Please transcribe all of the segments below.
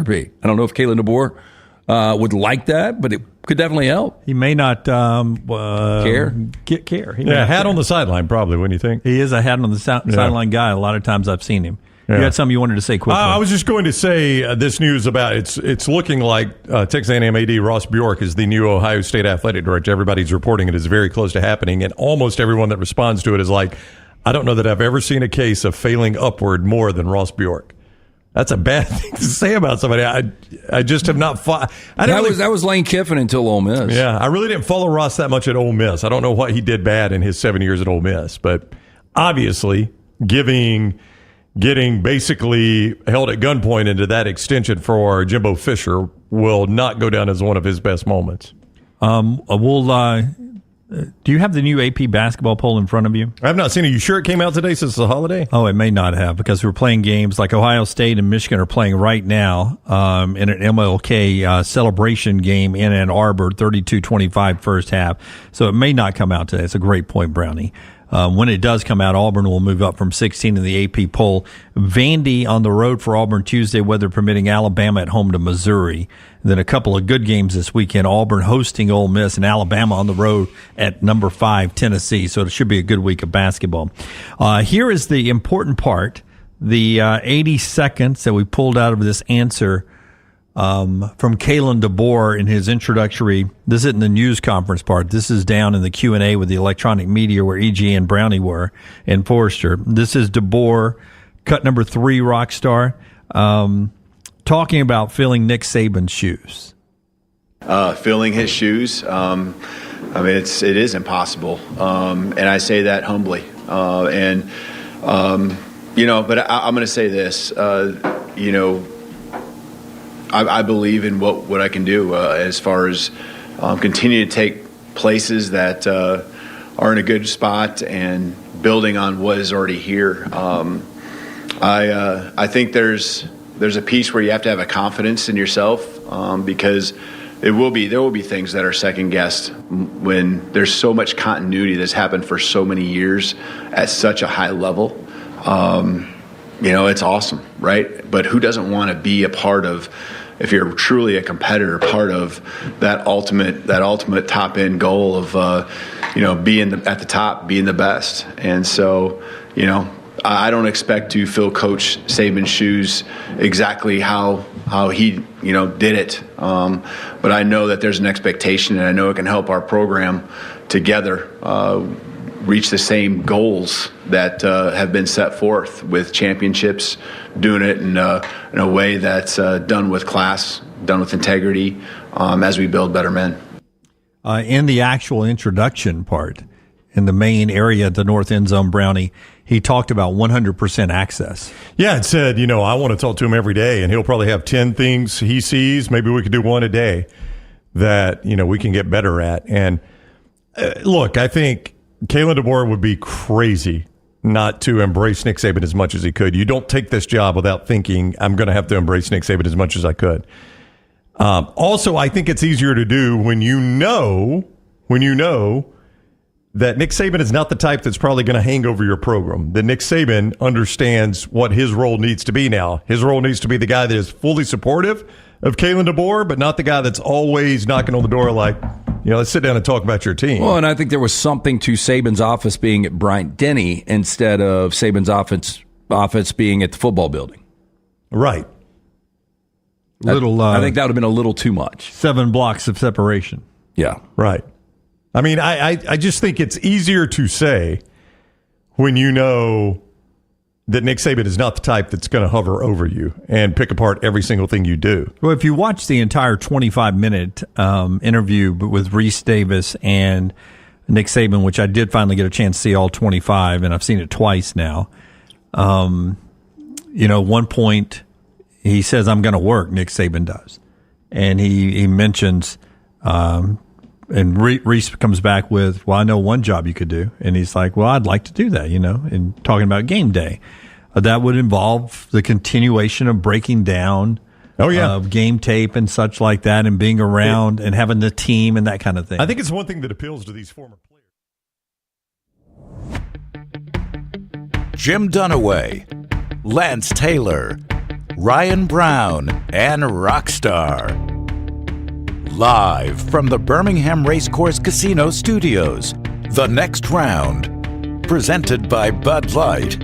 be. I don't know if Kalen DeBoer would like that, but it could definitely help. He may not care. He Yeah, hat on the sideline probably, wouldn't you think? He is a hat on the sideline guy. A lot of times I've seen him. Yeah. You had something you wanted to say quickly. I was just going to say this news about it's looking like Texas A&M AD Ross Bjork is the new Ohio State athletic director. Everybody's reporting it is very close to happening, and almost everyone that responds to it is like, I don't know that I've ever seen a case of failing upward more than Ross Bjork. That's a bad thing to say about somebody. I just have not fought. That was Lane Kiffin until Ole Miss. Yeah, I really didn't follow Ross that much at Ole Miss. I don't know what he did bad in his 7 years at Ole Miss, but obviously getting basically held at gunpoint into that extension for Jimbo Fisher will not go down as one of his best moments. Do you have the new AP basketball poll in front of you? I have not seen it. You sure it came out today since it's a holiday? Oh, it may not have, because we're playing games like Ohio State and Michigan are playing right now in an MLK celebration game in Ann Arbor, 32-25 first half. So it may not come out today. It's a great point, Brownie. When it does come out, Auburn will move up from 16 in the AP poll. Vandy on the road for Auburn Tuesday, weather permitting. Alabama at home to Missouri. Then a couple of good games this weekend. Auburn hosting Ole Miss, and Alabama on the road at number 5, Tennessee. So it should be a good week of basketball. Here is the important part. The 80 seconds that we pulled out of this answer from Kalen DeBoer in his introductory. This isn't the news conference part. This is down in the Q&A with the electronic media where E.G. and Brownie were, and Forrester. This is DeBoer, cut number 3, rock star, talking about filling Nick Saban's shoes. Filling his shoes, I mean, it is impossible, and I say that humbly. But I'm going to say this, I believe in what I can do as far as continue to take places that are in a good spot and building on what is already here. I think there's a piece where you have to have a confidence in yourself because there will be things that are second guessed when there's so much continuity that's happened for so many years at such a high level. It's awesome, right? But who doesn't want to be a part of, if you're truly a competitor, part of that ultimate top end goal of, being at the top, being the best. And so, I don't expect to fill Coach Saban's shoes exactly how he, did it. But I know that there's an expectation, and I know it can help our program together reach the same goals that have been set forth with championships, doing it in a way that's done with class, done with integrity, as we build better men. In the actual introduction part, in the main area at the north end zone, Brownie, he talked about 100% access. Yeah, it said, I want to talk to him every day, and he'll probably have 10 things he sees. Maybe we could do one a day that, we can get better at. And look, I think Kalen DeBoer would be crazy not to embrace Nick Saban as much as he could. You don't take this job without thinking, I'm going to have to embrace Nick Saban as much as I could. Also, I think it's easier to do when you know that Nick Saban is not the type that's probably going to hang over your program. That Nick Saban understands what his role needs to be now. His role needs to be the guy that is fully supportive of Kalen DeBoer, but not the guy that's always knocking on the door like, let's sit down and talk about your team. Well, and I think there was something to Saban's office being at Bryant-Denny instead of Saban's office being at the football building. Right. I think that would have been a little too much. 7 blocks of separation. Yeah. Right. I mean, I just think it's easier to say when you know that Nick Saban is not the type that's going to hover over you and pick apart every single thing you do. Well, if you watch the entire 25-minute interview with Reese Davis and Nick Saban, which I did finally get a chance to see all 25, and I've seen it twice now, one point he says, I'm going to work, Nick Saban does. And he mentions... And Reese comes back with, well, I know one job you could do. And he's like, well, I'd like to do that, and talking about game day. That would involve the continuation of breaking down game tape and such like that, and being around and having the team and that kind of thing. I think it's one thing that appeals to these former players. Jim Dunaway, Lance Taylor, Ryan Brown, and Rockstar. Live from the Birmingham Racecourse Casino Studios, the next round, presented by Bud Light,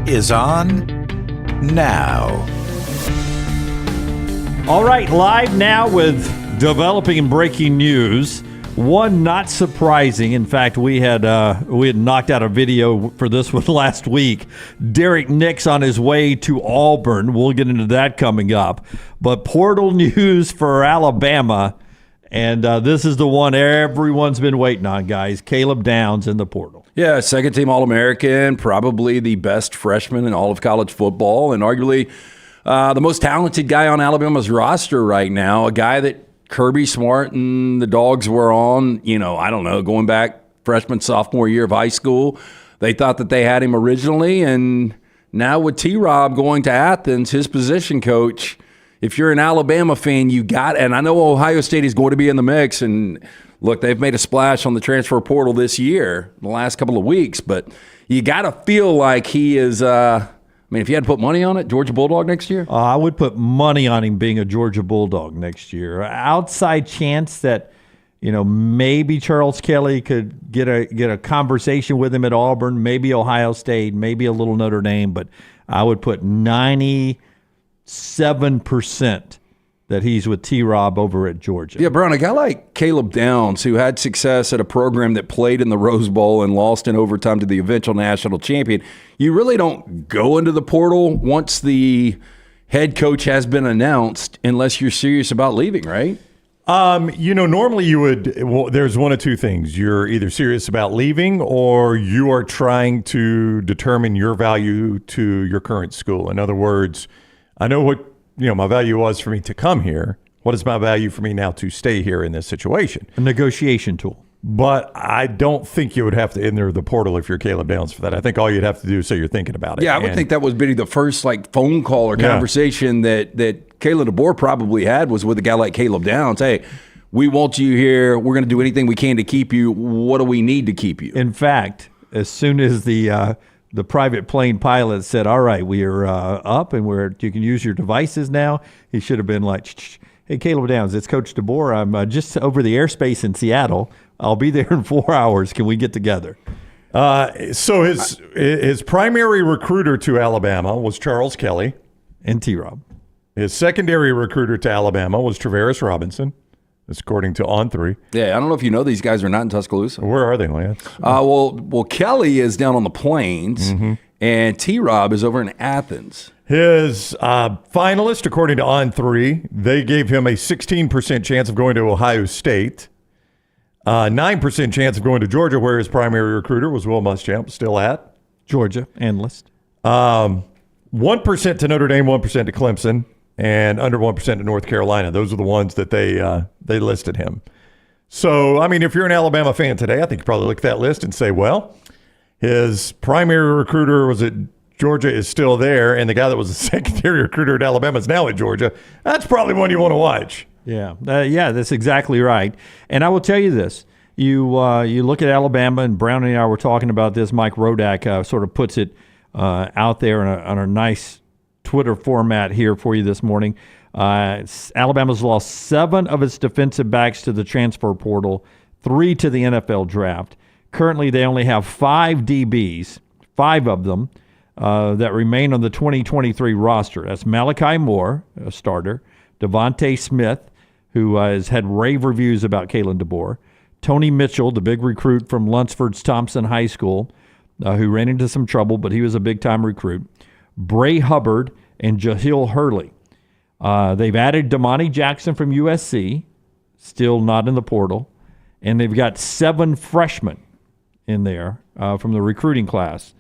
is on now. All right, live now with developing and breaking news. One not surprising. In fact, we had knocked out a video for this one last week. Derek Nix on his way to Auburn. We'll get into that coming up. But portal news for Alabama, and this is the one everyone's been waiting on, guys. Caleb Downs in the portal. Yeah, second-team All-American, probably the best freshman in all of college football, and arguably the most talented guy on Alabama's roster right now, a guy that Kirby Smart and the Dogs were on, I don't know, going back freshman, sophomore year of high school. They thought that they had him originally, and now with T-Rob going to Athens, his position coach, if you're an Alabama fan, and I know Ohio State is going to be in the mix, and look, they've made a splash on the transfer portal this year, the last couple of weeks, but you got to feel like he is if you had to put money on it, Georgia Bulldog next year? I would put money on him being a Georgia Bulldog next year. Outside chance that, maybe Charles Kelly could get a conversation with him at Auburn, maybe Ohio State, maybe a little Notre Dame, but I would put 97% that he's with T-Rob over at Georgia. Yeah, Brown, a guy like Caleb Downs, who had success at a program that played in the Rose Bowl and lost in overtime to the eventual national champion, you really don't go into the portal once the head coach has been announced unless you're serious about leaving, right? Normally you would, there's one of two things. You're either serious about leaving or you are trying to determine your value to your current school. In other words, I know what my value was for me to come here. What is my value for me now to stay here in this situation? A negotiation tool. But I don't think you would have to enter the portal if you're Caleb Downs for that. I think all you'd have to do is say you're thinking about it. Yeah, I would think that was maybe the first phone call or conversation that Kayla DeBoer probably had was with a guy like Caleb Downs. Hey, we want you here. We're going to do anything we can to keep you. What do we need to keep you? In fact, as soon as the private plane pilot said, all right, we are up and you can use your devices now, he should have been like, hey, Caleb Downs, it's Coach DeBoer. I'm just over the airspace in Seattle. I'll be there in 4 hours. Can we get together? So his primary recruiter to Alabama was Charles Kelly. And T-Rob. His secondary recruiter to Alabama was Travaris Robinson. That's according to On3. Yeah, I don't know if you know these guys are not in Tuscaloosa. Where are they, Lance? Well, Kelly is down on the plains, and T-Rob is over in Athens. His finalist, according to On3, they gave him a 16% chance of going to Ohio State, 9% chance of going to Georgia, where his primary recruiter was Will Muschamp, still at Georgia, analyst. 1% to Notre Dame, 1% to Clemson, and under 1% to North Carolina. Those are the ones that they listed him. So, if you're an Alabama fan today, I think you probably look at that list and say, well, his primary recruiter was at Georgia is still there, and the guy that was a secondary recruiter at Alabama is now at Georgia. That's probably one you want to watch. Yeah, that's exactly right. And I will tell you this. You look at Alabama, and Brown and I were talking about this. Mike Rodak sort of puts it out there on a nice Twitter format here for you this morning. Alabama's lost 7 of its defensive backs to the transfer portal, 3 to the NFL draft. Currently, they only have 5 DBs, 5 of them, that remain on the 2023 roster. That's Malachi Moore, a starter, Devontae Smith, who has had rave reviews about Kalen DeBoer, Tony Mitchell, the big recruit from Lunsford's Thompson High School, who ran into some trouble, but he was a big-time recruit, Bray Hubbard, and Jahil Hurley. They've added Damani Jackson from USC, still not in the portal, and they've got 7 freshmen in there from the recruiting class.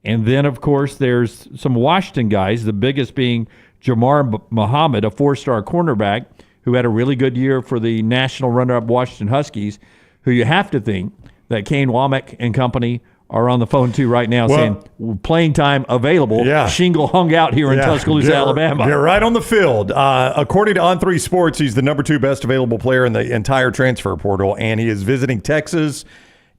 And then, of course, there's some Washington guys, the biggest being Jamar Muhammad, a 4-star cornerback who had a really good year for the national runner-up Washington Huskies, who you have to think that Kane Womack and company are on the phone too right now saying playing time available. Yeah. Shingle hung out here in Tuscaloosa, Alabama. They're right on the field. According to On3 Sports, he's the number 2 best available player in the entire transfer portal, and he is visiting Texas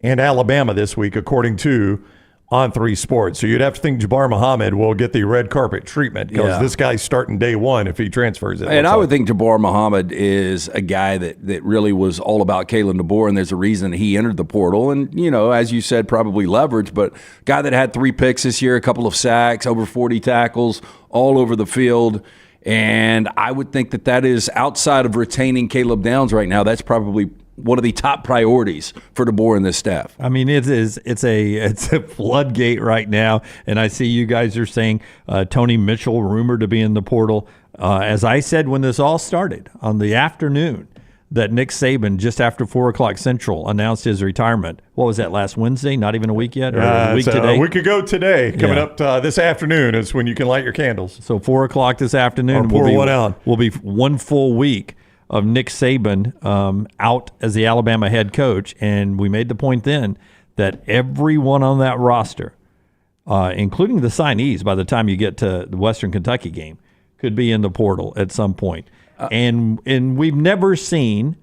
and Alabama this week, according to on 3 Sports. So you'd have to think Jabbar Muhammad will get the red carpet treatment because this guy's starting day one if he transfers it. And I would think Jabbar Muhammad is a guy that really was all about Kalen DeBoer, and there's a reason he entered the portal. And, as you said, probably leverage, but guy that had 3 picks this year, a couple of sacks, over 40 tackles, all over the field. And I would think that is outside of retaining Caleb Downs right now. That's probably one of the top priorities for DeBoer and this staff. I mean, it's a floodgate right now, and I see you guys are saying Tony Mitchell rumored to be in the portal. As I said when this all started on the afternoon, that Nick Saban just after 4:00 Central announced his retirement. What was that, last Wednesday? Not even a week yet, or a week today? A week ago today. Coming up this afternoon is when you can light your candles. So 4:00 this afternoon or pour one out. Will be one full week of Nick Saban out as the Alabama head coach. And we made the point then that everyone on that roster, including the signees by the time you get to the Western Kentucky game, could be in the portal at some point. And we've never seen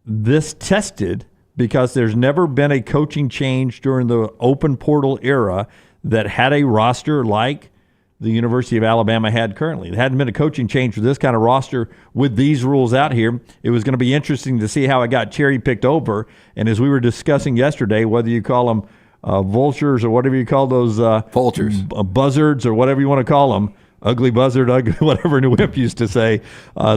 this tested because there's never been a coaching change during the open portal era that had a roster like the University of Alabama had currently. There hadn't been a coaching change for this kind of roster with these rules out here. It was going to be interesting to see how it got cherry-picked over. And as we were discussing yesterday, whether you call them vultures or whatever you call those vultures, buzzards or whatever you want to call them, ugly buzzard, ugly, whatever New Whip used to say,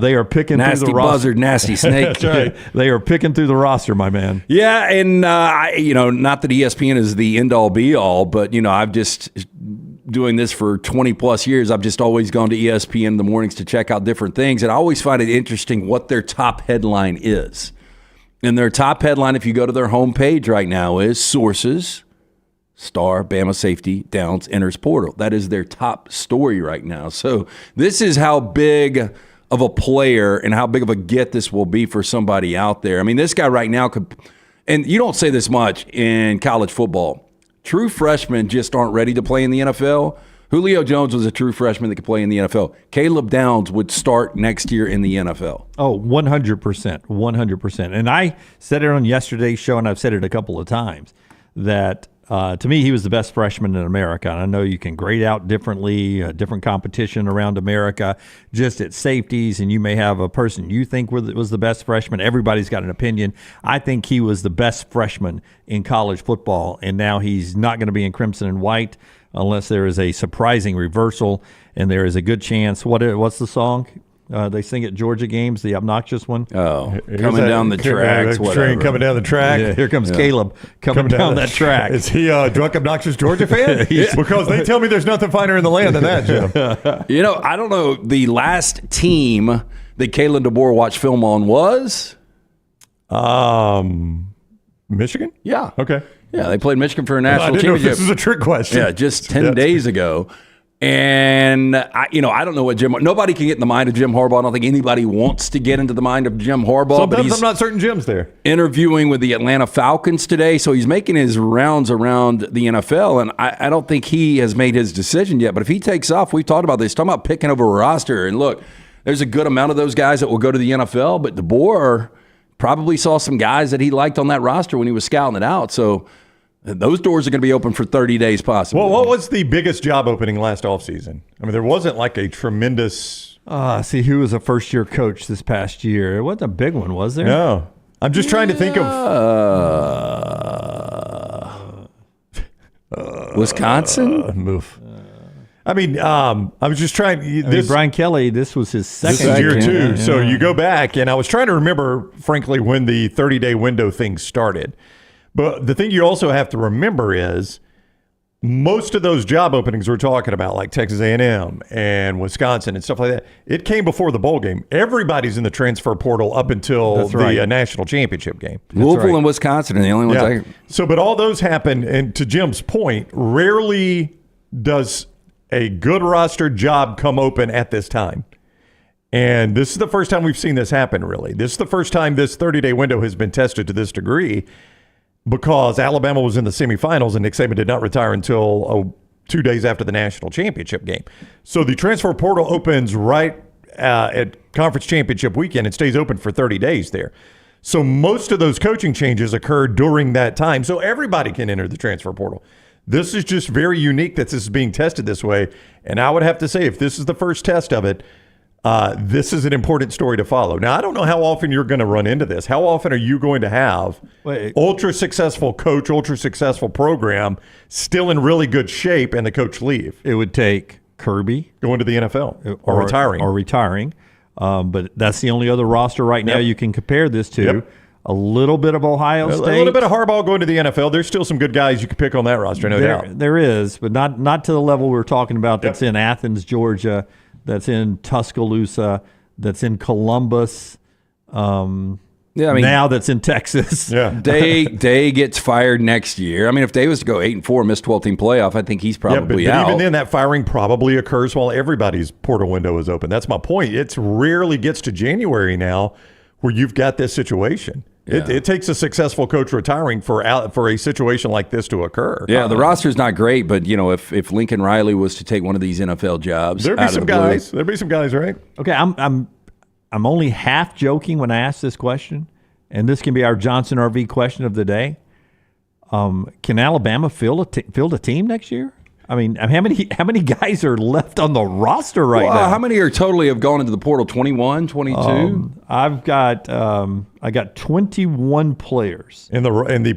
they are picking nasty through the roster. Nasty buzzard, nasty snake. That's right. They are picking through the roster, my man. Yeah, and not that ESPN is the end-all be-all, but I've just doing this for 20 plus years. I've just always gone to ESPN in the mornings to check out different things, and I always find it interesting what their top headline is. And their top headline, if you go to their homepage right now, is sources, star, Bama safety, Downs enters portal. That is their top story right now. So this is how big of a player and how big of a get this will be for somebody out there. I mean, this guy right now could, and you don't say this much in college football, true freshmen just aren't ready to play in the NFL. Julio Jones was a true freshman that could play in the NFL. Caleb Downs would start next year in the NFL. Oh, 100%. 100%. And I said it on yesterday's show, and I've said it a couple of times, that to me, he was the best freshman in America. And I know you can grade out differently, different competition around America, just at safeties, and you may have a person you think was the best freshman. Everybody's got an opinion. I think he was the best freshman in college football, and now he's not going to be in crimson and white unless there is a surprising reversal, and there is a good chance. What's the song? They sing at Georgia games, the obnoxious one. Oh, coming down the tracks, train coming down the track. Yeah, here comes Caleb coming down that track. Is he a drunk, obnoxious Georgia fan? Because they tell me there's nothing finer in the land than that, Jim. I don't know. The last team that Kalen DeBoer watched film on was? Michigan? Yeah. Okay. Yeah, they played Michigan for a national I didn't championship. know if this was a trick question. Yeah, just 10 days ago. And, I don't know what nobody can get in the mind of Jim Harbaugh. I don't think anybody wants to get into the mind of Jim Harbaugh. Sometimes I'm not certain Jim's there. Interviewing with the Atlanta Falcons today, so he's making his rounds around the NFL, and I don't think he has made his decision yet. But if he takes off, we've talked about this, talking about picking over a roster. And look, there's a good amount of those guys that will go to the NFL, but DeBoer probably saw some guys that he liked on that roster when he was scouting it out. So those doors are going to be open for 30 days possibly. Well, what was the biggest job opening last offseason? I mean, there wasn't like a tremendous... See, who was a first-year coach this past year? It wasn't a big one, was there? No. I'm just trying to think of... Wisconsin? Move. I mean, I was just trying... Brian Kelly, this was his second This is year two. Yeah. So you go back, and I was trying to remember, frankly, when the 30-day window thing started. But the thing you also have to remember is most of those job openings we're talking about, like Texas A&M and Wisconsin and stuff like that, it came before the bowl game. Everybody's in the transfer portal up until the national championship game. Louisville and Wisconsin are the only ones So, but all those happen, and to Jim's point, rarely does a good roster job come open at this time. And this is the first time we've seen this happen, really. This is the first time this 30-day window has been tested to this degree, because Alabama was in the semifinals and Nick Saban did not retire until 2 days after the national championship game. So the transfer portal opens right at conference championship weekend and stays open for 30 days there. So most of those coaching changes occurred during that time. So everybody can enter the transfer portal. This is just very unique that this is being tested this way. And I would have to say, if this is the first test of it, this is an important story to follow. Now, I don't know how often you're going to run into this. How often are you going to have ultra successful coach, ultra successful program, still in really good shape, and the coach leave? It would take Kirby going to the NFL or retiring. But that's the only other roster right now you can compare this to. Yep. A little bit of Ohio State. A little bit of Harbaugh going to the NFL. There's still some good guys you could pick on that roster, no doubt. There is, but not to the level we're talking about that's in Athens, Georgia, that's in Tuscaloosa, that's in Columbus, now that's in Texas. Yeah. Day gets fired next year. I mean, if Day was to go 8-4, miss 12-team playoff, I think he's probably out. But even then, that firing probably occurs while everybody's portal window is open. That's my point. It rarely gets to January now where you've got this situation. Yeah. It takes a successful coach retiring for a situation like this to occur. Yeah, the roster's not great, but if Lincoln Riley was to take one of these NFL jobs, there'd be some guys. There'd be some guys, right? Okay, I'm only half joking when I ask this question, and this can be our Johnson RV question of the day. Can Alabama field a team next year? I mean, how many guys are left on the roster now? How many are totally have gone into the portal? 21, 22? I got 21 players in the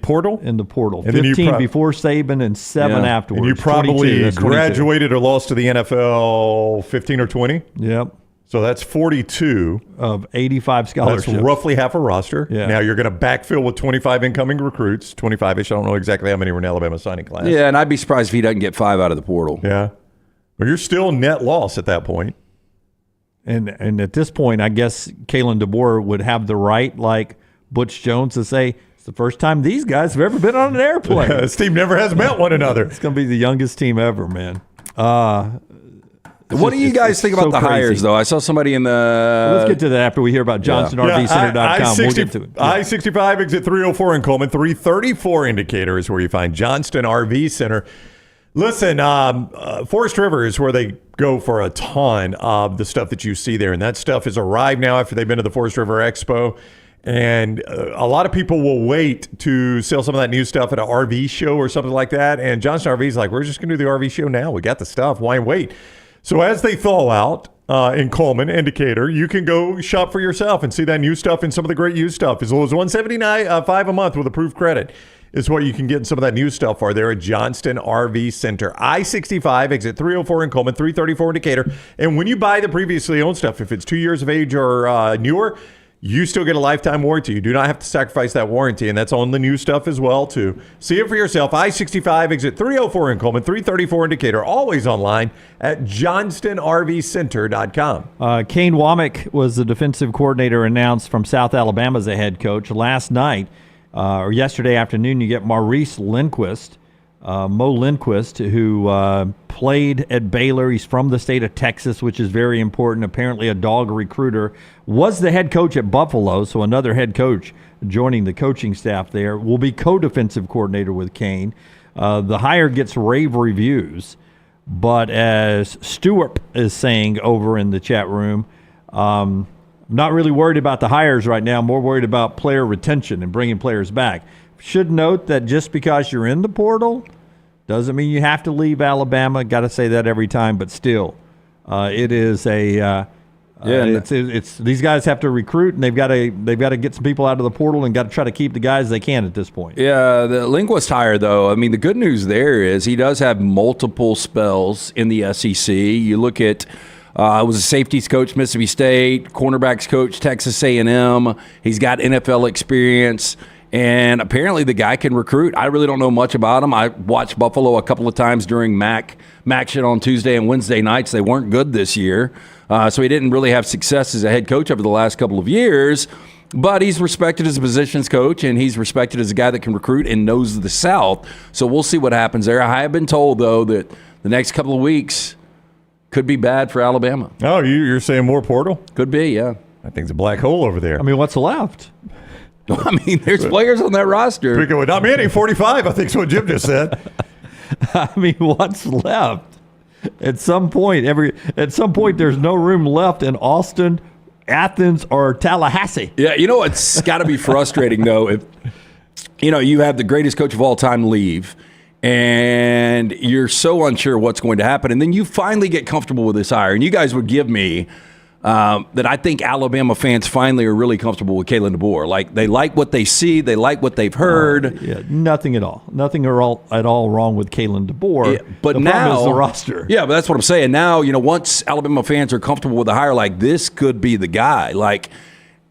portal. In the portal, and 15 before Saban and 7 afterwards. And you probably graduated or lost to the NFL 15 or 20. Yep. So that's 42 of 85 scholarships. That's roughly half a roster. Yeah. Now you're going to backfill with 25 incoming recruits, 25-ish. I don't know exactly how many were in Alabama signing class. Yeah, and I'd be surprised if he doesn't get 5 out of the portal. Yeah. Well, you're still net loss at that point. And at this point, I guess Kalen DeBoer would have the right, like Butch Jones, to say, it's the first time these guys have ever been on an airplane. This team never has met one another. It's going to be the youngest team ever, man. What do you guys think about the hires, though? I saw somebody in the... Let's get to that after we hear about JohnstonRVCenter.com. We'll get to it. I-65 exit 304 in Coleman. 334 indicator is where you find Johnston RV Center. Listen, Forest River is where they go for a ton of the stuff that you see there. And that stuff has arrived now after they've been to the Forest River Expo. And a lot of people will wait to sell some of that new stuff at an RV show or something like that. And Johnston RV is like, we're just going to do the RV show now. We got the stuff. Why wait? So as they thaw out in Coleman, indicator, you can go shop for yourself and see that new stuff and some of the great used stuff. As low as $179.5 a month with approved credit is what you can get in some of that new stuff for there at Johnston RV Center. I-65, exit 304 in Coleman, 334 indicator. And when you buy the previously owned stuff, if it's 2 years of age or newer, you still get a lifetime warranty. You do not have to sacrifice that warranty, and that's on the new stuff as well, too. See it for yourself. I-65, exit 304 in Coleman, 334 indicator, always online at johnstonrvcenter.com. Kane Womack was the defensive coordinator announced from South Alabama as a head coach. Last night, or yesterday afternoon, you get Maurice Lindquist, Mo Lindquist, who played at Baylor. He's from the state of Texas, which is very important. Apparently a dog recruiter. Was the head coach at Buffalo, so another head coach joining the coaching staff there. Will be co-defensive coordinator with Kane. The hire gets rave reviews, but as Stewart is saying over in the chat room, not really worried about the hires right now, more worried about player retention and bringing players back. Should note that just because you're in the portal doesn't mean you have to leave Alabama. Got to say that every time, but still, it is a it's these guys have to recruit, and they've got to get some people out of the portal and got to try to keep the guys they can at this point. Yeah, the Linguist hire, though, I mean, the good news there is he does have multiple spells in the SEC. You look at was a safeties coach, Mississippi State, cornerbacks coach, Texas A&M. He's got NFL experience. And apparently the guy can recruit. I really don't know much about him. I watched Buffalo a couple of times during MAC shit on Tuesday and Wednesday nights. They weren't good this year. So he didn't really have success as a head coach over the last couple of years. But he's respected as a positions coach, and he's respected as a guy that can recruit and knows the South. So we'll see what happens there. I have been told, though, that the next couple of weeks could be bad for Alabama. Oh, you're saying more portal? Could be, yeah. I think it's a black hole over there. I mean, what's left? I mean, there's players on that roster. Not many, 45, I think is what Jim just said. I mean, what's left? At some point, there's no room left in Austin, Athens, or Tallahassee. Yeah, you know it's got to be frustrating, though, if you have the greatest coach of all time leave, and you're so unsure what's going to happen. And then you finally get comfortable with this hire. And you guys would give me that I think Alabama fans finally are really comfortable with Kalen DeBoer. Like, they like what they see. They like what they've heard. Yeah, nothing at all. Nothing at all wrong with Kalen DeBoer. Yeah, but the now, problem is the roster. Yeah, but that's what I'm saying. Now, once Alabama fans are comfortable with the hire, like, this could be the guy. Like,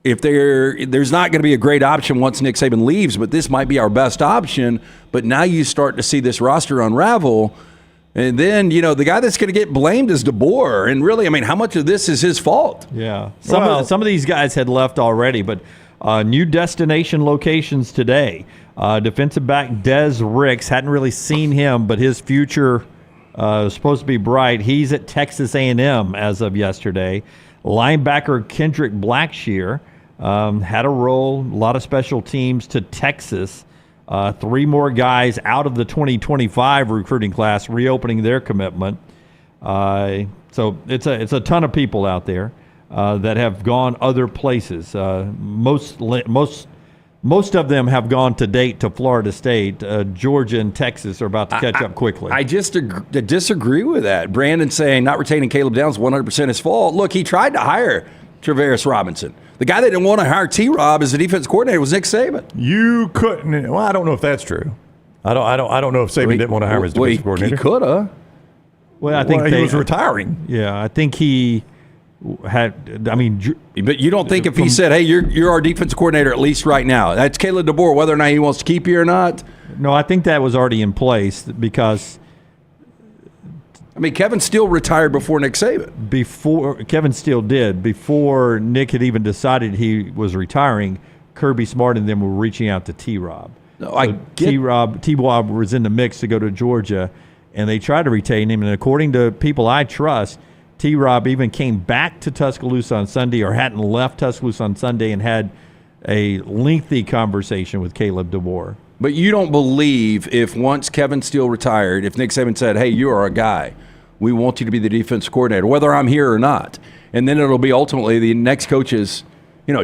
if there's not going to be a great option once Nick Saban leaves, but this might be our best option. But now you start to see this roster unravel. And then, the guy that's going to get blamed is DeBoer. And really, how much of this is his fault? Yeah. Some of these guys had left already, but new destination locations today. Defensive back Des Ricks, hadn't really seen him, but his future is supposed to be bright. He's at Texas A&M as of yesterday. Linebacker Kendrick Blackshear had a role, a lot of special teams to Texas. 3 more guys out of the 2025 recruiting class reopening their commitment. So it's a ton of people out there that have gone other places. Most of them have gone to date to Florida State. Georgia and Texas are about to catch up quickly. I just disagree with that. Brandon saying not retaining Caleb Downs 100% his fault. Look, he tried to hire Travaris Robinson. The guy that didn't want to hire T-Rob as the defense coordinator was Nick Saban. You couldn't. Well, I don't know if that's true. I don't know if Saban didn't want to hire him as defensive coordinator. He could have. Well, I think he was retiring. Yeah, I think he had. But you don't think if he said, "Hey, you're our defense coordinator at least right now," that's Caleb DeBoer, whether or not he wants to keep you or not? No, I think that was already in place because. Kevin Steele retired before Nick Saban. Before Kevin Steele did, before Nick had even decided he was retiring, Kirby Smart and them were reaching out to T-Rob. No, T-Rob was in the mix to go to Georgia, and they tried to retain him. And according to people I trust, T-Rob even came back to Tuscaloosa on Sunday or hadn't left Tuscaloosa on Sunday and had a lengthy conversation with Caleb DeBoer. But you don't believe if once Kevin Steele retired, if Nick Saban said, "Hey, you are a guy. We want you to be the defense coordinator, whether I'm here or not," and then it'll be ultimately the next coach's,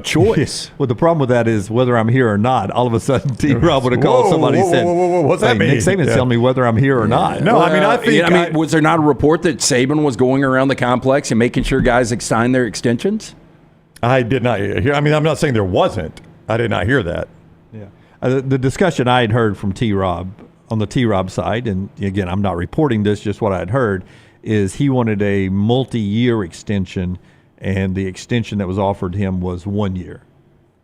choice. Well, the problem with that is whether I'm here or not. All of a sudden, T-Rob would have called somebody and said, "What's that mean?" Nick Saban's telling me whether I'm here or not. No, I think. Was there not a report that Saban was going around the complex and making sure guys sign their extensions? I did not hear. I'm not saying there wasn't. I did not hear that. Yeah. The discussion I had heard from T-Rob on the T-Rob side, and again, I'm not reporting this, just what I had heard, is he wanted a multi-year extension, and the extension that was offered him was 1 year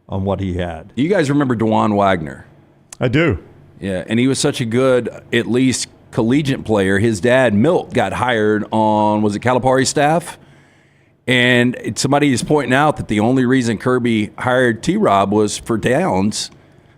on what he had. You guys remember DeJuan Wagner? I do. Yeah, and he was such a good, at least collegiate player. His dad, Milt, got hired on, was it Calipari's staff? And somebody is pointing out that the only reason Kirby hired T-Rob was for Downs.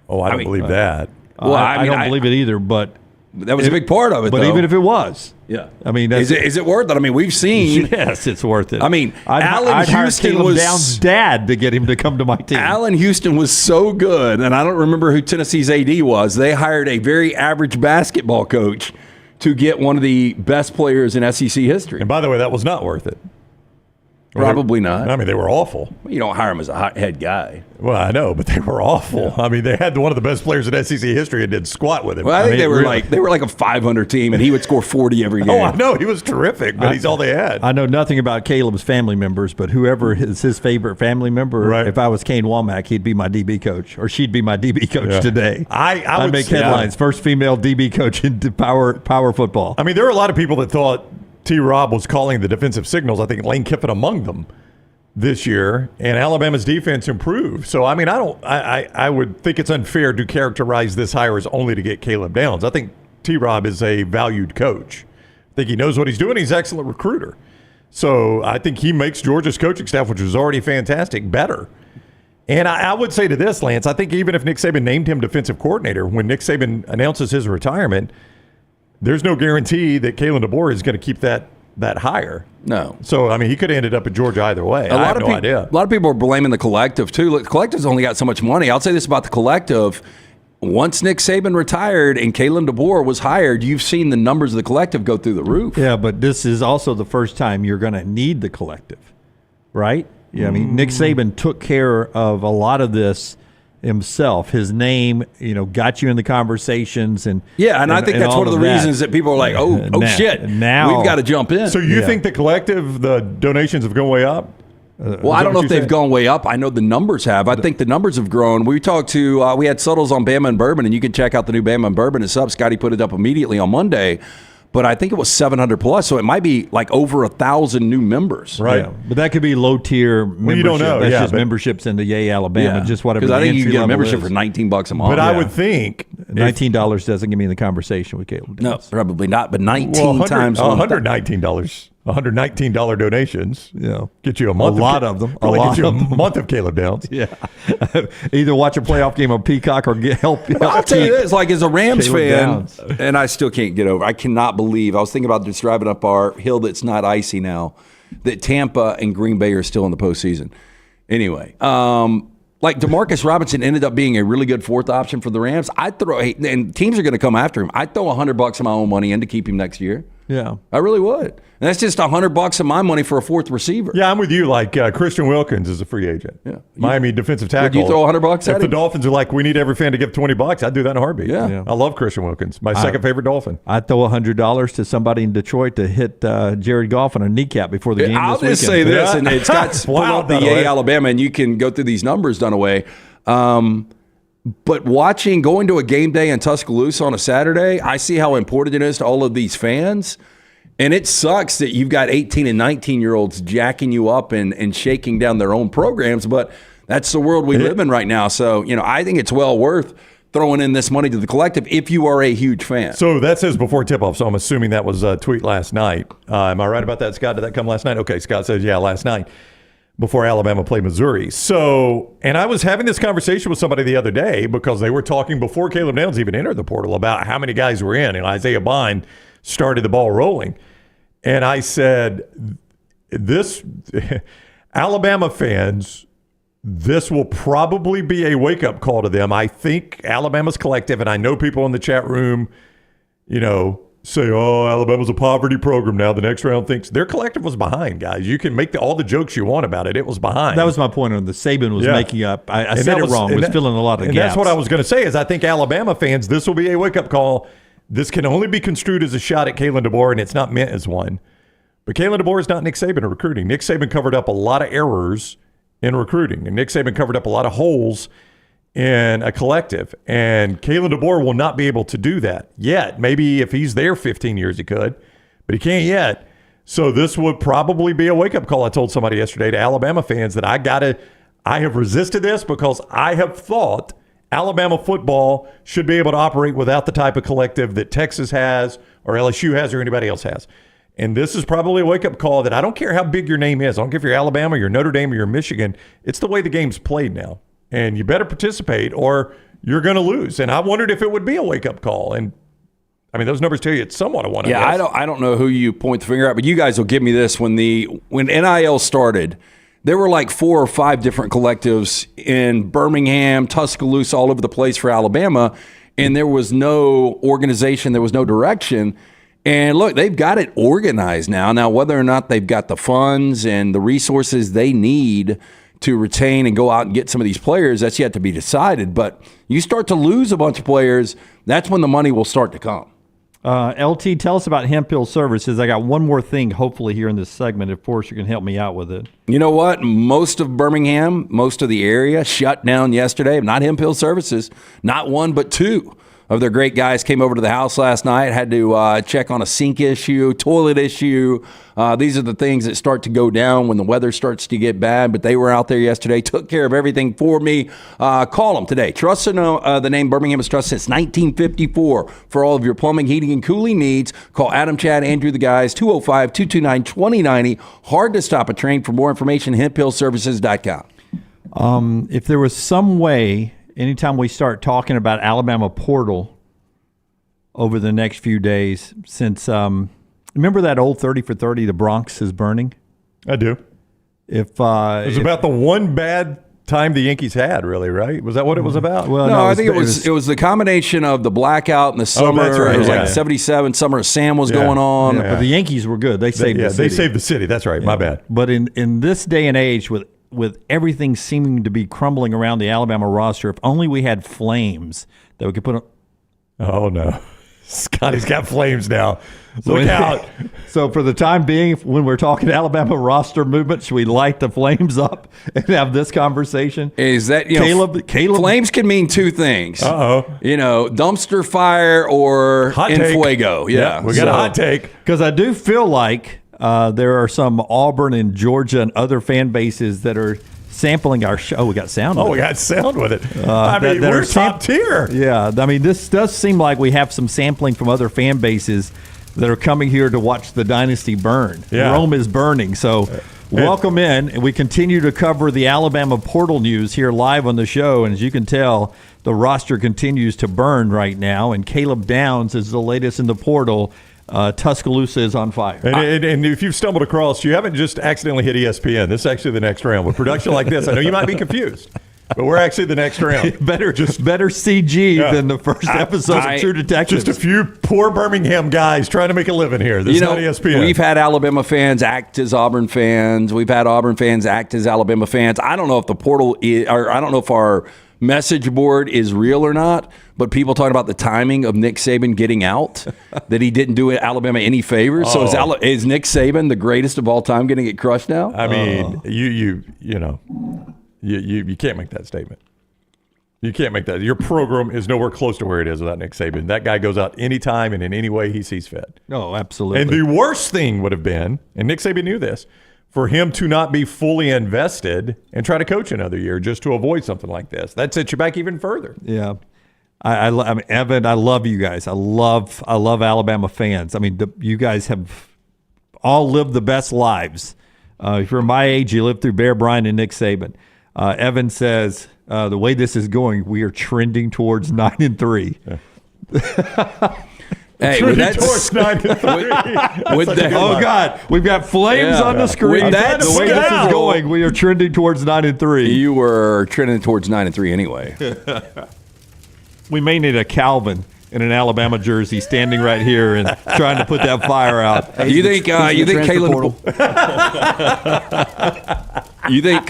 Oh, I don't believe that. Well, I don't believe it either, but that was a big part of it. But though. Even if it was, yeah, that's, is it worth it? We've seen. Yes, it's worth it. Alan Houston was Downs' dad to get him to come to my team. Alan Houston was so good, and I don't remember who Tennessee's AD was. They hired a very average basketball coach to get one of the best players in SEC history. And by the way, that was not worth it. Probably not. They were awful. You don't hire him as a head guy. Well, I know, but they were awful. Yeah. They had one of the best players in SEC history and did squat with him. Well, I think they were like a 500 team, and he would score 40 every game. Oh, I know. He was terrific, but he's all they had. I know nothing about Caleb's family members, but whoever is his favorite family member, right. If I was Kane Womack, he'd be my DB coach, or she'd be my DB coach today. I'd make headlines. First female DB coach in power football. There were a lot of people that thought T-Rob was calling the defensive signals. I think Lane Kiffin among them. This year, and Alabama's defense improved. So, I would think it's unfair to characterize this hire as only to get Caleb Downs. I think T-Rob is a valued coach. I think he knows what he's doing. He's an excellent recruiter. So, I think he makes Georgia's coaching staff, which was already fantastic, better. And I would say to this, Lance, I think even if Nick Saban named him defensive coordinator, when Nick Saban announces his retirement, there's no guarantee that Kalen DeBoer is going to keep that hire. No. So, he could have ended up at Georgia either way. I have no idea. A lot of people are blaming the collective, too. Look, the collective's only got so much money. I'll say this about the collective. Once Nick Saban retired and Kalen DeBoer was hired, you've seen the numbers of the collective go through the roof. Yeah, but this is also the first time you're going to need the collective, right? Yeah, Nick Saban took care of a lot of this himself, his name, got you in the conversations, and I think that's one of the reasons that people are like, shit, now we've got to jump in. So you think the collective, the donations have gone way up? Well, I don't know if they've gone way up. I know the numbers have. I think the numbers have grown. We talked to, we had Suttles on Bama and Bourbon, and you can check out the new Bama and Bourbon. It's up. Scotty put it up immediately on Monday. But I think it was 700 plus, so it might be like over 1,000 new members. Right. Yeah. But that could be low tier membership. You don't know. That's just memberships into Yay, Alabama, just whatever. Because I think you can get a membership is. for $19 a month. But I would think $19 doesn't give me the conversation with Caleb. No, probably not. But 19 times $119. $119 donations. Get you a month. A lot of them. Probably get you a month of Caleb Downs. Yeah. Either watch a playoff game on Peacock or help. I'll tell you this, like as a Rams Caleb fan, and I still can't get over, I cannot believe, I was thinking about just driving up our hill that's not icy now, that Tampa and Green Bay are still in the postseason. Anyway, like Demarcus Robinson ended up being a really good fourth option for the Rams. And teams are going to come after him. I'd throw $100 of my own money in to keep him next year. Yeah. I really would. And that's just $100 of my money for a fourth receiver. Yeah, I'm with you. Like Christian Wilkins is a free agent. Yeah. Miami defensive tackle. Would you throw $100 at If the him? Dolphins are like, we need every fan to give $20, I'd do that in a heartbeat. Yeah. I love Christian Wilkins. My second favorite Dolphin. I'd throw $100 to somebody in Detroit to hit Jared Goff on a kneecap before the game I'll this just weekend. say this, and it's got pull up the Yay Alabama, and you can go through these numbers, Dunaway. But going to a game day in Tuscaloosa on a Saturday, I see how important it is to all of these fans. And it sucks that you've got 18 and 19-year-olds jacking you up and shaking down their own programs, but that's the world we live in right now. So, I think it's well worth throwing in this money to the collective if you are a huge fan. So that says before tip-off, so I'm assuming that was a tweet last night. Am I right about that, Scott? Did that come last night? Okay, Scott says, yeah, last night before Alabama played Missouri. So, and I was having this conversation with somebody the other day because they were talking before Caleb Downs even entered the portal about how many guys were in, and Isaiah Bond started the ball rolling. And I said, this Alabama fans, this will probably be a wake-up call to them. I think Alabama's collective, and I know people in the chat room, say, oh, Alabama's a poverty program now. The next round thinks their collective was behind, guys. You can make all the jokes you want about it. It was behind. That was my point on the Saban was making up. I said it wrong. Was filling a lot of gaps. And that's what I was going to say is I think Alabama fans, this will be a wake-up call. This can only be construed as a shot at Kalen DeBoer, and it's not meant as one. But Kalen DeBoer is not Nick Saban in recruiting. Nick Saban covered up a lot of errors in recruiting, and Nick Saban covered up a lot of holes in a collective. And Kalen DeBoer will not be able to do that yet. Maybe if he's there 15 years he could, but he can't yet. So this would probably be a wake-up call, I told somebody yesterday, to Alabama fans that I have resisted this because I have thought Alabama football should be able to operate without the type of collective that Texas has or LSU has or anybody else has. And this is probably a wake-up call that I don't care how big your name is. I don't care if you're Alabama, you're Notre Dame, or you're Michigan. It's the way the game's played now. And you better participate or you're going to lose. And I wondered if it would be a wake-up call. And, I mean, those numbers tell you it's somewhat of one. Yeah, I don't know who you point the finger at, but you guys will give me this. When NIL started, there were like 4 or 5 different collectives in Birmingham, Tuscaloosa, all over the place for Alabama, and there was no organization, there was no direction. And look, they've got it organized now. Now, whether or not they've got the funds and the resources they need to retain and go out and get some of these players, that's yet to be decided. But you start to lose a bunch of players, that's when the money will start to come. LT, tell us about Hemp Hill Services. I got one more thing, hopefully, here in this segment. Of course, you can help me out with it. You know what? Most of Birmingham, most of the area shut down yesterday. Not Hemp Hill Services. Not one, but 2 of their great guys came over to the house last night, had to check on a sink issue, toilet issue. These are the things that start to go down when the weather starts to get bad, but they were out there yesterday, took care of everything for me. Call them today. Trust the name Birmingham has trusted since 1954 for all of your plumbing, heating, and cooling needs. Call Adam, Chad, Andrew, the guys, 205-229-2090. Hard to stop a train. For more information, hemphillservices.com. If there was some way, anytime we start talking about Alabama portal over the next few days, since remember that old 30 for 30, the Bronx is burning? I do. It was about the one bad time the Yankees had, really, right? Was that what it was about? Well, no, I think it was the combination of the blackout and the summer. That's right. It was Yeah. like 77, summer of Sam was going on. But the Yankees were good. They saved the city. They saved the city. That's right. My bad. But in this day and age with with everything seeming to be crumbling around the Alabama roster, if only we had flames that we could put on. Oh, no. Scotty's got flames now. Look out. So for the time being, when we're talking Alabama roster movement, should we light the flames up and have this conversation? Is that, Caleb, flames can mean two things. Dumpster fire or hot en take. fuego. Yeah. We got a hot take. Because I do feel like there are some Auburn and Georgia and other fan bases that are sampling our show. We got sound. We got sound with it. We're top tier. Yeah, I mean, this does seem like we have some sampling from other fan bases that are coming here to watch the dynasty burn. Yeah. Rome is burning. So welcome in. And we continue to cover the Alabama portal news here live on the show. And as you can tell, the roster continues to burn right now. And Caleb Downs is the latest in the portal. Tuscaloosa is on fire. And if you've stumbled across, you haven't just accidentally hit ESPN. This is actually the next round. With production like this, I know you might be confused, but we're actually the next round. better CG than the first episode of True Detectives. Just a few poor Birmingham guys trying to make a living here. This is not ESPN. We've had Alabama fans act as Auburn fans. We've had Auburn fans act as Alabama fans. I don't know if the portal is, or I don't know if our message board is real or not, but people talking about the timing of Nick Saban getting out, that he didn't do Alabama any favors. So is Nick Saban the greatest of all time going to get crushed now? I mean, you can't make that statement. You can't make that. Your program is nowhere close to where it is without Nick Saban. That guy goes out anytime and in any way he sees fit. Oh, absolutely. And the worst thing would have been, and Nick Saban knew this, for him to not be fully invested and try to coach another year just to avoid something like this. That sets you back even further. Yeah. I mean, Evan, I love you guys. I love Alabama fans. I mean, you guys have all lived the best lives. If you're my age, you lived through Bear Bryant and Nick Saban. Evan says, the way this is going, we are trending towards 9-3. Yeah. Hey, towards 9-3. Oh God, we've got flames on the screen. The way this is going, we are trending towards 9-3. You were trending towards 9-3 anyway. We may need a Calvin in an Alabama jersey standing right here and trying to put that fire out. Hey, you think Caleb? You think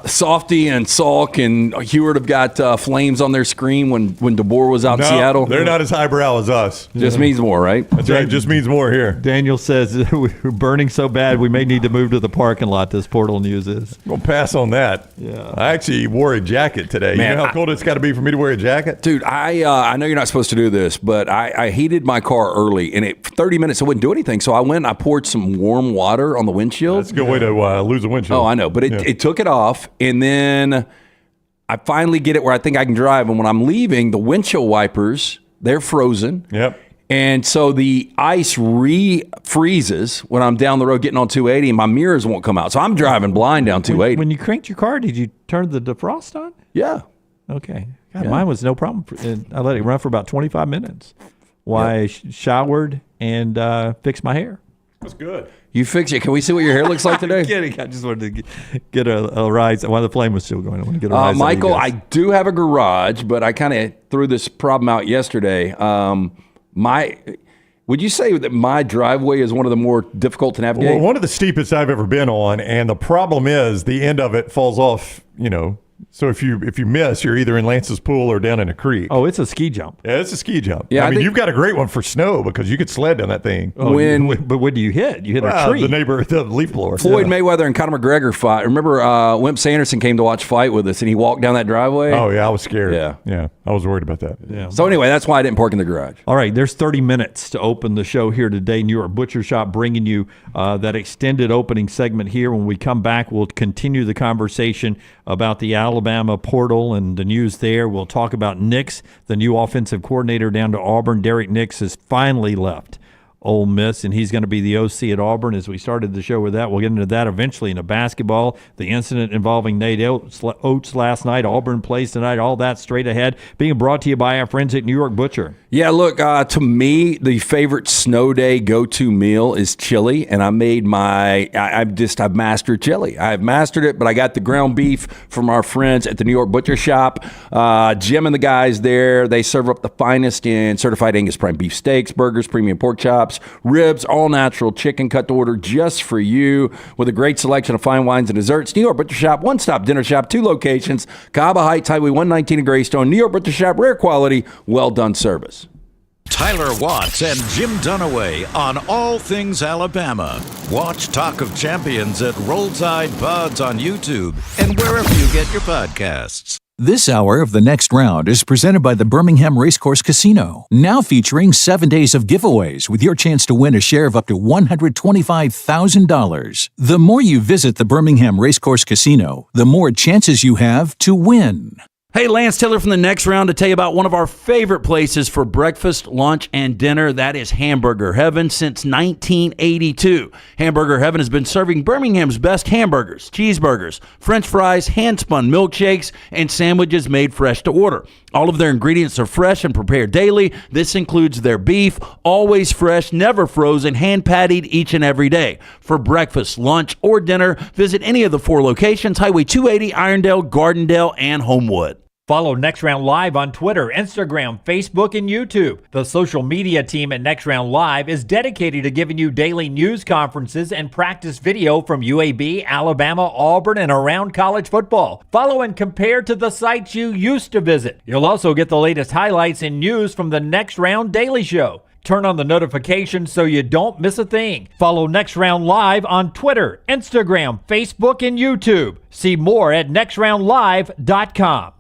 Softy and Salk and Heward have got flames on their screen when DeBoer was out in Seattle? They're not as highbrow as us. Just means more, right? That's right. It just means more here. Daniel says we're burning so bad we may need to move to the parking lot. This portal news is. We'll pass on that. Yeah. I actually wore a jacket today. Man, you know how cold it's got to be for me to wear a jacket? Dude, I know you're not supposed to do this, but I heated my car early, and for 30 minutes I wouldn't do anything. So I went and I poured some warm water on the windshield. That's a good way to lose a windshield. Oh, I know, but it took it off, and then I finally get it where I think I can drive. And when I'm leaving, the windshield wipers, they're frozen. Yep. And so the ice freezes when I'm down the road getting on 280, and my mirrors won't come out. So I'm driving blind down 280. When you cranked your car, did you turn the defrost on? Yeah. Okay. God, mine was no problem. I let it run for about 25 minutes while I showered and fixed my hair. That's good. You fix it. Can we see what your hair looks like today? I'm kidding. I just wanted to get a rise. While the flame was still going, I want to get a rise. Michael, I do have a garage, but I kind of threw this problem out yesterday. Would you say that my driveway is one of the more difficult to navigate? Well, one of the steepest I've ever been on, and the problem is the end of it falls off, So if you miss, you're either in Lance's pool or down in a creek. Oh, it's a ski jump. Yeah, it's a ski jump. Yeah, I mean, you've got a great one for snow because you could sled down that thing. But when do you hit? You hit a tree. The leaf blower. Floyd Mayweather and Conor McGregor fight. Remember Wimp Sanderson came to watch fight with us, and he walked down that driveway? Oh, yeah, I was scared. Yeah. I was worried about that. Yeah. So anyway, that's why I didn't park in the garage. All right, there's 30 minutes to open the show here today. New York Butcher Shop bringing you that extended opening segment here. When we come back, we'll continue the conversation about the Alabama portal and the news there. We'll talk about Nix, the new offensive coordinator down to Auburn. Derek Nix has finally left Ole Miss, and he's going to be the OC at Auburn. As we started the show with that, we'll get into that eventually. Into basketball, the incident involving Nate Oates last night, Auburn plays tonight, all that straight ahead. Being brought to you by our friends at New York Butcher. Yeah, look, to me, the favorite snow day go-to meal is chili, and I made I've mastered chili. I've mastered it, but I got the ground beef from our friends at the New York Butcher Shop. Jim and the guys there, they serve up the finest in certified Angus prime beef steaks, burgers, premium pork chops, chops, ribs, all natural chicken cut to order just for you with a great selection of fine wines and desserts. New York Butcher Shop, one-stop dinner shop, 2 locations, Cahaba Heights, Highway 119 in Greystone. New York Butcher Shop, rare quality, well-done service. Tyler Watts and Jim Dunaway on All Things Alabama. Watch Talk of Champions at Rollside Pods on YouTube and wherever you get your podcasts. This hour of The Next Round is presented by the Birmingham Racecourse Casino, now featuring 7 days of giveaways with your chance to win a share of up to $125,000. The more you visit the Birmingham Racecourse Casino, the more chances you have to win. Hey, Lance Taylor from The Next Round to tell you about one of our favorite places for breakfast, lunch, and dinner. That is Hamburger Heaven since 1982. Hamburger Heaven has been serving Birmingham's best hamburgers, cheeseburgers, French fries, hand-spun milkshakes, and sandwiches made fresh to order. All of their ingredients are fresh and prepared daily. This includes their beef, always fresh, never frozen, hand-pattied each and every day. For breakfast, lunch, or dinner, visit any of the 4 locations, Highway 280, Irondale, Gardendale, and Homewood. Follow Next Round Live on Twitter, Instagram, Facebook, and YouTube. The social media team at Next Round Live is dedicated to giving you daily news conferences and practice video from UAB, Alabama, Auburn, and around college football. Follow and compare to the sites you used to visit. You'll also get the latest highlights and news from the Next Round Daily Show. Turn on the notifications so you don't miss a thing. Follow Next Round Live on Twitter, Instagram, Facebook, and YouTube. See more at nextroundlive.com.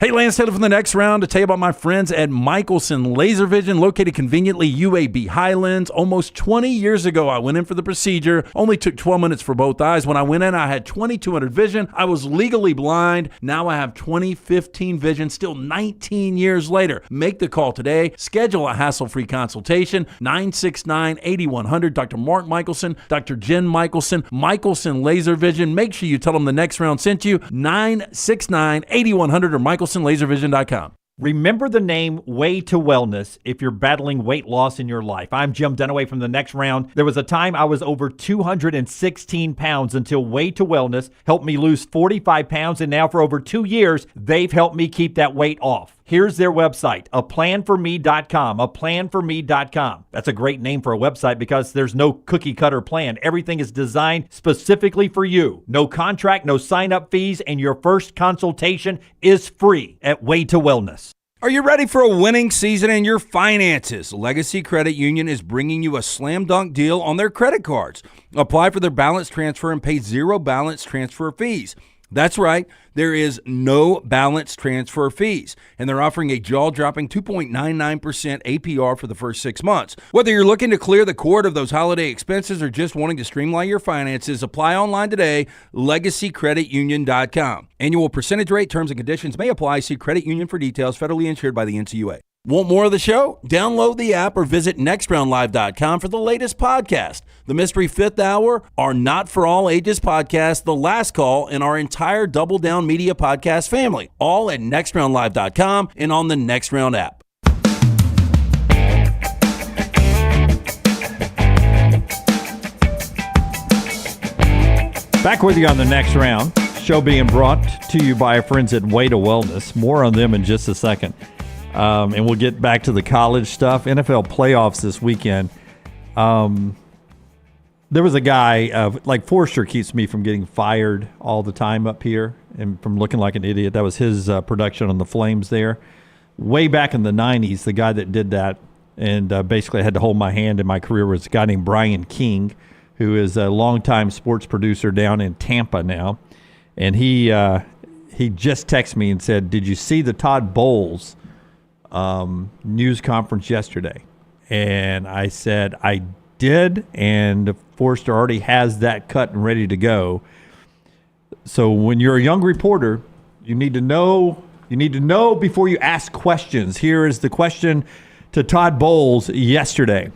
Hey, Lance Taylor from The Next Round to tell you about my friends at Michelson Laser Vision, located conveniently UAB Highlands. Almost 20 years ago, I went in for the procedure. Only took 12 minutes for both eyes. When I went in, I had 2200 vision. I was legally blind. Now I have 20/15 vision, still 19 years later. Make the call today. Schedule a hassle-free consultation. 969-8100. Dr. Mark Michelson, Dr. Jen Michelson, Michelson Laser Vision. Make sure you tell them The Next Round sent you. 969-8100 or MichelsonLaserVision.com. Remember the name Way to Wellness if you're battling weight loss in your life. I'm Jim Dunaway from The Next Round. There was a time I was over 216 pounds until Way to Wellness helped me lose 45 pounds, and now for over 2 years, they've helped me keep that weight off. Here's their website, aplanforme.com, aplanforme.com. That's a great name for a website because there's no cookie cutter plan. Everything is designed specifically for you. No contract, no sign-up fees, and your first consultation is free at Way to Wellness. Are you ready for a winning season in your finances? Legacy Credit Union is bringing you a slam dunk deal on their credit cards. Apply for their balance transfer and pay 0 balance transfer fees. That's right, there is no balance transfer fees, and they're offering a jaw-dropping 2.99% APR for the first 6 months. Whether you're looking to clear the cord of those holiday expenses or just wanting to streamline your finances, apply online today, LegacyCreditUnion.com. Annual percentage rate, terms and conditions may apply. See Credit Union for details, federally insured by the NCUA. Want more of the show? Download the app or visit nextroundlive.com for the latest podcast. The Mystery Fifth Hour, our Not For All Ages podcast, The Last Call, and our entire Double Down Media podcast family. All at nextroundlive.com and on the Next Round app. Back with you on The Next Round. Show being brought to you by our friends at Way to Wellness. More on them in just a second. And we'll get back to the college stuff. NFL playoffs this weekend. There was a guy, like Forrester keeps me from getting fired all the time up here and from looking like an idiot. That was his production on the Flames there. Way back in the 90s, the guy that did that and basically had to hold my hand in my career was a guy named Brian King, who is a longtime sports producer down in Tampa now. And he just texted me and said, "Did you see the Todd Bowles news conference yesterday?" And I said, "I did, and Forrester already has that cut and ready to go." So when you're a young reporter, you need to know before you ask questions. Here is the question to Todd Bowles yesterday.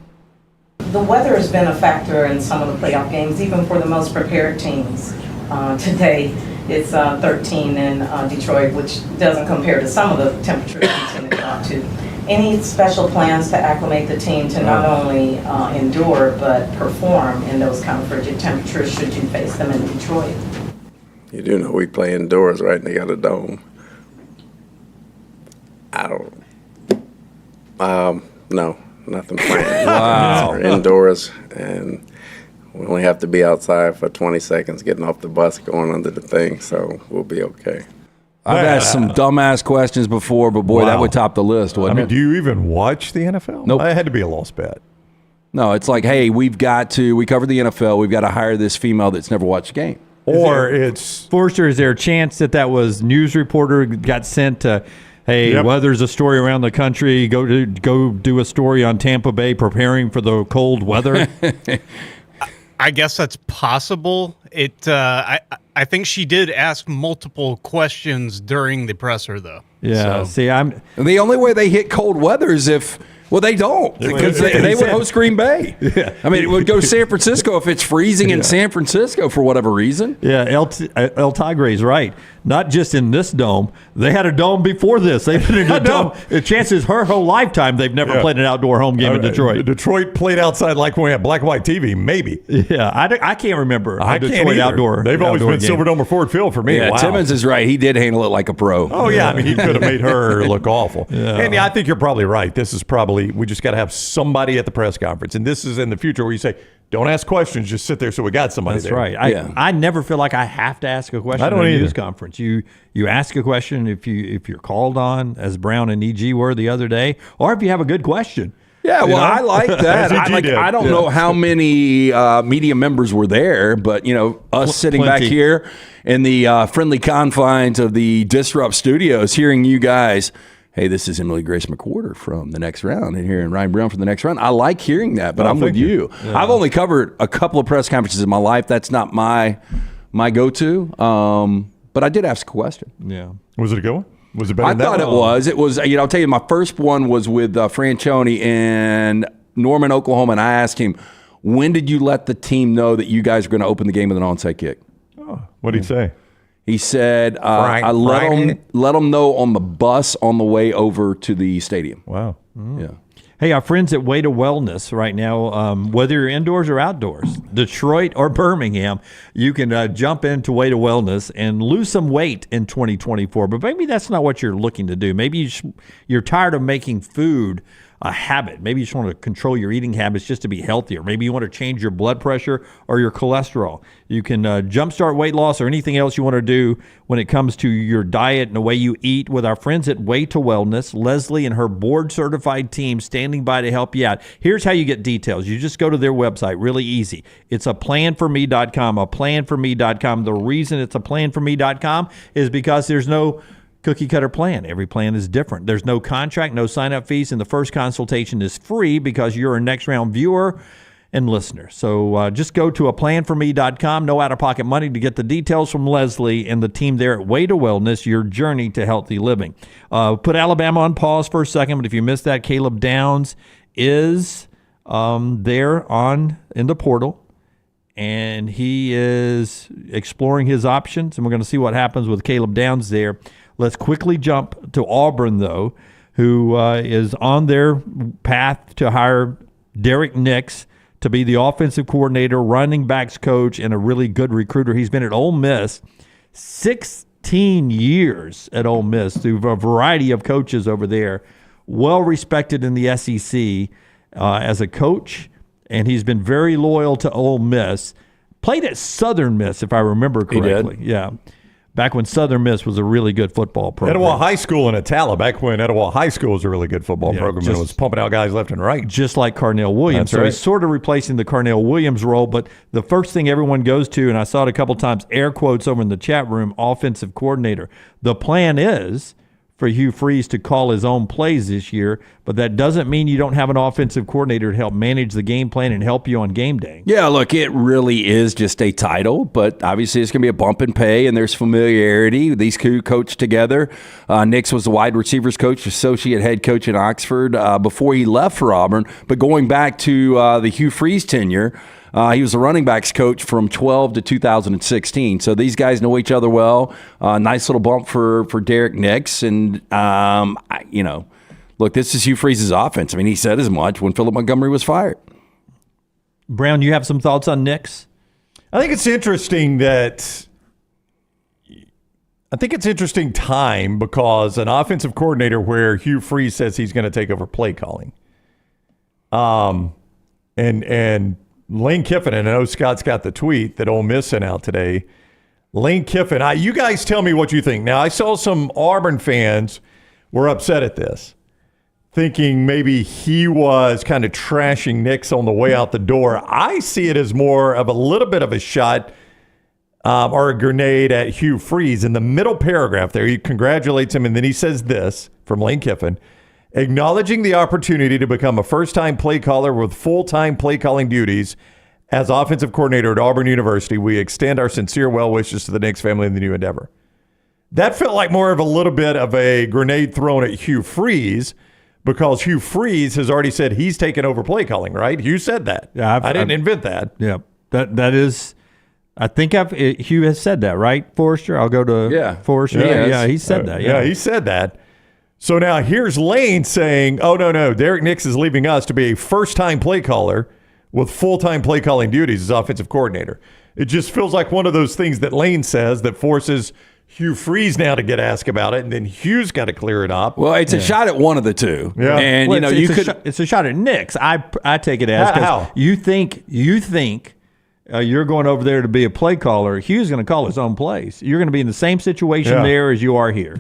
The weather has been a factor in some of the playoff games, even for the most prepared teams. Today, it's 13 in Detroit, which doesn't compare to some of the temperatures we tend to go to. Any special plans to acclimate the team to not only endure, but perform in those kind of frigid temperatures should you face them in Detroit? You do know we play indoors, right? And they got a dome. No, nothing planned. Wow. We're indoors, and we only have to be outside for 20 seconds getting off the bus, going under the thing, so we'll be okay. I've asked some dumbass questions before, but boy, that would top the list, wouldn't it? Do you even watch the NFL? Nope. I had to be a lost bet. No, it's like, hey, we cover the NFL. We've got to hire this female that's never watched a game. Or it's Forster, is there a chance that was news reporter got sent to, hey, weather's a story around the country, go do a story on Tampa Bay preparing for the cold weather? I guess that's possible. I think she did ask multiple questions during the presser, though. Yeah. So. See, The only way they hit cold weather is if they don't, because they would host Green Bay. Yeah. I mean, it would go to San Francisco if it's freezing in San Francisco for whatever reason. Yeah, El Tigre's right. Not just in this dome. They had a dome before this. They've been in a dome. The chances her whole lifetime they've never played an outdoor home game in Detroit. Detroit played outside like when we had black and white TV, maybe. Yeah, I can't remember. I can't Detroit either. outdoor. They've always outdoor been game. Silverdome or Ford Field for me. Yeah, Wow. Timmons is right. He did handle it like a pro. Oh, yeah. I mean, he could have made her look awful. And I think you're probably right. This is probably, we just got to have somebody at the press conference. And this is in the future where you say, don't ask questions, just sit there so we got somebody That's there. right. I never feel like I have to ask a question I don't at a either. news conference. You ask a question if you're called on, as Brown and EG were the other day, or if you have a good question. Yeah, well, I like that. I don't know how many media members were there, but, us sitting back Plenty. here in the friendly confines of the Disrupt Studios, hearing you guys, hey, this is Emily Grace McWhorter from The Next Round, and hearing Ryan Brown from The Next Round. I like hearing that, but I'm with you. Yeah. I've only covered a couple of press conferences in my life. That's not my go-to, but I did ask a question. Yeah. Was it a good one? Was it better I than that thought one? it was. It was, I'll tell you, my first one was with Franchione in Norman, Oklahoma, and I asked him, when did you let the team know that you guys were going to open the game with an onside kick? Oh, what did he say? He said, I let them know on the bus on the way over to the stadium. Wow. Yeah. Hey, our friends at Way to Wellness right now, whether you're indoors or outdoors, Detroit or Birmingham, you can jump into Way to Wellness and lose some weight in 2024. But maybe that's not what you're looking to do. Maybe you're tired of making food a habit. Maybe you just want to control your eating habits just to be healthier. Maybe you want to change your blood pressure or your cholesterol. You can jumpstart weight loss or anything else you want to do when it comes to your diet and the way you eat with our friends at Way to Wellness. Leslie and her board-certified team standing by to help you out. Here's how you get details. You just go to their website. Really easy. It's a planforme.com, a planforme.com. The reason it's a planforme.com is because there's no cookie cutter plan. Every plan is different. There's no contract, no sign up fees, and the first consultation is free because you're a Next Round viewer and listener. So just go to aplanforme.com, no out of pocket money, to get the details from Leslie and the team there at Way to Wellness, your journey to healthy living. Put Alabama on pause for a second, but if you missed that, Caleb Downs is there in the portal. And he is exploring his options, and we're going to see what happens with Caleb Downs there. Let's quickly jump to Auburn, though, who is on their path to hire Derek Nix to be the offensive coordinator, running backs coach, and a really good recruiter. He's been at Ole Miss 16 years at Ole Miss through a variety of coaches over there, well respected in the SEC as a coach, and he's been very loyal to Ole Miss. Played at Southern Miss, if I remember correctly. He did. Yeah. Back when Southern Miss was a really good football program. Etowah High School in Attala, back when Etowah High School was a really good football program, and it was pumping out guys left and right. Just like Carnell Williams. That's so right. he's sort of replacing the Carnell Williams role, but the first thing everyone goes to, and I saw it a couple times, air quotes over in the chat room, offensive coordinator. The plan is for Hugh Freeze to call his own plays this year, but that doesn't mean you don't have an offensive coordinator to help manage the game plan and help you on game day. Yeah, look, it really is just a title, but obviously it's going to be a bump in pay, and there's familiarity. These two coached together. Nix was the wide receivers coach, associate head coach at Oxford before he left for Auburn. But going back to the Hugh Freeze tenure, he was the running backs coach from 12 to 2016. So these guys know each other well. Nice little bump for Derek Nix. And, look, this is Hugh Freeze's offense. I mean, he said as much when Philip Montgomery was fired. Brown, you have some thoughts on Nix? I think it's interesting time because an offensive coordinator where Hugh Freeze says he's going to take over play calling. And Lane Kiffin, and I know Scott's got the tweet that Ole Miss sent out today. Lane Kiffin, you guys tell me what you think. Now, I saw some Auburn fans were upset at this, thinking maybe he was kind of trashing Nix on the way out the door. I see it as more of a little bit of a shot or a grenade at Hugh Freeze. In the middle paragraph there, he congratulates him, and then he says this from Lane Kiffin: acknowledging the opportunity to become a first-time play caller with full-time play calling duties as offensive coordinator at Auburn University, we extend our sincere well wishes to the Nix family in the new endeavor. That felt like more of a little bit of a grenade thrown at Hugh Freeze, because Hugh Freeze has already said he's taken over play calling, right? Hugh said that. Yeah, I didn't invent that. Yeah, that is. I think Hugh has said that, right, Forrester? I'll go to Forrester. Yeah, he said that. Yeah, he said that. So now here's Lane saying, oh, no, Derek Nix is leaving us to be a first-time play caller with full-time play calling duties as offensive coordinator. It just feels like one of those things that Lane says that forces Hugh Freeze now to get asked about it, and then Hugh's got to clear it up. Well, it's a shot at one of the two. Yeah. And, well, it's a shot at Nix. I take it as how? You think you're going over there to be a play caller. Hugh's going to call his own plays. You're going to be in the same situation there as you are here.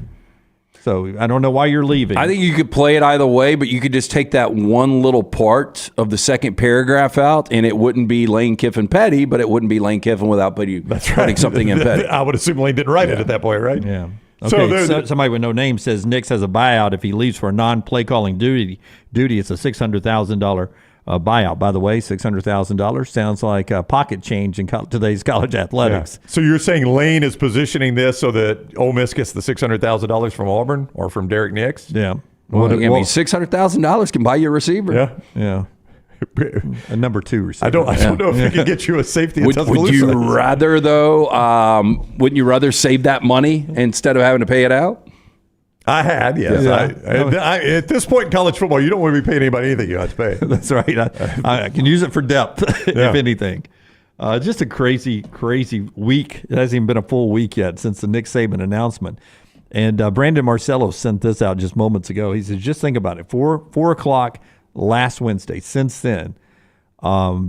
So I don't know why you're leaving. I think you could play it either way, but you could just take that one little part of the second paragraph out, and it wouldn't be Lane Kiffin petty, but it wouldn't be Lane Kiffin without putting something in petty. I would assume Lane didn't write it at that point, right? Yeah. Okay, so somebody with no name says Nix has a buyout if he leaves for a non-play calling duty. It's a $600,000 buyout. By the way, $600,000 sounds like pocket change in today's college athletics. Yeah. So you're saying Lane is positioning this so that Ole Miss gets the $600,000 from Auburn or from Derek Nix? Yeah. Well, I mean, $600,000 can buy you a receiver. Yeah. A number 2 receiver. I don't know if it can get you a safety. Would you rather, though? Wouldn't you rather save that money instead of having to pay it out? I had, yes. Yeah. I, at this point in college football, you don't want to be paying anybody anything you have to pay. That's right. I can use it for depth, if anything. Just a crazy week. It hasn't even been a full week yet since the Nick Saban announcement. And Brandon Marcello sent this out just moments ago. He said, just think about it. 4 o'clock last Wednesday. Since then,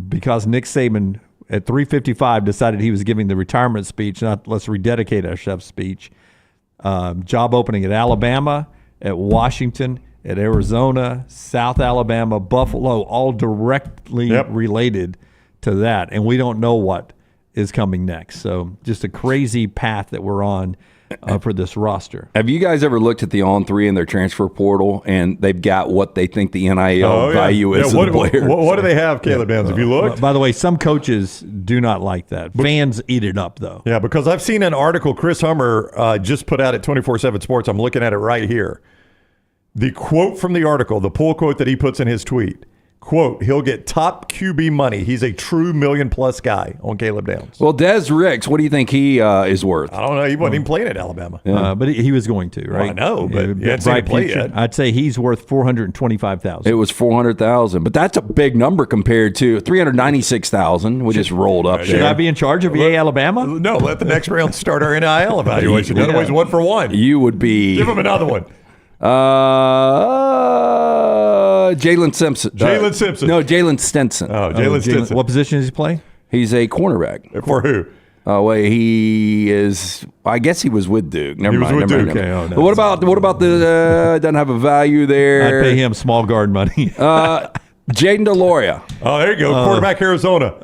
because Nick Saban at 3:55 decided he was giving the retirement speech, not let's rededicate ourselves speech. Job opening at Alabama, at Washington, at Arizona, South Alabama, Buffalo, all directly related to that. And we don't know what is coming next. So just a crazy path that we're on for this roster. Have you guys ever looked at the On3 and their transfer portal, and they've got what they think the NIL value is of the players? What do they have, Caleb Downs? Have you looked? By the way, some coaches do not like that. Fans eat it up, though. Yeah, because I've seen an article Chris Hummer just put out at 24/7 Sports. I'm looking at it right here. The quote from the article, the pull quote that he puts in his tweet, quote, he'll get top QB money. He's a true $1 million+ guy on Caleb Downs. Well, Des Ricks, what do you think he is worth? I don't know. He wasn't even playing at Alabama. But he was going to, right? Well, I know, but he hadn't seen him play yet. I'd say he's worth $425,000. It was $400,000, but that's a big number compared to $396,000, which just rolled up Should there. I be in charge of EA Alabama? No, let the next round start our NIL evaluation. Otherwise, 1 for 1. You would be. Give him another one. Jalen Simpson. Jalen Simpson. No, Jalen Stinson. Oh, Jalen Stinson. What position does he play? He's a cornerback. For who? Oh, wait, he is. I guess he was with Duke. Never mind. With Duke. Never mind. Okay, But what about the? Doesn't have a value there. I'd pay him small guard money. Jaden DeLoria. Oh, there you go. Quarterback Arizona.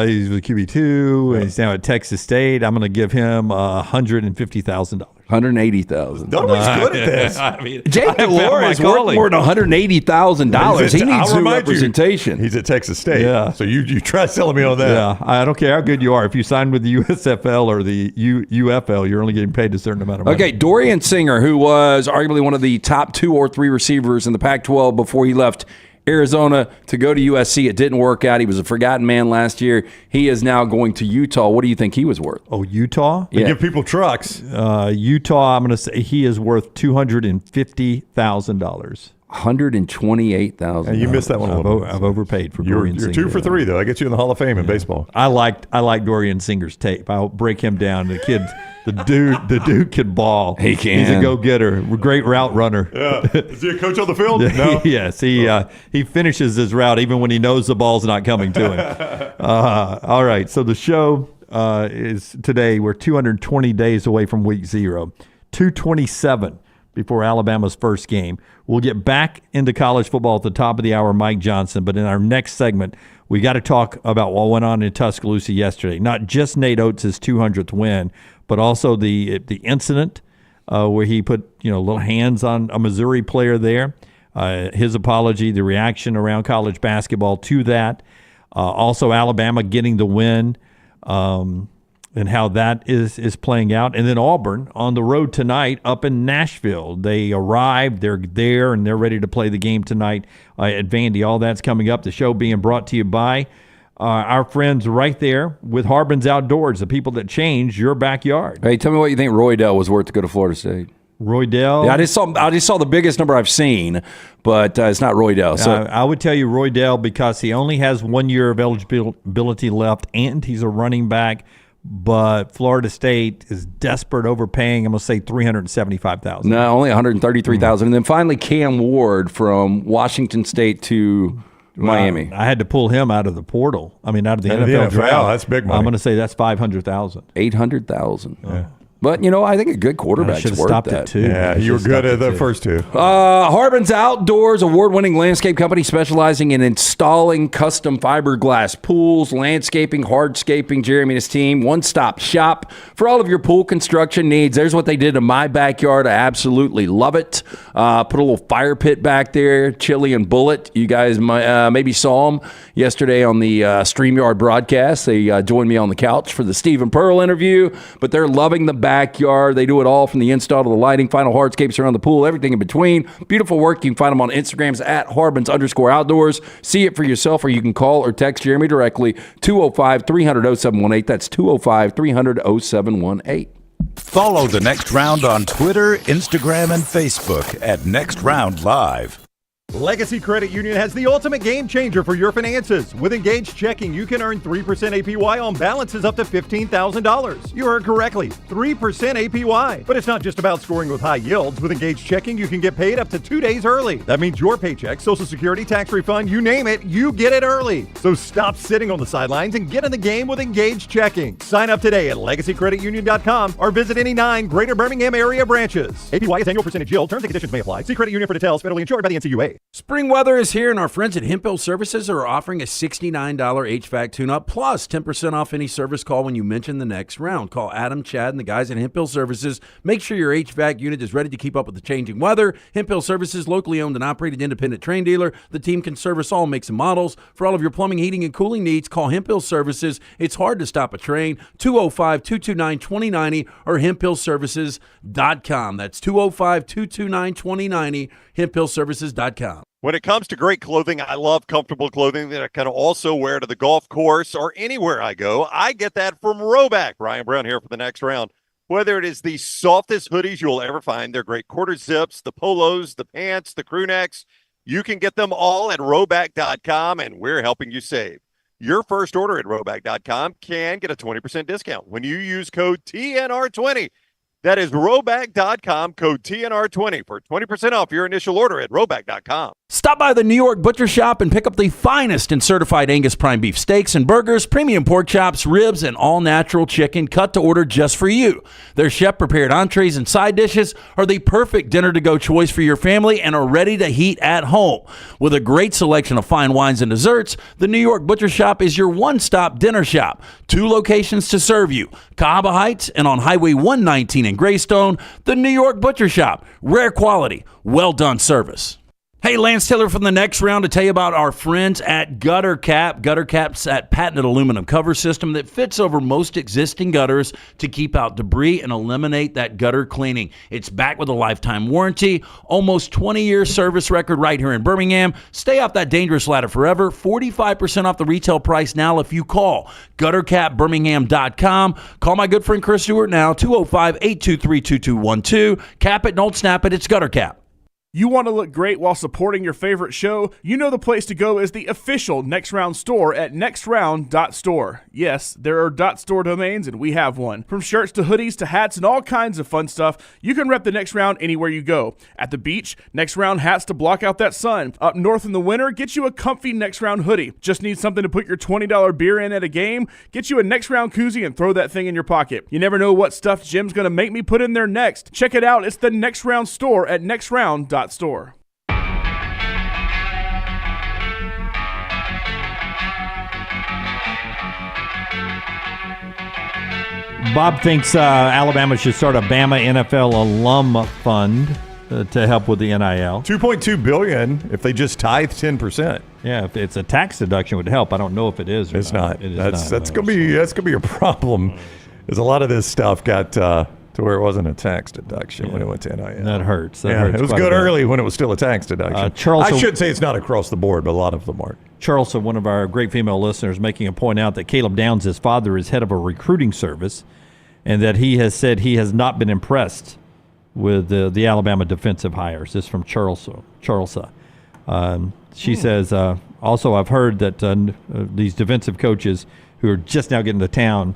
He's with QB2. And he's now at Texas State. I'm going to give him $150,000. $180,000. Nobody's good at this. I mean, Jaden DeLoria is worth more than $180,000. He needs new representation. He's at Texas State. Yeah. So you try selling me on that. Yeah, I don't care how good you are. If you sign with the USFL or the UFL, you're only getting paid a certain amount of money. Okay, Dorian Singer, who was arguably one of the top 2 or 3 receivers in the Pac-12 before he left Arizona to go to USC. It didn't work out. He was a forgotten man last year. He is now going to Utah. What do you think he was worth? Oh, Utah? They give people trucks. Utah, I'm going to say he is worth $250,000. $128,000. And you missed that one a little bit. I've overpaid for You're Dorian Singer. 2 for 3, though. I get you in the Hall of Fame in baseball. I like Dorian Singer's tape. I'll break him down. The dude can ball. He can. He's a go-getter. Great route runner. Yeah. Is he a coach on the field? No. Yes, he finishes his route even when he knows the ball's not coming to him. All right, so the show is today. We're 220 days away from week 0. 227 before Alabama's first game. We'll get back into college football at the top of the hour, Mike Johnson. But in our next segment, we got to talk about what went on in Tuscaloosa yesterday. Not just Nate Oates' 200th win, but also the incident where he put little hands on a Missouri player there. His apology, the reaction around college basketball to that. Also Alabama getting the win. And how that is playing out. And then Auburn on the road tonight up in Nashville. They arrived, they're there, and they're ready to play the game tonight at Vandy. All that's coming up. The show being brought to you by our friends right there with Harbin's Outdoors, the people that change your backyard. Hey, tell me what you think Roydell was worth to go to Florida State. Roydell? Yeah, I just saw the biggest number I've seen, but it's not Roydell. So I would tell you Roydell because he only has 1 year of eligibility left, and he's a running back. But Florida State is desperate, overpaying. I'm going to say $375,000. No, only $133,000. And then finally, Cam Ward from Washington State to Miami. I had to pull him out of the portal. Out of the NFL draft. That's big money. I'm going to say that's $500,000. $800,000. Yeah. But, I think a good quarterback's should have worth stopped that. at 2. Yeah, you were good at the first 2. Harbin's Outdoors, award-winning landscape company specializing in installing custom fiberglass pools, landscaping, hardscaping. Jeremy and his team, one-stop shop for all of your pool construction needs. There's what they did in my backyard. I absolutely love it. Put a little fire pit back there, Chili and Bullet. You guys maybe saw them yesterday on the StreamYard broadcast. They joined me on the couch for the Stephen Pearl interview, but they're loving the backyard. They do it all from the install to the lighting, final hardscapes around the pool, everything in between. Beautiful work. You can find them on Instagrams at Harbins_outdoors. See it for yourself, or you can call or text Jeremy directly, 205-300-0718. That's 205-300-0718. Follow The Next Round on Twitter, Instagram, and Facebook at Next Round Live. Legacy Credit Union has the ultimate game changer for your finances. With Engaged Checking, you can earn 3% APY on balances up to $15,000. You heard correctly, 3% APY. But it's not just about scoring with high yields. With Engaged Checking, you can get paid up to 2 days early. That means your paycheck, Social Security, tax refund, you name it, you get it early. So stop sitting on the sidelines and get in the game with Engaged Checking. Sign up today at LegacyCreditUnion.com or visit any 9 Greater Birmingham area branches. APY is annual percentage yield. Terms and conditions may apply. See Credit Union for details. Federally insured by the NCUA. Spring weather is here, and our friends at Hemp Hill Services are offering a $69 HVAC tune-up plus 10% off any service call when you mention the Next Round. Call Adam, Chad, and the guys at Hemp Hill Services. Make sure your HVAC unit is ready to keep up with the changing weather. Hemp Hill Services, locally owned and operated independent train dealer. The team can service all makes and models. For all of your plumbing, heating, and cooling needs, call Hemp Hill Services. It's hard to stop a train. 205-229-2090 or hemphillservices.com. That's 205-229-2090, hemphillservices.com. When it comes to great clothing, I love comfortable clothing that I can also wear to the golf course or anywhere I go. I get that from Roback. Ryan Brown here for the Next Round. Whether it is the softest hoodies you'll ever find, they're great quarter zips, the polos, the pants, the crew necks, you can get them all at Roback.com, and we're helping you save. Your first order at Roback.com can get a 20% discount when you use code TNR20. That is Roback.com, code TNR20 for 20% off your initial order at Roback.com. Stop by the New York Butcher Shop and pick up the finest in certified Angus prime beef steaks and burgers, premium pork chops, ribs, and all-natural chicken cut to order just for you. Their chef-prepared entrees and side dishes are the perfect dinner-to-go choice for your family and are ready to heat at home. With a great selection of fine wines and desserts, the New York Butcher Shop is your one-stop dinner shop. 2 locations to serve you, Cahaba Heights and on Highway 119 in Greystone. The New York Butcher Shop, rare quality, well-done service. Hey, Lance Taylor from the Next Round to tell you about our friends at Gutter Cap. Gutter Cap's that patented aluminum cover system that fits over most existing gutters to keep out debris and eliminate that gutter cleaning. It's backed with a lifetime warranty, almost 20-year service record right here in Birmingham. Stay off that dangerous ladder forever. 45% off the retail price now if you call GutterCapBirmingham.com. Call my good friend Chris Stewart now, 205-823-2212. Cap it, don't snap it. It's Gutter Cap. You want to look great while supporting your favorite show? You know the place to go is the official Next Round store at nextround.store. Yes, there are .store domains, and we have one. From shirts to hoodies to hats and all kinds of fun stuff, you can rep the Next Round anywhere you go. At the beach, Next Round hats to block out that sun. Up north in the winter, get you a comfy Next Round hoodie. Just need something to put your $20 beer in at a game? Get you a Next Round koozie and throw that thing in your pocket. You never know what stuff Jim's going to make me put in there next. Check it out. It's the Next Round store at nextround.store. Bob thinks Alabama should start a Bama NFL alum fund to help with the NIL. $2.2 billion if they just tithe 10%. Yeah, if it's a tax deduction, it would help. I don't know if it is. Or It's not. not. It is That's gonna be a problem. Because a lot of this stuff got to where it wasn't a tax deduction when it went to NIL. That hurts. That yeah, hurts it was quite a good bit. early when it was still a tax deduction. Charles, I should say it's not across the board, but a lot of them aren't. Charleston, one of our great female listeners, making a point out that Caleb Downs, his father, is head of a recruiting service, and that he has said he has not been impressed with the Alabama defensive hires. This is from Charlesa. She says, also, I've heard that these defensive coaches who are just now getting to town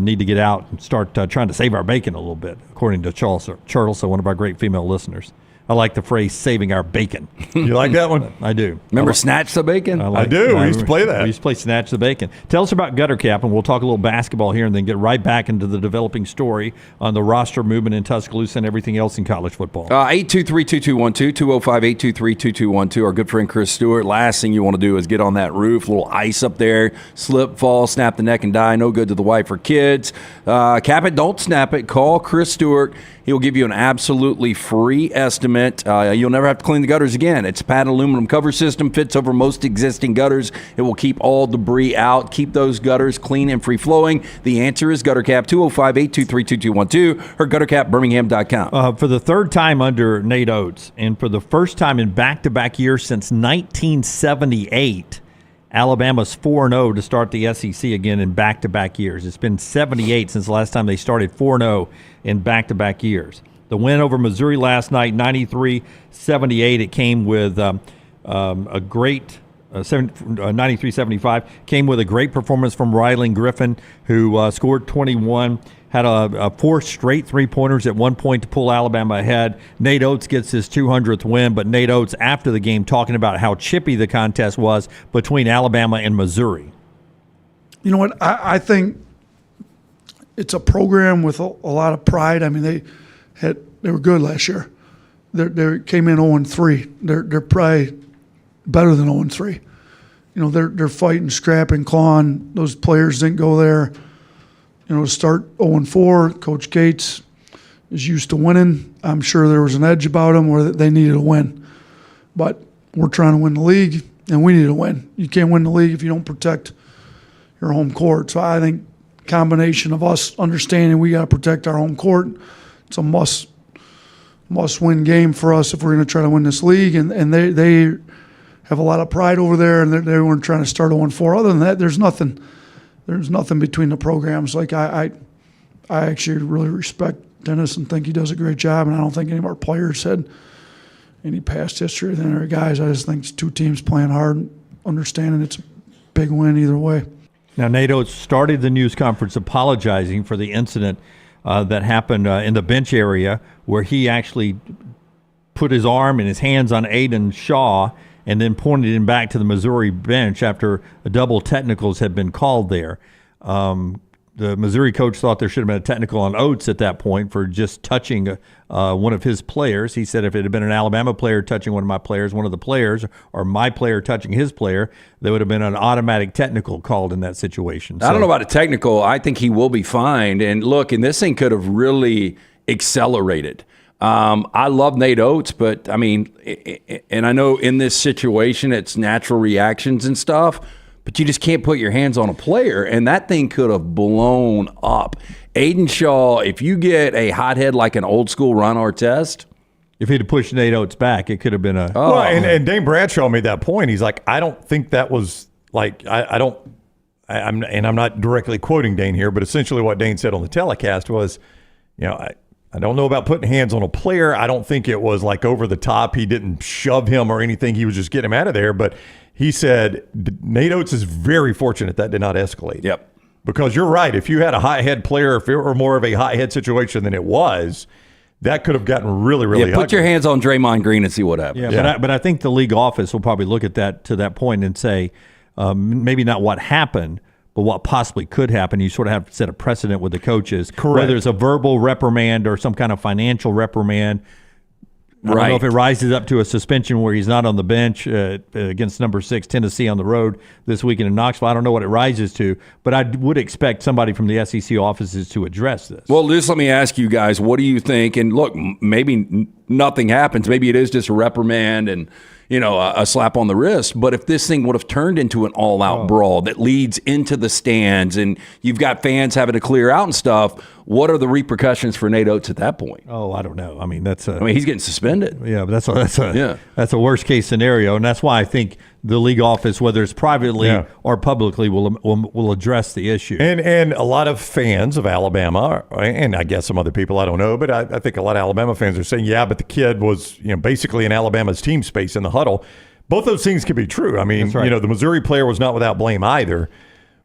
need to get out and start trying to save our bacon a little bit, according to Charlesa, one of our great female listeners. I like the phrase "saving our bacon." You like that one? I do. Remember Snatch the Bacon? I do. We used to play that. We used to play Snatch the Bacon. Tell us about Gutter Cap, and we'll talk a little basketball here and then get right back into the developing story on the roster movement in Tuscaloosa and everything else in college football. 823-2212, 205-823-2212. Our good friend Chris Stewart. Last thing you want to do is get on that roof, little ice up there, slip, fall, snap the neck, and die. No good to the wife or kids. Cap it, don't snap it. Call Chris Stewart. He'll give you an absolutely free estimate. You'll never have to clean the gutters again. It's a padded aluminum cover system, fits over most existing gutters. It will keep all debris out, keep those gutters clean and free-flowing. The answer is Gutter Cap, 205-823-2212 or guttercapbirmingham.com. For the third time under Nate Oates, and for the first time in back-to-back years since 1978, Alabama's 4-0 to start the SEC again in back-to-back years. It's been 78 since the last time they started 4-0 in back-to-back years. The win over Missouri last night, 93-78, it came with a great 93-75, came with a great performance from Rylan Griffin, who scored 21, had a 4 straight three-pointers at one point to pull Alabama ahead. Nate Oates gets his 200th win, but Nate Oates, after the game, talking about how chippy the contest was between Alabama and Missouri. You know what? I think it's a program with a lot of pride. I mean, they were good last year. They came in 0-3. They're probably better than 0-3. You know, they're fighting, scrapping, clawing. Those players didn't go there. You know, to start 0-4, Coach Gates is used to winning. I'm sure there was an edge about them where they needed a win. But we're trying to win the league, and we need to win. You can't win the league if you don't protect your home court. So I think combination of us understanding we got to protect our home court, it's a must-win game for us if we're going to try to win this league. And they have a lot of pride over there, and they weren't trying to start 0-4. Other than that, there's nothing between the programs. Like I actually really respect Dennis and think he does a great job, and I don't think any of our players had any past history than our guys. I just think it's two teams playing hard and understanding it's a big win either way. Now, Nate Oates started the news conference apologizing for the incident that happened in the bench area where he actually put his arm and his hands on Aiden Shaw and then pointed him back to the Missouri bench after double technicals had been called there. The Missouri coach thought there should have been a technical on Oates at that point for just touching one of his players. He said if it had been an Alabama player touching one of my players, one of the players, or my player touching his player, there would have been an automatic technical called in that situation. I don't know about a technical. I think he will be fined. And look, and this thing could have really accelerated. I love Nate Oates, but I mean, and I know in this situation it's natural reactions and stuff, but you just can't put your hands on a player, and that thing could have blown up. Aiden Shaw, if you get a hothead like an old school Ron Artest, if he'd have pushed Nate Oates back, it could have been a. Oh, well, and Dane Bradshaw made that point. He's like, I don't think that was like I'm not directly quoting Dane here, but essentially what Dane said on the telecast was, you know, I don't know about putting hands on a player. I don't think it was like over the top. He didn't shove him or anything. He was just getting him out of there. But he said Nate Oates is very fortunate that did not escalate. Yep. Because you're right. If you had a high head player, if it were more of a high head situation than it was, that could have gotten really, really put ugly. your hands on Draymond Green and see what happens. Yeah. But I think the league office will probably look at that to that point and say, maybe not what happened, but what possibly could happen. You sort of have to set a precedent with the coaches. Correct. Whether it's a verbal reprimand or some kind of financial reprimand. I don't know if it rises up to a suspension where he's not on the bench against number 6 Tennessee on the road this weekend in Knoxville. I don't know what it rises to, but I would expect somebody from the SEC offices to address this. Well, just let me ask you guys, what do you think? And look, maybe nothing happens. Maybe it is just a reprimand and a slap on the wrist. But if this thing would have turned into an all-out brawl that leads into the stands and you've got fans having to clear out and stuff, what are the repercussions for Nate Oates at that point? Oh, I don't know. I mean, he's getting suspended. Yeah, but that's a worst case scenario, and that's why I think the league office, whether it's privately or publicly, will address the issue. And a lot of fans of Alabama, and I guess some other people, I don't know, but I think a lot of Alabama fans are saying, but the kid was basically in Alabama's team space in the huddle. Both those things can be true. I mean, the Missouri player was not without blame either.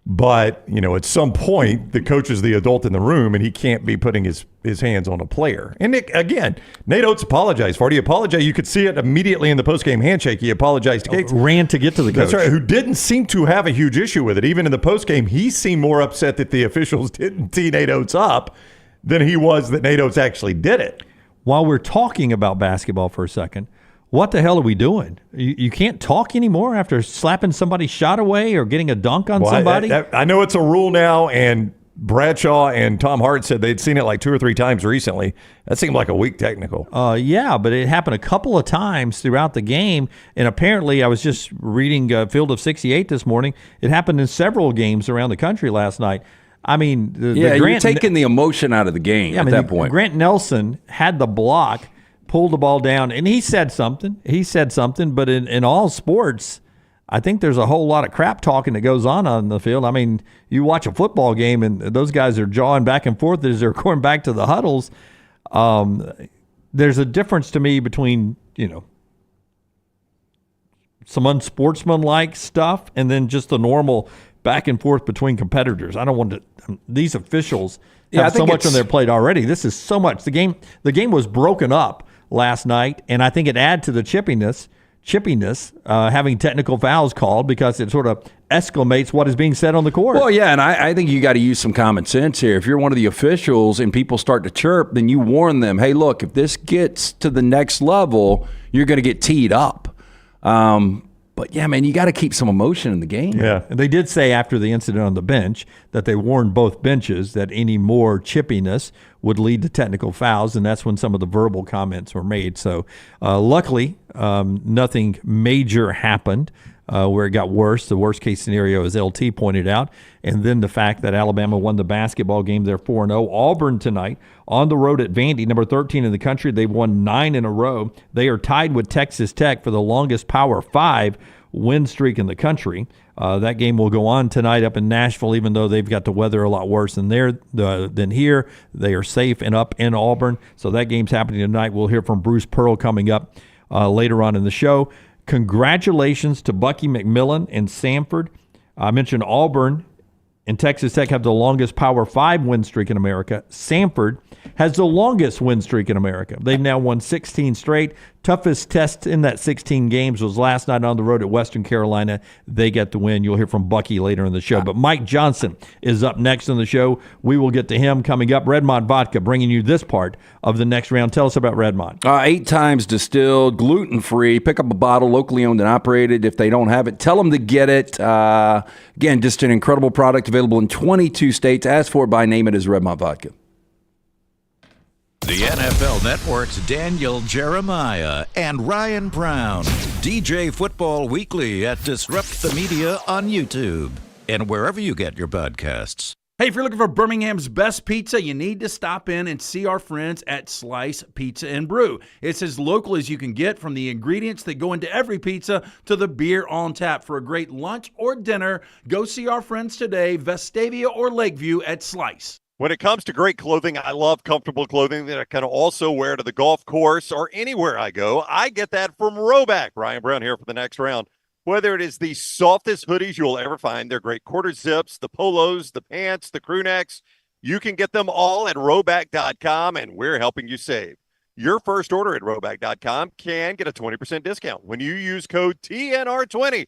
But, at some point, the coach is the adult in the room, and he can't be putting his hands on a player. And, again, Nate Oates apologized for it. He apologized. You could see it immediately in the postgame handshake. He apologized to Gates. Ran to get to the coach. That's right, who didn't seem to have a huge issue with it. Even in the postgame, he seemed more upset that the officials didn't tee Nate Oates up than he was that Nate Oates actually did it. While we're talking about basketball for a second, what the hell are we doing? You can't talk anymore after slapping somebody's shot away or getting a dunk on somebody? I know it's a rule now, and Bradshaw and Tom Hart said they'd seen it like 2 or 3 times recently. That seemed like a weak technical. Yeah, but it happened a couple of times throughout the game, and apparently I was just reading Field of 68 this morning. It happened in several games around the country last night. I mean, you're taking the emotion out of the game at that point. Grant Nelson had the block, pulled the ball down, and he said something. But in all sports, I think there's a whole lot of crap talking that goes on the field. I mean, you watch a football game, and those guys are jawing back and forth as they're going back to the huddles. There's a difference to me between, some unsportsmanlike stuff and then just the normal back and forth between competitors. I don't want to – these officials have so much on their plate already. This is so much. The game was broken up last night, and I think it added to the chippiness, having technical fouls called because it sort of exclamates what is being said on the court. Well, yeah, and I think you got to use some common sense here. If you're one of the officials and people start to chirp, then you warn them, hey, look, if this gets to the next level, you're going to get teed up. But, yeah, man, you got to keep some emotion in the game. Yeah, and they did say after the incident on the bench that they warned both benches that any more chippiness would lead to technical fouls, and that's when some of the verbal comments were made. So, luckily, nothing major happened where it got worse. The worst-case scenario, as LT pointed out, and then the fact that Alabama won the basketball game. They're 4-0. Auburn tonight on the road at Vandy, number 13 in the country. They've won 9 in a row. They are tied with Texas Tech for the longest Power 5 win streak in the country. That game will go on tonight up in Nashville, even though they've got the weather a lot worse than here. They are safe and up in Auburn. So that game's happening tonight. We'll hear from Bruce Pearl coming up later on in the show. Congratulations to Bucky McMillan and Samford. I mentioned Auburn and Texas Tech have the longest Power 5 win streak in America. Samford has the longest win streak in America. They've now won 16 straight. Toughest test in that 16 games was last night on the road at Western Carolina. They get the win. You'll hear from Bucky later in the show. But Mike Johnson is up next in the show. We will get to him coming up. Redmond Vodka bringing you this part of the next round. Tell us about Redmond. 8 times distilled, gluten-free. Pick up a bottle, locally owned and operated. If they don't have it, tell them to get it. Again, just an incredible product available in 22 states. Ask for it by name. It is Redmond Vodka. The NFL Network's Daniel Jeremiah and Ryan Brown. DJ Football Weekly at Disrupt the Media on YouTube and wherever you get your podcasts. Hey, if you're looking for Birmingham's best pizza, you need to stop in and see our friends at Slice Pizza and Brew. It's as local as you can get, from the ingredients that go into every pizza to the beer on tap. For a great lunch or dinner, go see our friends today, Vestavia or Lakeview at Slice. When it comes to great clothing, I love comfortable clothing that I can also wear to the golf course or anywhere I go. I get that from Roback. Ryan Brown here for the next round. Whether it is the softest hoodies you'll ever find, they're great quarter zips, the polos, the pants, the crew necks, you can get them all at Roback.com, and we're helping you save. Your first order at Roback.com can get a 20% discount when you use code TNR20.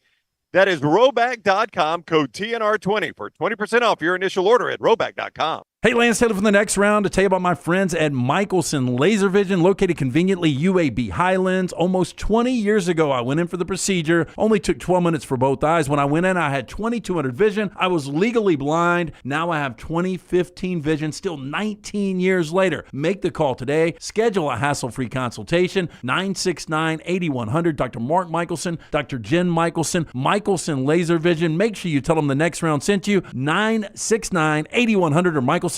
That is Roback.com, code TNR20 for 20% off your initial order at Roback.com. Hey, Lance Taylor from the next round to tell you about my friends at Michelson Laser Vision, located conveniently UAB Highlands. Almost 20 years ago, I went in for the procedure. Only took 12 minutes for both eyes. When I went in, I had 2200 vision. I was legally blind. Now I have 20/15 vision, still 19 years later. Make the call today. Schedule a hassle-free consultation. 969-8100. Dr. Mark Michelson, Dr. Jen Michelson, Michelson Laser Vision. Make sure you tell them the next round sent you. 969-8100 or MichelsonLaserVision.com.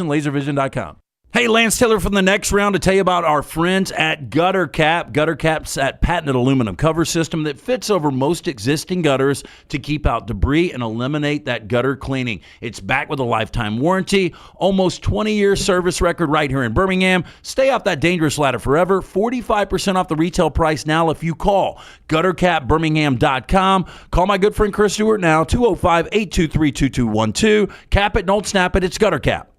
Hey, Lance Taylor from the next round to tell you about our friends at Gutter Cap. Gutter Cap's that patented aluminum cover system that fits over most existing gutters to keep out debris and eliminate that gutter cleaning. It's backed with a lifetime warranty, almost 20-year service record right here in Birmingham. Stay off that dangerous ladder forever. 45% off the retail price now if you call GutterCapBirmingham.com. Call my good friend Chris Stewart now, 205-823-2212. Cap it, don't snap it. It's Gutter Cap.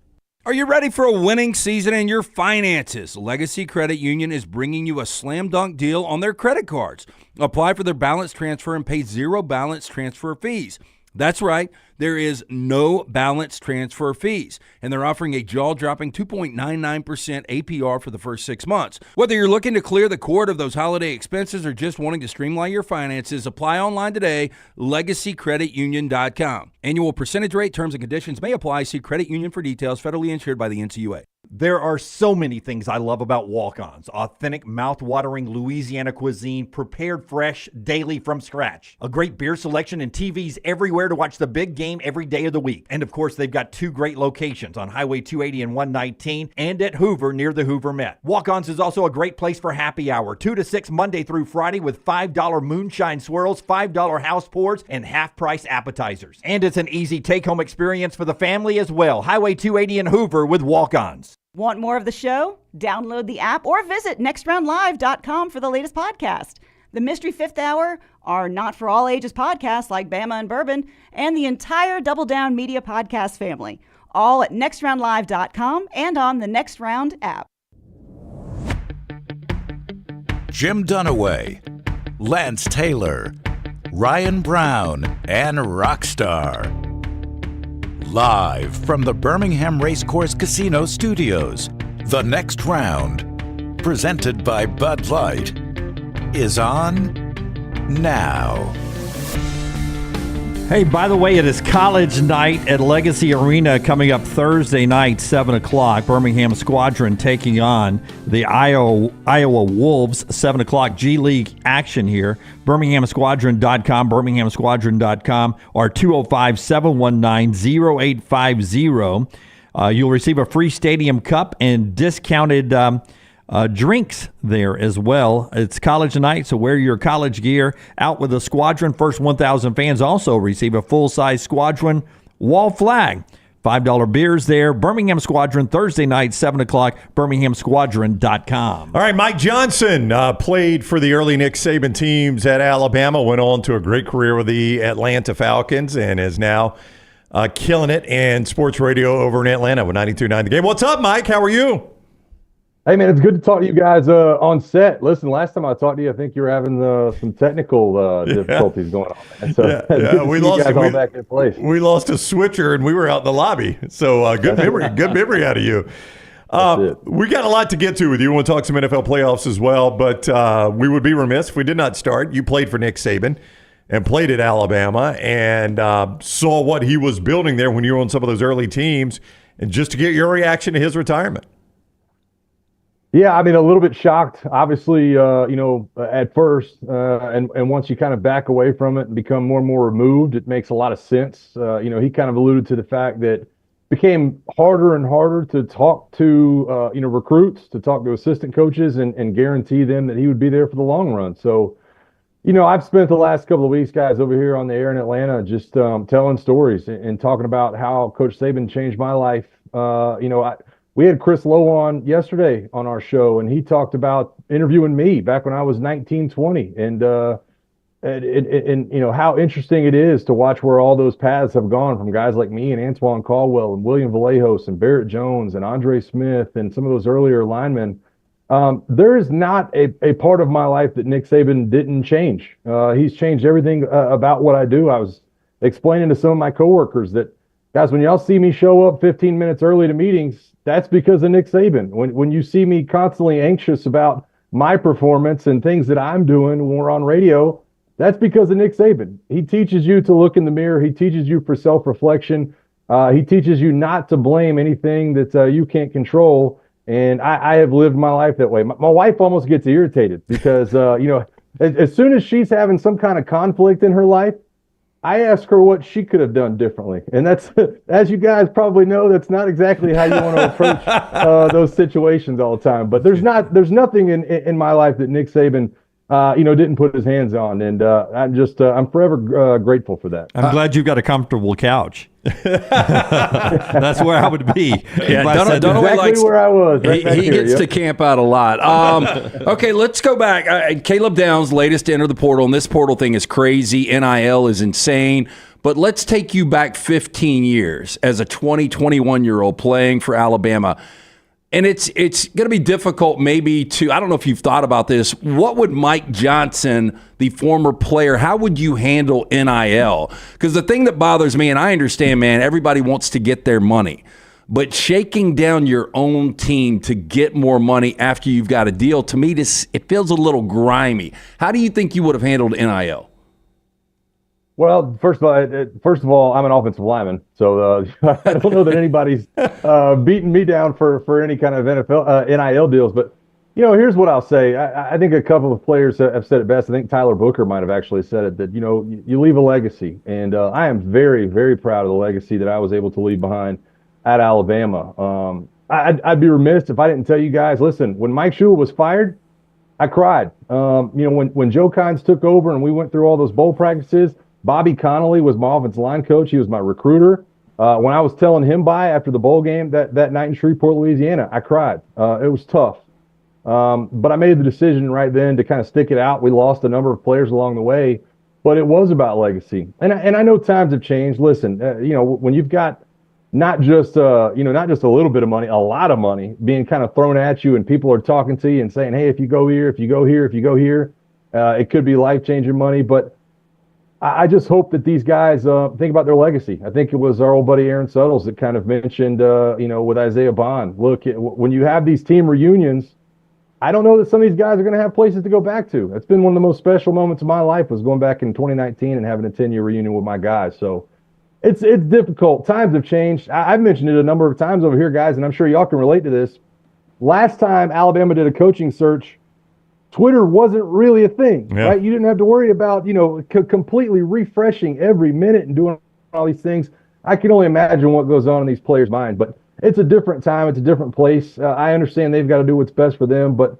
Are you ready for a winning season in your finances? Legacy Credit Union is bringing you a slam dunk deal on their credit cards. Apply for their balance transfer and pay zero balance transfer fees. That's right, there is no balance transfer fees, and they're offering a jaw-dropping 2.99% APR for the first 6 months. Whether you're looking to clear the cord of those holiday expenses or just wanting to streamline your finances, apply online today, LegacyCreditUnion.com. Annual percentage rate, terms and conditions may apply. See Credit Union for details. Federally insured by the NCUA. There are so many things I love about walk-ons. Authentic, mouth-watering Louisiana cuisine, prepared fresh, daily from scratch. A great beer selection and TVs everywhere to watch the big game every day of the week. And of course, they've got 2 great locations on Highway 280 and 119 and at Hoover near the Hoover Met. Walk-ons is also a great place for happy hour. 2 to 6 Monday through Friday with $5 moonshine swirls, $5 house pours, and half-price appetizers. And it's an easy take-home experience for the family as well. Highway 280 and Hoover with walk-ons. Want more of the show? Download the app or visit nextroundlive.com for the latest podcast. The Mystery Fifth Hour, our not for all ages podcasts like Bama and Bourbon, and the entire Double Down Media podcast family. All at nextroundlive.com and on the Next Round app. Jim Dunaway, Lance Taylor, Ryan Brown, and Rockstar. Live from the Birmingham Racecourse Casino Studios, the Next Round, presented by Bud Light, is on now. Hey, by the way, it is college night at Legacy Arena coming up Thursday night, 7 o'clock. Birmingham Squadron taking on the Iowa Wolves, 7 o'clock G League action here. BirminghamSquadron.com, BirminghamSquadron.com, or 205-719-0850. You'll receive a free stadium cup and discounted drinks there as well. It's college night, so wear your college gear out with the Squadron. First 1,000 fans also receive a full-size Squadron wall flag. $5 beers there. Birmingham Squadron, Thursday night, 7 o'clock, BirminghamSquadron.com. All right, Mike Johnson played for the early Nick Saban teams at Alabama, went on to a great career with the Atlanta Falcons, and is now killing it in sports radio over in Atlanta with 92.9 The Game. What's up, Mike? How are you? Hey, man, it's good to talk to you guys on set. Listen, last time I talked to you, I think you were having some technical difficulties going on. Man. So we lost you guys all back in place. We lost a switcher, and we were out in the lobby. So good memory out of you. We got a lot to get to with you. We want to talk some NFL playoffs as well, but we would be remiss if we did not start. You played for Nick Saban and played at Alabama and saw what he was building there when you were on some of those early teams, and just to get your reaction to his retirement. Yeah, I mean, a little bit shocked, obviously, at first. And once you kind of back away from it and become more and more removed, it makes a lot of sense. He kind of alluded to the fact that it became harder and harder to talk to, recruits, to talk to assistant coaches and guarantee them that he would be there for the long run. So, I've spent the last couple of weeks, guys, over here on the air in Atlanta just telling stories and talking about how Coach Saban changed my life We had Chris Lowe on yesterday on our show, and he talked about interviewing me back when I was 19, 20, and how interesting it is to watch where all those paths have gone from guys like me and Antoine Caldwell and William Vallejos and Barrett Jones and Andre Smith and some of those earlier linemen. There is not a part of my life that Nick Saban didn't change. He's changed everything about what I do. I was explaining to some of my coworkers that, guys, when y'all see me show up 15 minutes early to meetings, that's because of Nick Saban. When you see me constantly anxious about my performance and things that I'm doing when we're on radio, that's because of Nick Saban. He teaches you to look in the mirror. He teaches you for self-reflection. He teaches you not to blame anything that you can't control. And I have lived my life that way. My wife almost gets irritated because, as soon as she's having some kind of conflict in her life, I ask her what she could have done differently. And that's, as you guys probably know, that's not exactly how you want to approach those situations all the time. But there's nothing in my life that Nick Saban didn't put his hands on, and I'm forever grateful for that. I'm glad you've got a comfortable couch. That's where I would be. Yeah, Dunaway likes where I was. He gets to camp out a lot. Okay, let's go back. Caleb Downs, latest to enter the portal, and this portal thing is crazy. NIL is insane. But let's take you back 15 years as a 21-year-old playing for Alabama. And it's going to be difficult maybe to, I don't know if you've thought about this, what would Mike Johnson, the former player, how would you handle NIL? Because the thing that bothers me, and I understand, man, everybody wants to get their money, but shaking down your own team to get more money after you've got a deal, to me, it feels a little grimy. How do you think you would have handled NIL? Well, first of all, I'm an offensive lineman, so I don't know that anybody's beating me down for any kind of NFL NIL deals. But here's what I'll say. I think a couple of players have said it best. I think Tyler Booker might have actually said it, that you leave a legacy, and I am very, very proud of the legacy that I was able to leave behind at Alabama. I'd be remiss if I didn't tell you guys. Listen, when Mike Shula was fired, I cried. When Joe Kynes took over and we went through all those bowl practices. Bobby Connolly was my offensive line coach. He was my recruiter. When I was telling him bye after the bowl game that night in Shreveport, Louisiana, I cried. It was tough. But I made the decision right then to kind of stick it out. We lost a number of players along the way, but it was about legacy. And I know times have changed. Listen, when you've got not just a little bit of money, a lot of money being kind of thrown at you, and people are talking to you and saying, hey, if you go here, if you go here, if you go here, it could be life-changing money. But I just hope that these guys think about their legacy. I think it was our old buddy Aaron Suttles that kind of mentioned, with Isaiah Bond. Look, when you have these team reunions, I don't know that some of these guys are going to have places to go back to. It's been one of the most special moments of my life, was going back in 2019 and having a 10-year reunion with my guys. So it's difficult. Times have changed. I've mentioned it a number of times over here, guys, and I'm sure y'all can relate to this. Last time Alabama did a coaching search, Twitter wasn't really a thing, right? You didn't have to worry about, completely refreshing every minute and doing all these things. I can only imagine what goes on in these players' minds, but it's a different time. It's a different place. I understand they've got to do what's best for them, but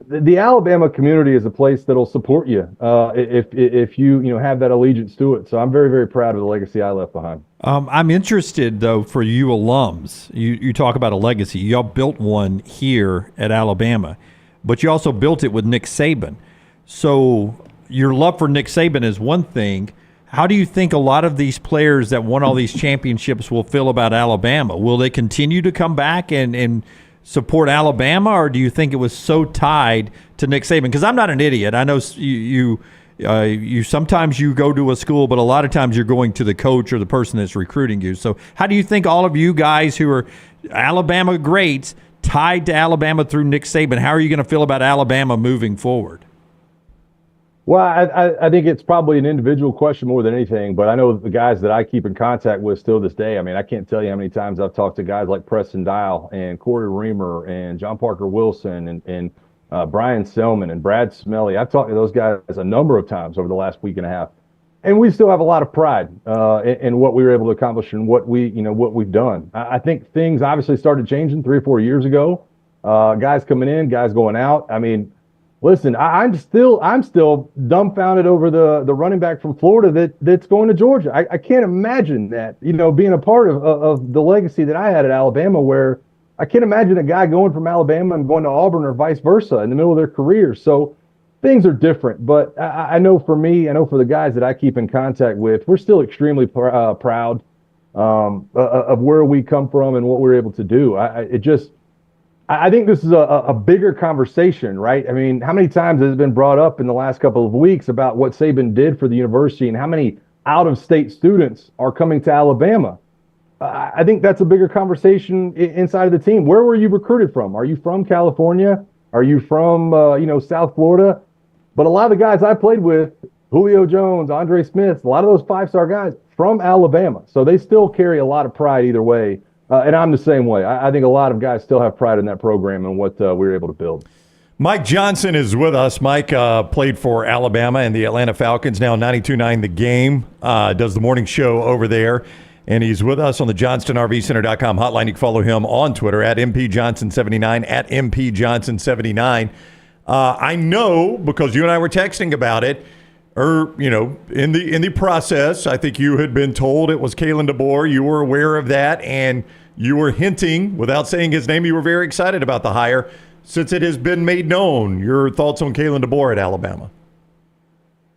the Alabama community is a place that'll support you if you have that allegiance to it. So I'm very, very proud of the legacy I left behind. I'm interested, though, for you alums. You talk about a legacy. Y'all built one here at Alabama, but you also built it with Nick Saban. So your love for Nick Saban is one thing. How do you think a lot of these players that won all these championships will feel about Alabama? Will they continue to come back and support Alabama, or do you think it was so tied to Nick Saban? Because I'm not an idiot. I know you sometimes you go to a school, but a lot of times you're going to the coach or the person that's recruiting you. So how do you think all of you guys who are Alabama greats tied to Alabama through Nick Saban, how are you going to feel about Alabama moving forward? Well, I think it's probably an individual question more than anything, but I know the guys that I keep in contact with still this day. I mean, I can't tell you how many times I've talked to guys like Preston Dial and Corey Reamer and John Parker Wilson and Brian Selman and Brad Smelly. I've talked to those guys a number of times over the last week and a half, and we still have a lot of pride in what we were able to accomplish and what we've done. I think things obviously started changing 3 or 4 years ago. Guys coming in, guys going out. I mean, listen, I'm still dumbfounded over the running back from Florida that's going to Georgia. I can't imagine that, being a part of the legacy that I had at Alabama, where I can't imagine a guy going from Alabama and going to Auburn or vice versa in the middle of their career. So things are different, but I know for me, I know for the guys that I keep in contact with, we're still extremely proud of where we come from and what we're able to do. I think this is a bigger conversation, right? I mean, how many times has it been brought up in the last couple of weeks about what Saban did for the university and how many out-of-state students are coming to Alabama? I think that's a bigger conversation inside of the team. Where were you recruited from? Are you from California? Are you from, South Florida? But a lot of the guys I played with, Julio Jones, Andre Smith, a lot of those five-star guys from Alabama. So they still carry a lot of pride either way. And I'm the same way. I think a lot of guys still have pride in that program and what we were able to build. Mike Johnson is with us. Mike played for Alabama and the Atlanta Falcons, now 92.9 The Game, does the morning show over there. And he's with us on the JohnstonRVCenter.com hotline. You can follow him on Twitter at MPJohnson79, at MPJohnson79. I know because you and I were texting about it, in the process, I think you had been told it was Kalen DeBoer. You were aware of that, and you were hinting, without saying his name, you were very excited about the hire. Since it has been made known, your thoughts on Kalen DeBoer at Alabama?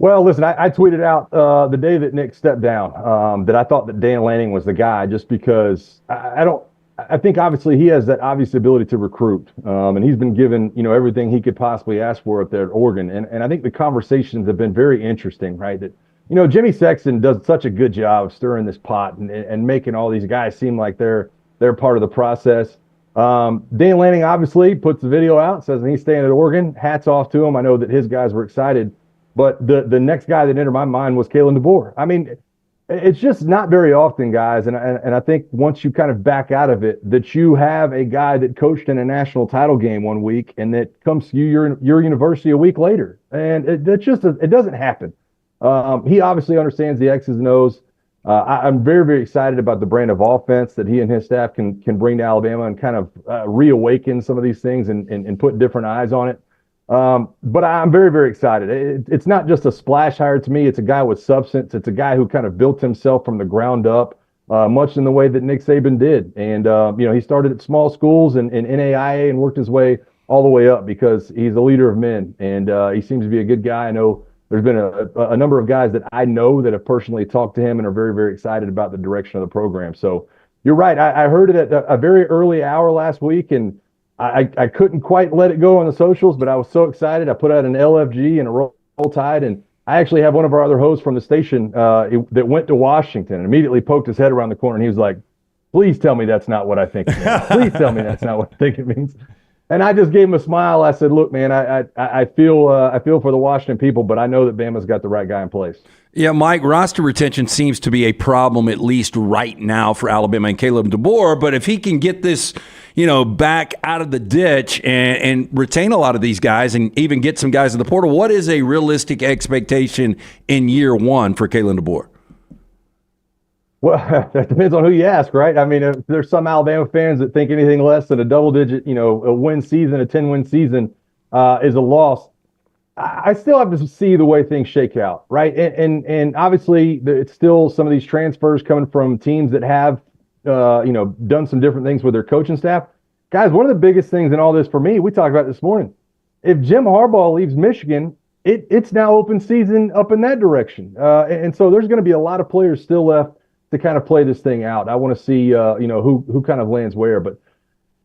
Well, listen, I tweeted out the day that Nick stepped down that I thought that Dan Lanning was the guy, just because I think obviously he has that obvious ability to recruit, and he's been given everything he could possibly ask for up there at Oregon, and I think the conversations have been very interesting, right? That Jimmy Sexton does such a good job of stirring this pot and making all these guys seem like they're part of the process. Dan Lanning obviously puts the video out, says he's staying at Oregon. Hats off to him. I know that his guys were excited. But the next guy that entered my mind was Kalen DeBoer. I mean, it's just not very often, guys, and I think once you kind of back out of it, that you have a guy that coached in a national title game one week and that comes to your university a week later, and it doesn't happen. He obviously understands the X's and O's. I'm very, very excited about the brand of offense that he and his staff can bring to Alabama and kind of reawaken some of these things and put different eyes on it. But I'm very, very excited. It's not just a splash hire to me. It's a guy with substance. It's a guy who kind of built himself from the ground up, much in the way that Nick Saban did. And, he started at small schools and NAIA and worked his way all the way up because he's a leader of men. And he seems to be a good guy. I know there's been a number of guys that I know that have personally talked to him and are very, very excited about the direction of the program. So you're right. I heard it at a very early hour last week, and I couldn't quite let it go on the socials, but I was so excited. I put out an LFG and a Roll Tide, and I actually have one of our other hosts from the station that went to Washington and immediately poked his head around the corner, and he was like, "Please tell me that's not what I think it means. Please tell me that's not what I think it means." And I just gave him a smile. I said, "Look, man, I feel for the Washington people, but I know that Bama's got the right guy in place." Yeah, Mike, roster retention seems to be a problem, at least right now, for Alabama and Caleb DeBoer. But if he can get this, back out of the ditch and retain a lot of these guys and even get some guys in the portal, what is a realistic expectation in year one for Caleb DeBoer? Well, that depends on who you ask, right? I mean, if there's some Alabama fans that think anything less than a double-digit, a win season, a 10-win season is a loss. I still have to see the way things shake out, right? And obviously, it's still some of these transfers coming from teams that have, done some different things with their coaching staff. Guys, one of the biggest things in all this for me, we talked about this morning, if Jim Harbaugh leaves Michigan, it's now open season up in that direction. And so there's going to be a lot of players still left to kind of play this thing out. I want to see, who kind of lands where. But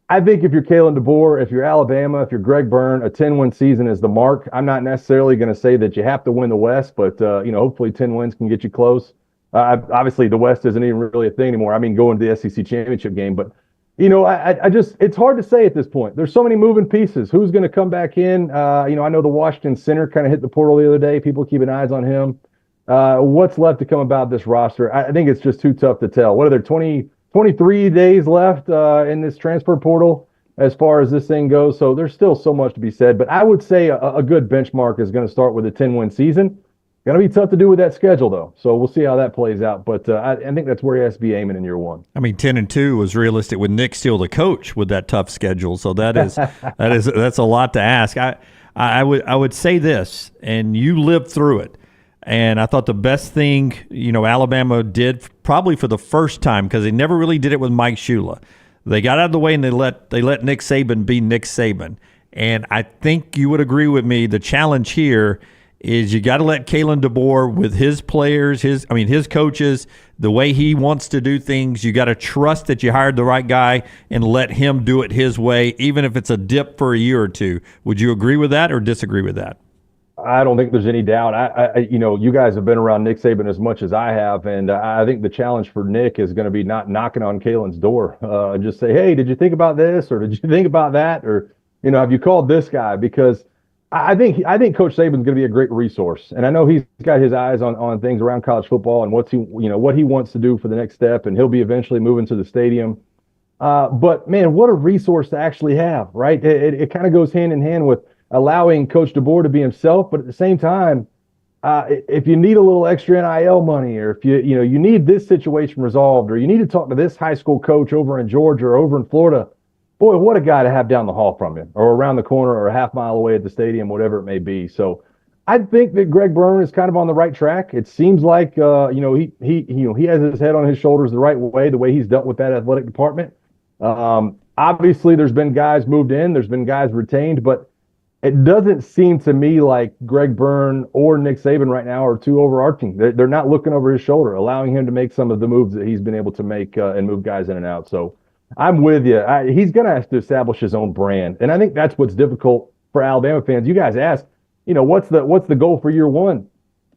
I think if you're Kalen DeBoer, if you're Alabama, if you're Greg Byrne, a 10-win season is the mark. I'm not necessarily going to say that you have to win the West, but, hopefully 10 wins can get you close. Obviously, the West isn't even really a thing anymore. I mean, going to the SEC championship game. But, it's hard to say at this point. There's so many moving pieces. Who's going to come back in? I know the Washington center kind of hit the portal the other day. People keeping eyes on him. What's left to come about this roster? I think it's just too tough to tell. What are there, 23 days left in this transfer portal as far as this thing goes? So there's still so much to be said. But I would say a good benchmark is going to start with a 10-win season. Going to be tough to do with that schedule, though. So we'll see how that plays out. But I think that's where he has to be aiming in year one. I mean, 10-2 was realistic with Nick still the coach with that tough schedule. So that's a lot to ask. I would say this, and you lived through it. And I thought the best thing, Alabama did probably for the first time, because they never really did it with Mike Shula. They got out of the way and they let Nick Saban be Nick Saban. And I think you would agree with me. The challenge here is you got to let Kalen DeBoer with his players, his coaches, the way he wants to do things. You got to trust that you hired the right guy and let him do it his way, even if it's a dip for a year or two. Would you agree with that or disagree with that? I don't think there's any doubt. You guys have been around Nick Saban as much as I have, and I think the challenge for Nick is going to be not knocking on Kalen's door and just say, "Hey, did you think about this, or did you think about that, or have you called this guy?" Because I think Coach Saban's going to be a great resource, and I know he's got his eyes on things around college football and what he wants to do for the next step, and he'll be eventually moving to the stadium. But man, what a resource to actually have, right? It kind of goes hand in hand with allowing Coach DeBoer to be himself, but at the same time, if you need a little extra NIL money, or if you need this situation resolved, or you need to talk to this high school coach over in Georgia or over in Florida, boy, what a guy to have down the hall from you, or around the corner, or a half mile away at the stadium, whatever it may be. So I think that Greg Byrne is kind of on the right track. It seems like he has his head on his shoulders the right way, the way he's dealt with that athletic department. Obviously, there's been guys moved in, there's been guys retained, but it doesn't seem to me like Greg Byrne or Nick Saban right now are too overarching. They're not looking over his shoulder, allowing him to make some of the moves that he's been able to make and move guys in and out. So I'm with you. He's going to have to establish his own brand. And I think that's what's difficult for Alabama fans. You guys ask, what's the goal for year one?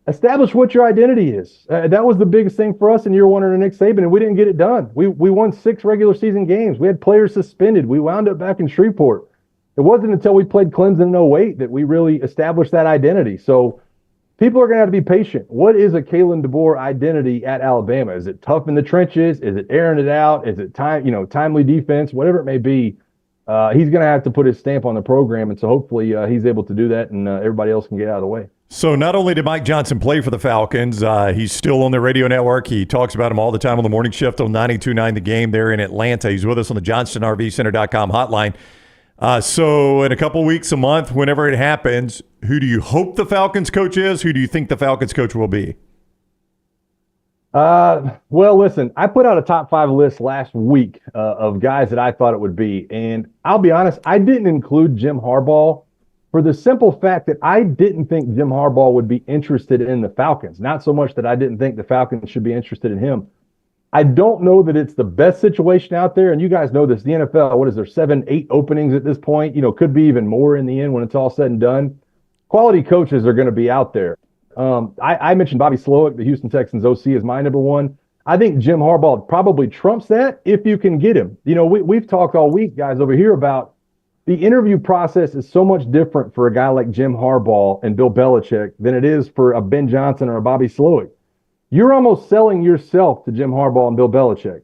Establish what your identity is. That was the biggest thing for us in year one under Nick Saban, and we didn't get it done. We won 6 regular season games. We had players suspended. We wound up back in Shreveport. It wasn't until we played Clemson in 08 that we really established that identity. So people are going to have to be patient. What is a Kalen DeBoer identity at Alabama? Is it tough in the trenches? Is it airing it out? Is it timely defense? Whatever it may be, he's going to have to put his stamp on the program, and so hopefully he's able to do that, and everybody else can get out of the way. So not only did Mike Johnson play for the Falcons, he's still on the radio network. He talks about him all the time on the morning shift on 92.9 The Game there in Atlanta. He's with us on the JohnstonRVCenter.com hotline. So in a couple weeks, a month, whenever it happens, who do you hope the Falcons coach is? Who do you think the Falcons coach will be? Well, listen, I put out a top 5 list last week of guys that I thought it would be. And I'll be honest, I didn't include Jim Harbaugh for the simple fact that I didn't think Jim Harbaugh would be interested in the Falcons. Not so much that I didn't think the Falcons should be interested in him. I don't know that it's the best situation out there. And you guys know this, the NFL, what is there, 7, 8 openings at this point? Could be even more in the end when it's all said and done. Quality coaches are going to be out there. I mentioned Bobby Slowick, the Houston Texans OC, is my number one. I think Jim Harbaugh probably trumps that if you can get him. We've talked all week, guys, over here about the interview process is so much different for a guy like Jim Harbaugh and Bill Belichick than it is for a Ben Johnson or a Bobby Slowick. You're almost selling yourself to Jim Harbaugh and Bill Belichick.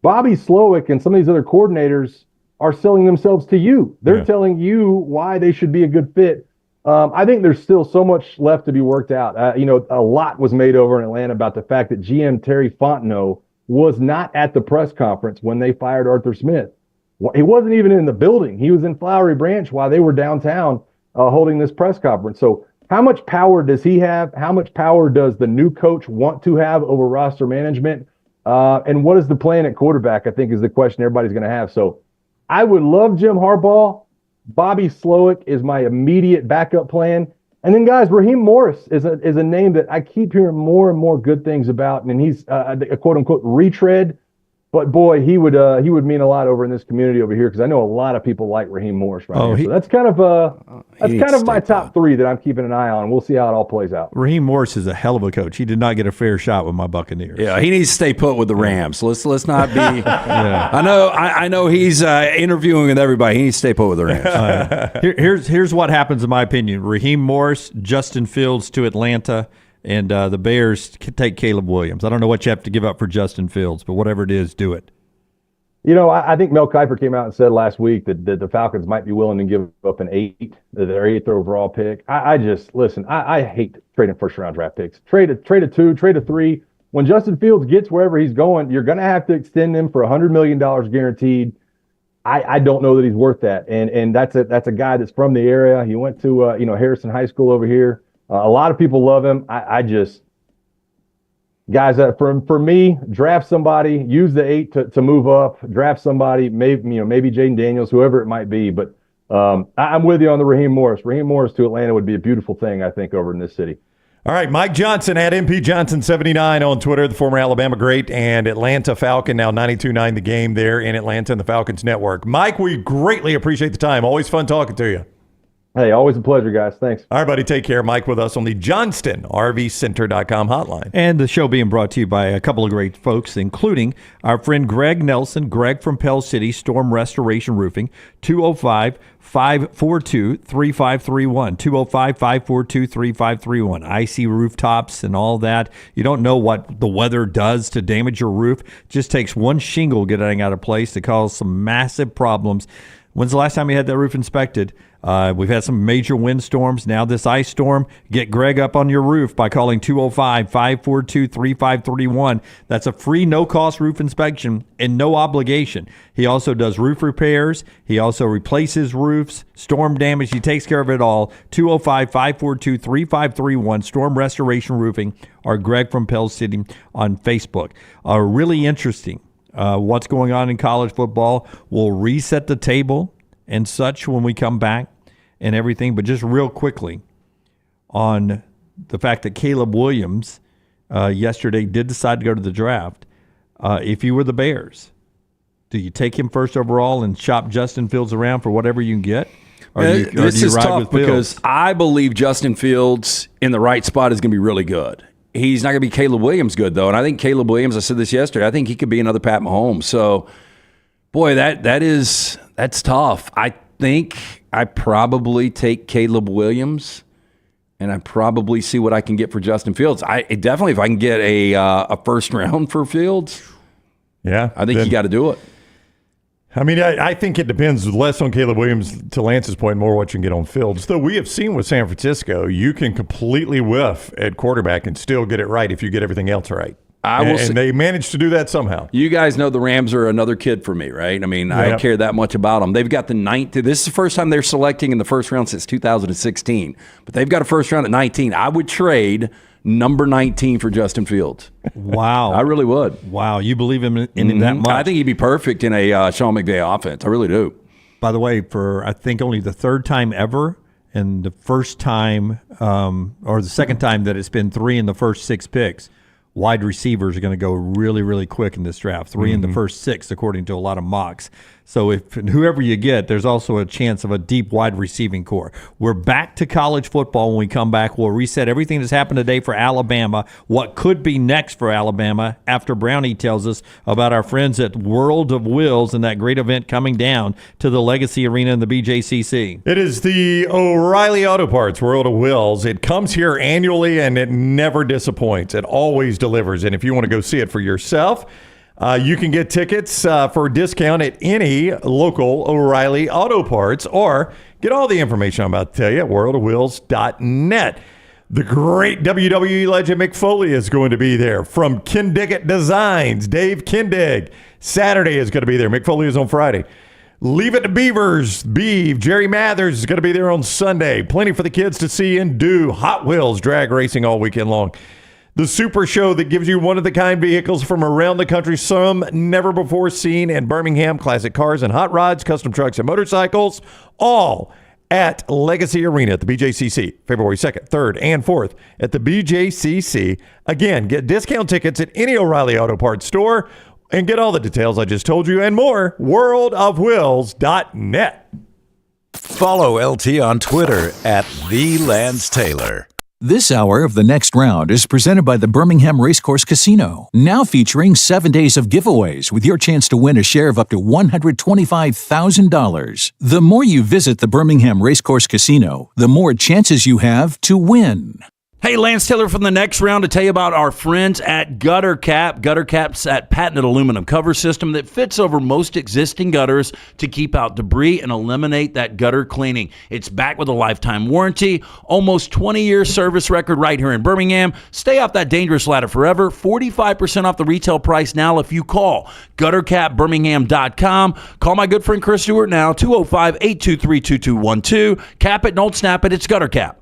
Bobby Slowick and some of these other coordinators are selling themselves to you. They're telling you why they should be a good fit. I think there's still so much left to be worked out. A lot was made over in Atlanta about the fact that GM Terry Fontenot was not at the press conference when they fired Arthur Smith. He wasn't even in the building. He was in Flowery Branch while they were downtown holding this press conference. So how much power does he have? How much power does the new coach want to have over roster management? And what is the plan at quarterback, I think, is the question everybody's going to have. So I would love Jim Harbaugh. Bobby Slowick is my immediate backup plan. And then, guys, Raheem Morris is a name that I keep hearing more and more good things about. And he's a quote-unquote retread. But, boy, he would mean a lot over in this community over here because I know a lot of people like Raheem Morris right here. So that's kind of my top 3 that I'm keeping an eye on. We'll see how it all plays out. Raheem Morris is a hell of a coach. He did not get a fair shot with my Buccaneers. Yeah, he needs to stay put with the Rams. Let's not be. I know he's interviewing with everybody. He needs to stay put with the Rams. Here's what happens in my opinion: Raheem Morris, Justin Fields to Atlanta. And the Bears take Caleb Williams. I don't know what you have to give up for Justin Fields, but whatever it is, do it. I think Mel Kiper came out and said last week that the Falcons might be willing to give up an 8, their 8th overall pick. I hate trading first-round draft picks. Trade a 2, trade a 3. When Justin Fields gets wherever he's going, you're going to have to extend him for $100 million guaranteed. I don't know that he's worth that. And that's a guy that's from the area. He went to Harrison High School over here. A lot of people love him. I just guys, for me, draft somebody, use the 8 to move up, draft somebody, maybe Jaden Daniels, whoever it might be. But I'm with you on the Raheem Morris. Raheem Morris to Atlanta would be a beautiful thing, I think, over in this city. All right, Mike Johnson at MP Johnson 79 on Twitter, the former Alabama great and Atlanta Falcon, now 92.9 The Game there in Atlanta and the Falcons Network. Mike, we greatly appreciate the time. Always fun talking to you. Hey, always a pleasure, guys. Thanks. All right, buddy, take care. Mike with us on the JohnstonRVCenter.com hotline. And the show being brought to you by a couple of great folks, including our friend Greg Nelson, Greg from Pell City Storm Restoration Roofing, 205-542-3531, 205-542-3531. Icy rooftops and all that. You don't know what the weather does to damage your roof. Just takes one shingle getting out of place to cause some massive problems. When's the last time you had that roof inspected? We've had some major windstorms. Now this ice storm. Get Greg up on your roof by calling 205-542-3531. That's a free, no-cost roof inspection and no obligation. He also does roof repairs. He also replaces roofs, storm damage. He takes care of it all. 205-542-3531, Storm Restoration Roofing, or Greg from Pell City on Facebook. Really interesting. What's going on in college football. We'll reset the table and such when we come back and everything. But just real quickly on the fact that Caleb Williams yesterday did decide to go to the draft. If you were the Bears, do you take him first overall and shop Justin Fields around for whatever you can get? This is tough because I believe Justin Fields in the right spot is going to be really good. He's not going to be Caleb Williams good, though. And I think Caleb Williams, I said this yesterday, I think he could be another Pat Mahomes. So, boy, that's tough. I think I probably take Caleb Williams, and I probably see what I can get for Justin Fields. Definitely, if I can get a first round for Fields, yeah, I think you got to do it. I mean, I think it depends less on Caleb Williams, to Lance's point, more what you can get on Fields. Though we have seen with San Francisco, you can completely whiff at quarterback and still get it right if you get everything else right. And they managed to do that somehow. You guys know the Rams are another kid for me, right? I mean, I don't care that much about them. They've got the 19th. This is the first time they're selecting in the first round since 2016. But they've got a first round at 19. I would trade number 19 for Justin Fields. Wow. I really would. Wow. You believe him in that much? I think he'd be perfect in a Sean McVay offense. I really do. By the way, for I think only the third time ever, and the first time or the second time that it's been 3 in the first 6 picks, wide receivers are going to go really, really quick in this draft. 3 in the first 6, according to a lot of mocks. So if whoever you get, there's also a chance of a deep wide receiving core. We're back to college football when we come back. We'll reset everything that's happened today for Alabama, what could be next for Alabama after Brownie tells us about our friends at World of Wills and that great event coming down to the Legacy Arena in the BJCC. It is the O'Reilly Auto Parts World of Wills. It comes here annually, and it never disappoints. It always delivers. And if you want to go see it for yourself, you can get tickets for a discount at any local O'Reilly Auto Parts, or get all the information I'm about to tell you at worldofwills.net. The great WWE legend Mick Foley is going to be there from Kindig Designs. Dave Kindig. Saturday is going to be there. Mick Foley is on Friday. Leave It to Beavers. Beeve. Jerry Mathers is going to be there on Sunday. Plenty for the kids to see and do. Hot Wheels drag racing all weekend long. The Super Show that gives you one-of-the-kind vehicles from around the country, some never before seen in Birmingham, classic cars and hot rods, custom trucks and motorcycles, all at Legacy Arena at the BJCC, February 2nd, 3rd, and 4th at the BJCC. Again, get discount tickets at any O'Reilly Auto Parts store and get all the details I just told you and more, worldofwills.net. Follow LT on Twitter at @TheLanceTaylor. This hour of The Next Round is presented by the Birmingham Racecourse Casino, now featuring 7 days of giveaways with your chance to win a share of up to $125,000. The more you visit the Birmingham Racecourse Casino, the more chances you have to win. Hey, Lance Taylor from the Next Round to tell you about our friends at Gutter Cap. Gutter Cap's that patented aluminum cover system that fits over most existing gutters to keep out debris and eliminate that gutter cleaning. It's backed with a lifetime warranty, almost 20-year service record right here in Birmingham. Stay off that dangerous ladder forever. 45% off the retail price now if you call guttercapbirmingham.com. Call my good friend Chris Stewart now, 205-823-2212. Cap it, don't snap it. It's Gutter Cap.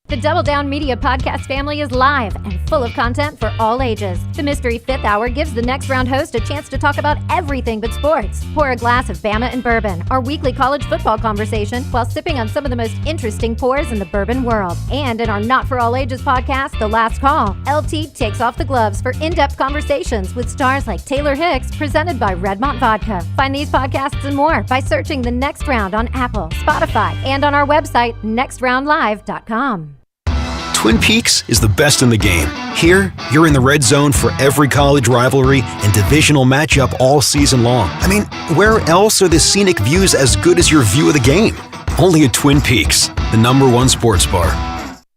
The Double Down Media podcast family is live and full of content for all ages. The Mystery Fifth Hour gives the Next Round host a chance to talk about everything but sports. Pour a glass of Bama and Bourbon, our weekly college football conversation, while sipping on some of the most interesting pours in the bourbon world. And in our Not For All Ages podcast, The Last Call, LT takes off the gloves for in-depth conversations with stars like Taylor Hicks, presented by Redmont Vodka. Find these podcasts and more by searching The Next Round on Apple, Spotify, and on our website, nextroundlive.com. Twin Peaks is the best in the game. Here, you're in the red zone for every college rivalry and divisional matchup all season long. I mean, where else are the scenic views as good as your view of the game? Only at Twin Peaks, the #1 sports bar.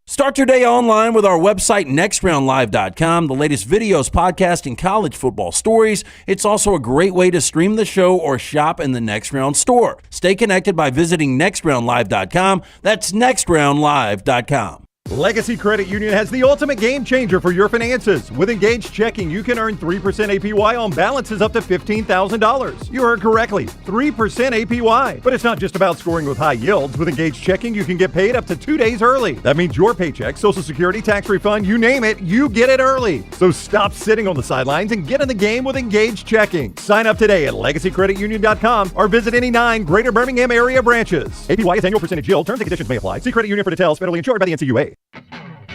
Start your day online with our website, nextroundlive.com, the latest videos, podcasts, and college football stories. It's also a great way to stream the show or shop in the Next Round store. Stay connected by visiting nextroundlive.com. That's nextroundlive.com. Legacy Credit Union has the ultimate game changer for your finances. With Engaged Checking, you can earn 3% APY on balances up to $15,000. You heard correctly, 3% APY. But it's not just about scoring with high yields. With Engaged Checking, you can get paid up to 2 days early. That means your paycheck, Social Security, tax refund, you name it, you get it early. So stop sitting on the sidelines and get in the game with Engaged Checking. Sign up today at LegacyCreditUnion.com or visit any 9 Greater Birmingham area branches. APY is annual percentage yield. Terms and conditions may apply. See Credit Union for details. Federally insured by the NCUA.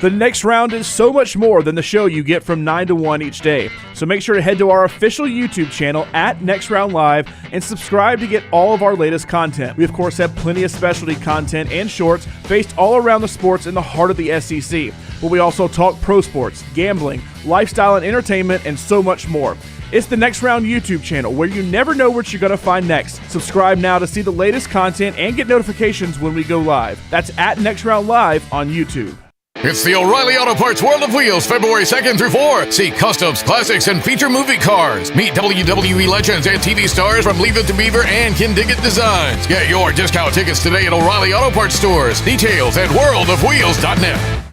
The Next Round is so much more than the show you get from 9 to 1 each day. So make sure to head to our official YouTube channel at Next Round Live and subscribe to get all of our latest content. We, of course, have plenty of specialty content and shorts based all around the sports in the heart of the SEC. But we also talk pro sports, gambling, lifestyle and entertainment, and so much more. It's the Next Round YouTube channel where you never know what you're going to find next. Subscribe now to see the latest content and get notifications when we go live. That's at Next Round Live on YouTube. It's the O'Reilly Auto Parts World of Wheels, February 2nd through 4. See customs, classics, and feature movie cars. Meet WWE legends and TV stars from Leave It to Beaver and Ken Diggett Designs. Get your discount tickets today at O'Reilly Auto Parts stores. Details at worldofwheels.net.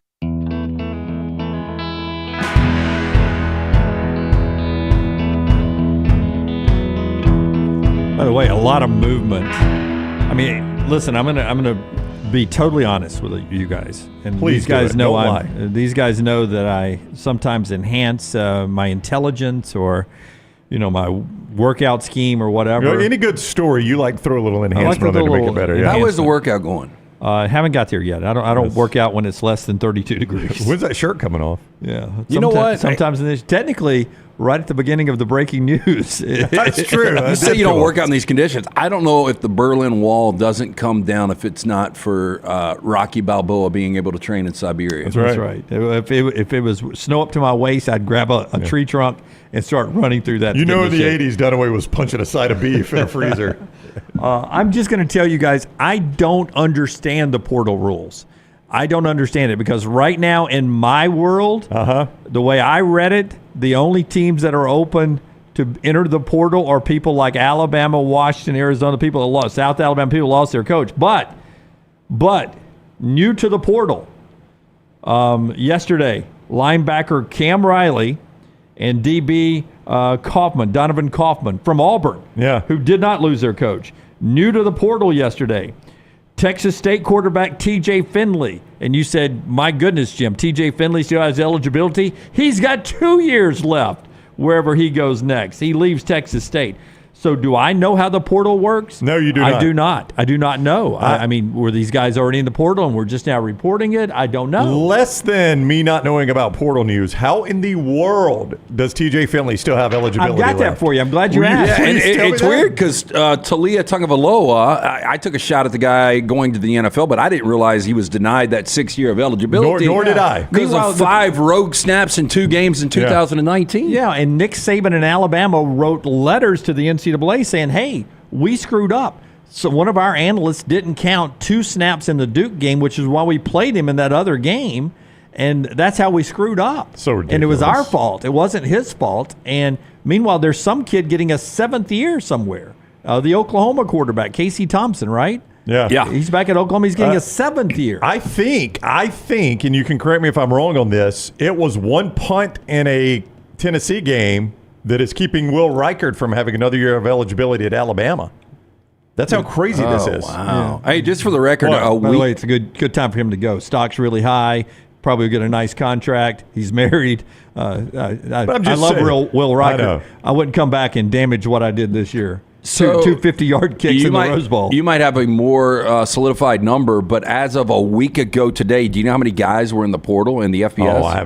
By the way, a lot of movement. I mean, listen, I'm gonna be totally honest with you guys, and Please these guys do it. know Don't lie. these guys know that I sometimes enhance my intelligence or, my workout scheme or whatever. Any good story, you like throw a little I like enhancement to on there to make little it better. Yeah. How is the workout going? I haven't got there yet. I don't work out when it's less than 32 degrees. When's that shirt coming off? Yeah. You know what? Sometimes technically, right at the beginning of the breaking news. That's true. You say you don't work out in these conditions. I don't know if the Berlin Wall doesn't come down if it's not for Rocky Balboa being able to train in Siberia. That's right. If it was snow up to my waist, I'd grab a tree trunk and start running through that. In the 80s, Dunaway was punching a side of beef in a freezer. I'm just going to tell you guys, I don't understand the portal rules. I don't understand it because right now in my world, the way I read it, the only teams that are open to enter the portal are people like Alabama, Washington, Arizona, people that lost, South Alabama, people lost their coach. But new to the portal, yesterday, linebacker Cam Riley and DB Donovan Kaufman from Auburn, who did not lose their coach, new to the portal yesterday. Texas State quarterback T.J. Finley. And you said, my goodness, Jim, T.J. Finley still has eligibility. He's got 2 years left wherever he goes next. He leaves Texas State. So do I know how the portal works? No, you do not. I do not. I do not know. I mean, were these guys already in the portal and we're just now reporting it? I don't know. Less than me not knowing about portal news, how in the world does TJ Finley still have eligibility I've got that left? for you. I'm glad you asked. Yeah, and it's weird because Talia Tagovailoa, I took a shot at the guy going to the NFL, but I didn't realize he was denied that 6 year of eligibility. Nor did I. Because of 5 rogue snaps in 2 games in 2019. Yeah, and Nick Saban in Alabama wrote letters to the NCAA saying, hey, we screwed up. So one of our analysts didn't count 2 snaps in the Duke game, which is why we played him in that other game. And that's how we screwed up. So ridiculous. And it was our fault. It wasn't his fault. And meanwhile, there's some kid getting a 7th year somewhere. The Oklahoma quarterback, Casey Thompson, right? Yeah. He's back at Oklahoma. He's getting a 7th year. I think, and you can correct me if I'm wrong on this, it was one punt in a Tennessee game that is keeping Will Reichard from having another year of eligibility at Alabama. That's how crazy this is. Wow. Hey, just for the record, By the way, it's a good time for him to go. Stock's really high. Probably get a nice contract. He's married. I love Will Reichard. I wouldn't come back and damage what I did this year. So two 50-yard kicks in the Rose Bowl. You might have a more solidified number, but as of a week ago today, do you know how many guys were in the portal in the FBS? Oh, I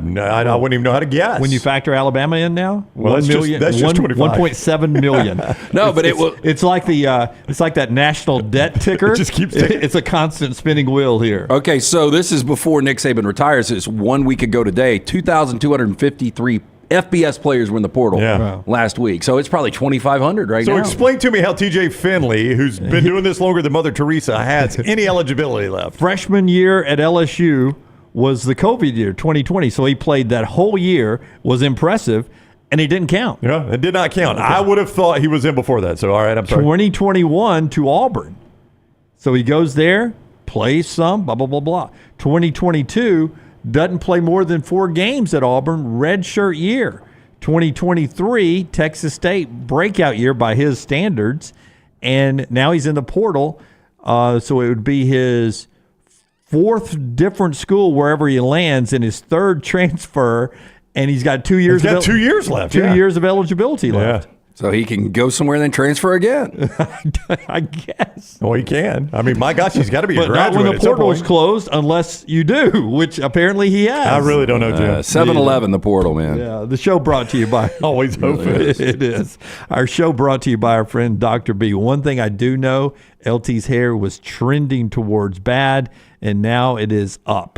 wouldn't even know how to guess. When you factor Alabama in now, well, that's just 25. 1.7 million. No, but it's like that national debt ticker. It just keeps ticking. It's a constant spinning wheel here. Okay, so this is before Nick Saban retires. It's 1 week ago today. 2,253 FBS players were in the portal last week. So it's probably 2,500 right now. So explain to me how TJ Finley, who's been doing this longer than Mother Teresa, has any eligibility left. Freshman year at LSU was the COVID year, 2020. So he played that whole year, was impressive, and he didn't count. Yeah, it did not count. Okay. I would have thought he was in before that. So, all right, I'm sorry. 2021 to Auburn. So he goes there, plays some, blah, blah, blah, blah. 2022 doesn't play more than 4 games at Auburn, redshirt year. 2023, Texas State, breakout year by his standards, and now he's in the portal. So it would be his 4th different school wherever he lands, and his 3rd transfer, and he's got 2 years. He's got 2 years left. 2 years of eligibility left. So he can go somewhere and then transfer again. I guess. Well, he can. I mean, my gosh, he's got to be a graduate. But not when the portal is closed unless you do, which apparently he has. I really don't know, Jim. 7-Eleven, the portal, man. Yeah, the show brought to you by... Always hope it is. Our show brought to you by our friend Dr. B. One thing I do know, LT's hair was trending towards bad, and now it is up.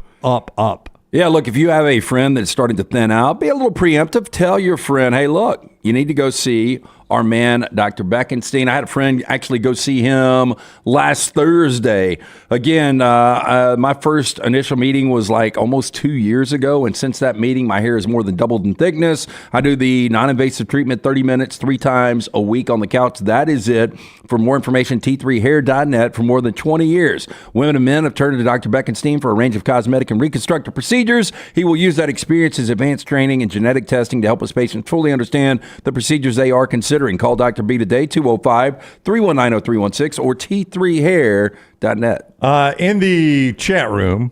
Yeah, look, if you have a friend that's starting to thin out, be a little preemptive. Tell your friend, hey, look, you need to go see our man, Dr. Beckenstein. I had a friend actually go see him last Thursday. Again, my first initial meeting was like almost 2 years ago, and since that meeting, my hair has more than doubled in thickness. I do the non-invasive treatment 30 minutes, 3 times a week on the couch. That is it. For more information, t3hair.net. For more than 20 years, women and men have turned to Dr. Beckenstein for a range of cosmetic and reconstructive procedures. He will use that experience, his advanced training, and genetic testing to help his patients fully understand the procedures they are considering. Call Dr. B today, 205-319-0316 or t3hair.net. In the chat room,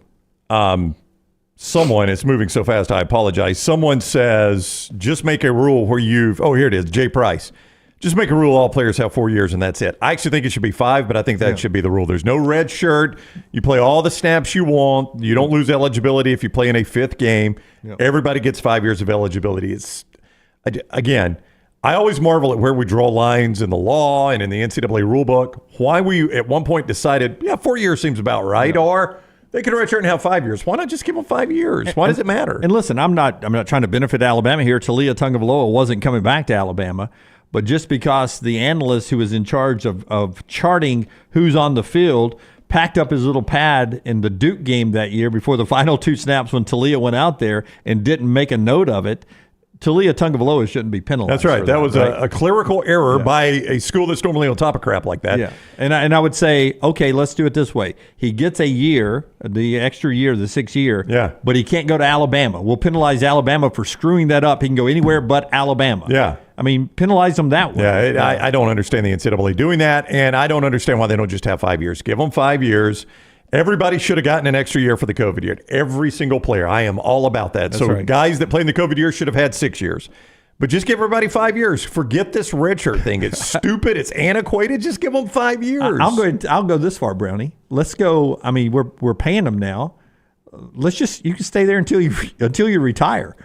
someone, it's moving so fast, I apologize. Someone says, just make a rule where here it is, Jay Price. Just make a rule all players have 4 years and that's it. I actually think it should be 5, but I think that should be the rule. There's no red shirt. You play all the snaps you want. You don't lose eligibility if you play in a 5th game. Everybody gets 5 years of eligibility. Again, I always marvel at where we draw lines in the law and in the NCAA rulebook. Why we at one point decided, 4 years seems about right, or they could redshirt and have 5 years. Why not just give them 5 years? Why does it matter? And listen, I'm not trying to benefit Alabama here. Talia Tungavaloa wasn't coming back to Alabama, but just because the analyst who was in charge of charting who's on the field packed up his little pad in the Duke game that year before the final 2 snaps when Talia went out there and didn't make a note of it, Talia Tungavaloa shouldn't be penalized. That's right. That was a clerical error by a school that's normally on top of crap like that. Yeah. And I would say, okay, let's do it this way. He gets a year, the extra year, the 6th year, but he can't go to Alabama. We'll penalize Alabama for screwing that up. He can go anywhere but Alabama. Yeah. I mean, penalize them that way. Yeah, I don't understand the NCAA doing that, and I don't understand why they don't just have 5 years. Give them 5 years. Everybody should have gotten an extra year for the COVID year. Every single player. I am all about that. That's right. Guys that play in the COVID year should have had 6 years. But just give everybody 5 years. Forget this redshirt thing. It's stupid. It's antiquated. Just give them 5 years. I'll go this far, Brownie. Let's go. I mean, we're paying them now. You can stay there until you retire.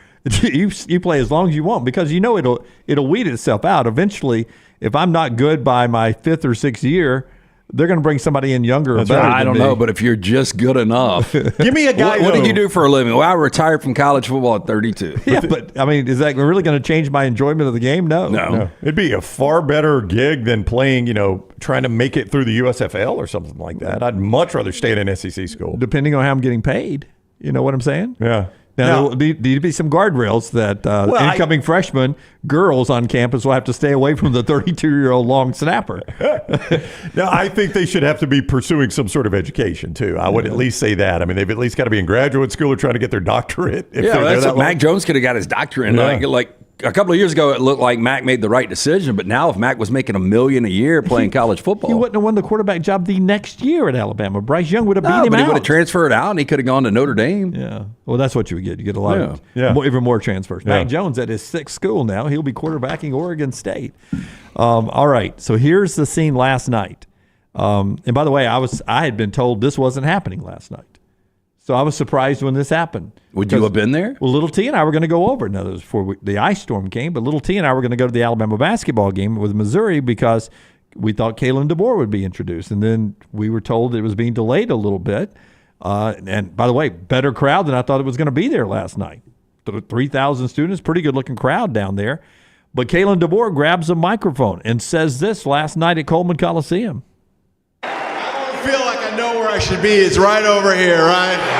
You play as long as you want because it'll weed itself out. Eventually, if I'm not good by my 5th or 6th year, they're going to bring somebody in younger or better. I don't know, but if you're just good enough. Give me a guy. What did you do for a living? Well, I retired from college football at 32. Yeah, but I mean, is that really going to change my enjoyment of the game? No. It'd be a far better gig than playing, trying to make it through the USFL or something like that. I'd much rather stay at an SEC school. Depending on how I'm getting paid. You know what I'm saying? Yeah. Now, there need to be some guardrails that incoming freshmen, girls on campus, will have to stay away from the 32-year-old long snapper. Now, I think they should have to be pursuing some sort of education, too. I would at least say that. I mean, they've at least got to be in graduate school or trying to get their doctorate. That's what Mac Jones could have got his doctorate. Yeah. Like a couple of years ago, it looked like Mac made the right decision. But now if Mac was making $1 million a year playing college football. He wouldn't have won the quarterback job the next year at Alabama. Bryce Young would have beat him but out. he would have transferred out and he could have gone to Notre Dame. Yeah. Well, that's what you would get. You get a lot of even more transfers. Yeah. Mac Jones at his 6th school now. He'll be quarterbacking Oregon State. All right. So here's the scene last night. And by the way, I had been told this wasn't happening last night. So I was surprised when this happened. Would you have been there? Well, Little T and I were going to go over. Now, this was before the ice storm came, but Little T and I were going to go to the Alabama basketball game with Missouri because we thought Kalen DeBoer would be introduced. And then we were told it was being delayed a little bit. And by the way, better crowd than I thought it was going to be there last night. 3,000 students, pretty good-looking crowd down there. But Kalen DeBoer grabs a microphone and says this last night at Coleman Coliseum. I feel like I know where I should be. It's right over here, right?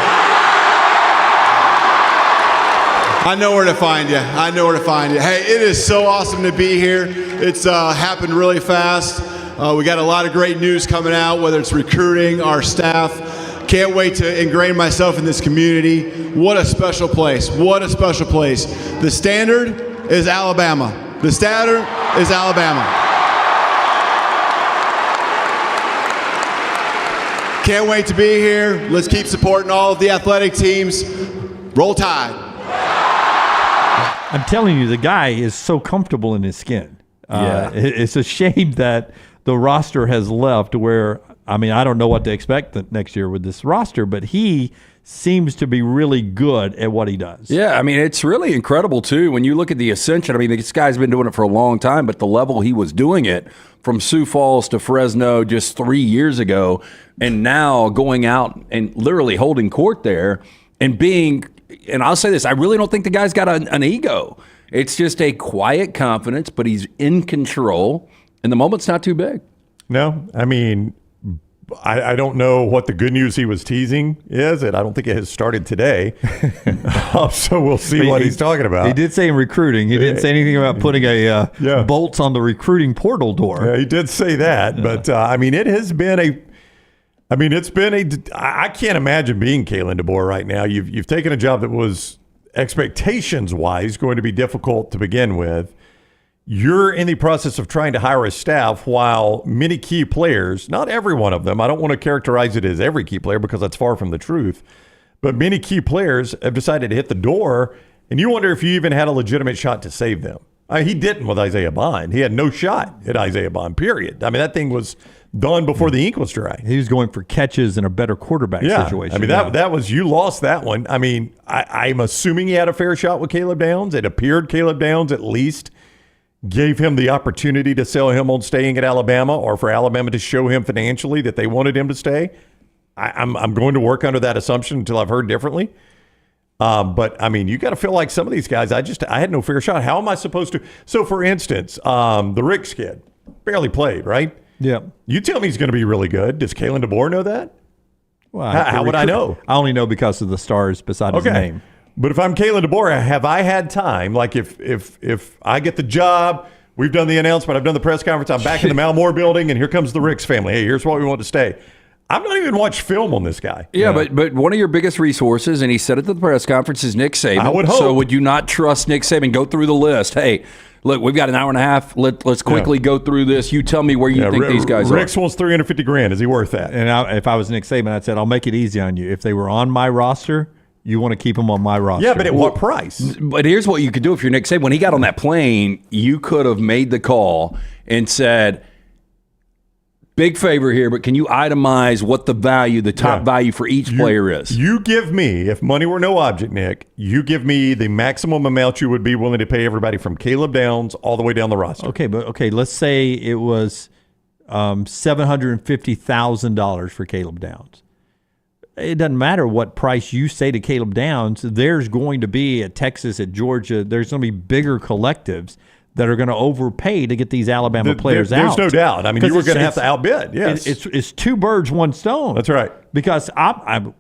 I know where to find you. I know where to find you. Hey, it is so awesome to be here. It's happened really fast. We got a lot of great news coming out, whether it's recruiting, our staff. Can't wait to ingrain myself in this community. What a special place. What a special place. The standard is Alabama. The standard is Alabama. Can't wait to be here. Let's keep supporting all of the athletic teams. Roll Tide. I'm telling you, the guy is so comfortable in his skin. It's a shame that the roster has left where, I mean, I don't know what to expect next year with this roster, but he seems to be really good at what he does. Yeah, I mean, it's really incredible, too, when you look at the ascension. I mean, this guy's been doing it for a long time, but the level he was doing it from Sioux Falls to Fresno just 3 years ago, and now going out and literally holding court there and being – and I'll say this, I really don't think the guy's got an ego. It's just a quiet confidence, but he's in control, and the moment's not too big. No, I mean, I don't know what the good news he was teasing is, and I don't think it has started today. So we'll see what he's talking about. He did say in recruiting. He didn't say anything about putting a bolts on the recruiting portal door. Yeah, he did say that, but I mean, it has been I can't imagine being Kalen DeBoer right now. You've taken a job that was expectations-wise going to be difficult to begin with. You're in the process of trying to hire a staff while many key players, not every one of them, I don't want to characterize it as every key player because that's far from the truth, but many key players have decided to hit the door, and you wonder if you even had a legitimate shot to save them. He didn't with Isaiah Bond. He had no shot at Isaiah Bond, period. I mean, that thing was done before the ink was dry. He was going for catches in a better quarterback situation. I mean, that was, you lost that one. I mean, I'm assuming he had a fair shot with Caleb Downs. It appeared Caleb Downs at least gave him the opportunity to sell him on staying at Alabama, or for Alabama to show him financially that they wanted him to stay. I'm going to work under that assumption until I've heard differently. But I mean, you got to feel like some of these guys, I had no fair shot. How am I supposed to? So for instance, the Ricks kid barely played, right? Yeah. You tell me he's going to be really good. Does Kalen DeBoer know that? Well, how would I know? I only know because of the stars beside his name. But if I'm Kalen DeBoer, have I had time? Like if I get the job, we've done the announcement, I've done the press conference, I'm back in the Malmore building, and here comes the Ricks family. Hey, here's what we want to stay. I've not even watched film on this guy. Yeah, but one of your biggest resources, and he said it at the press conference, is Nick Saban. I would hope. So would you not trust Nick Saban? Go through the list. Hey, look, we've got an hour and a half. Let's quickly go through this. You tell me where you think these guys Ricks are. wants $350,000. Is he worth that? And if I was Nick Saban, I'd said, I'll make it easy on you. If they were on my roster, you want to keep them on my roster. Yeah, but at what price? But here's what you could do if you're Nick Saban. When he got on that plane, you could have made the call and said, big favor here, but can you itemize what the top value for each player is? You give me, if money were no object, Nick, you give me the maximum amount you would be willing to pay everybody from Caleb Downs all the way down the roster. Okay, let's say it was $750,000 for Caleb Downs. It doesn't matter what price you say to Caleb Downs. There's going to be at Texas, at Georgia, there's going to be bigger collectives that are going to overpay to get these Alabama players out. There's no doubt. I mean, you were going to have to outbid. Yes, it's two birds, one stone. That's right. Because